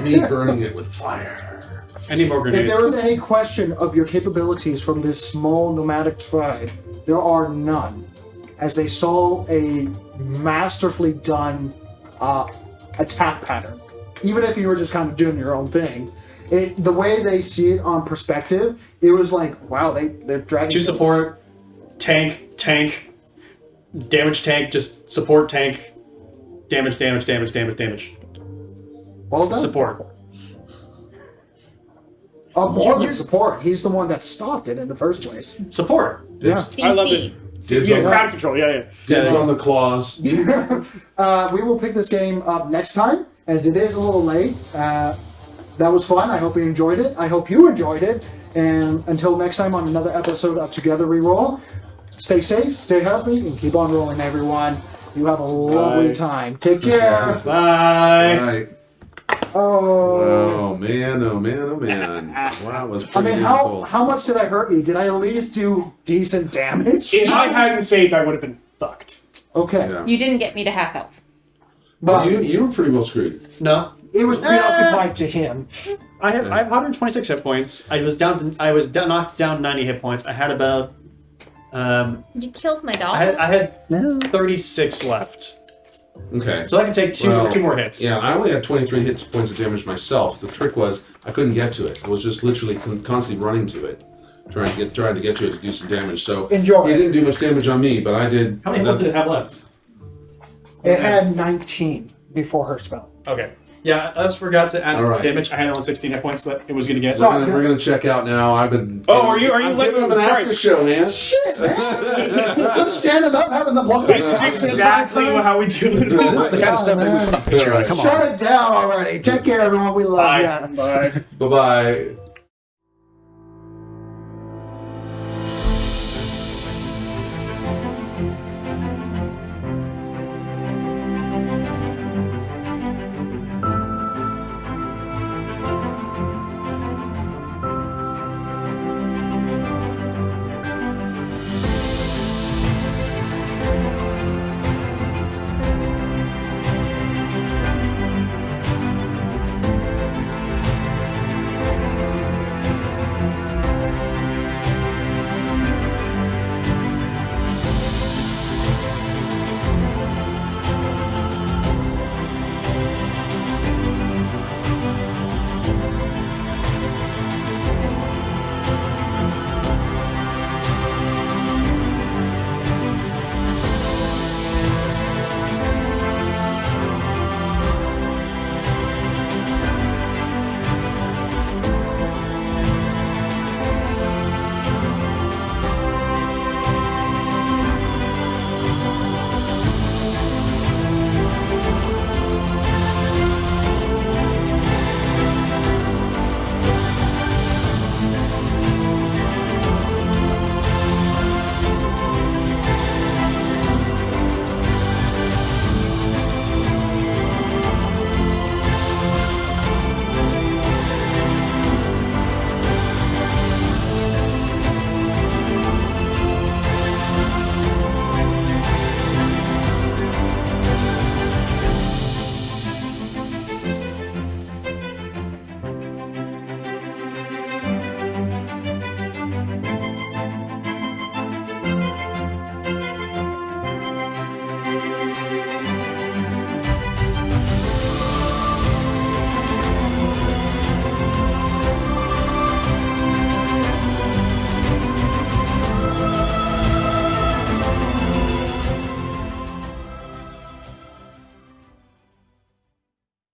A: me burning it with fire.
F: I need more
B: If
F: grenades.
B: there was any question of your capabilities from this small nomadic tribe, there are none, as they saw a masterfully done attack pattern. Even if you were just kind of doing your own thing, the way they see it on perspective, it was like, wow, they're dragging.
F: 2 support, tank, damage tank, just support tank, damage.
B: Well done.
F: Support.
B: More than support. He's the one that stopped it in the first place.
F: Support.
B: Yeah.
E: I love
G: CC.
E: it.
A: Dibs,
E: Yeah,
A: on,
E: crowd control. Yeah.
A: dibs on the claws.
B: We will pick this game up next time, as it is a little late. That was fun. I hope you enjoyed it. I hope you enjoyed it. And until next time on another episode of Togetherwerole, stay safe, stay healthy, and keep on rolling, everyone. You have a lovely
E: Bye.
B: time. Take care.
F: Bye.
A: Right.
B: Oh.
A: Oh man! Oh man! Oh man! Wow, it was
B: I
A: pretty
B: mean,
A: cool.
B: how much did I hurt you? Did I at least do decent damage?
E: If I hadn't saved, I would have been fucked.
B: Okay.
A: Yeah.
G: You didn't get me to half health.
B: But
A: You were pretty well screwed.
F: No.
B: it was preoccupied to him.
F: I have 126 hit points. I was knocked down 90 hit points. I had about
G: You killed my dog.
F: I had 36 left.
A: Okay.
F: So I can take two more hits.
A: Yeah, I only had 23 hit points of damage myself. The trick was I couldn't get to it. I was just literally constantly running to it, trying to get to it to do some damage. So
B: Enjoy.
A: It didn't do much damage on me, but I did.
F: How many points did it have left?
B: It had 19 before her spell.
F: Okay. Yeah, I just forgot to add
A: All right.
F: damage. I had only 16 hit points that it was going to get.
A: We're gonna check out now. I've been.
E: Oh, are you
A: I'm
E: letting
A: giving them an
E: sorry.
A: after show, man.
B: Shit, man! I'm standing up, having the look.
E: This is exactly how we do this.
C: This is the kind of stuff that we picture. Come on.
B: Shut it down already. Take care, everyone. We love
F: Bye.
B: you.
E: Bye.
A: Bye bye.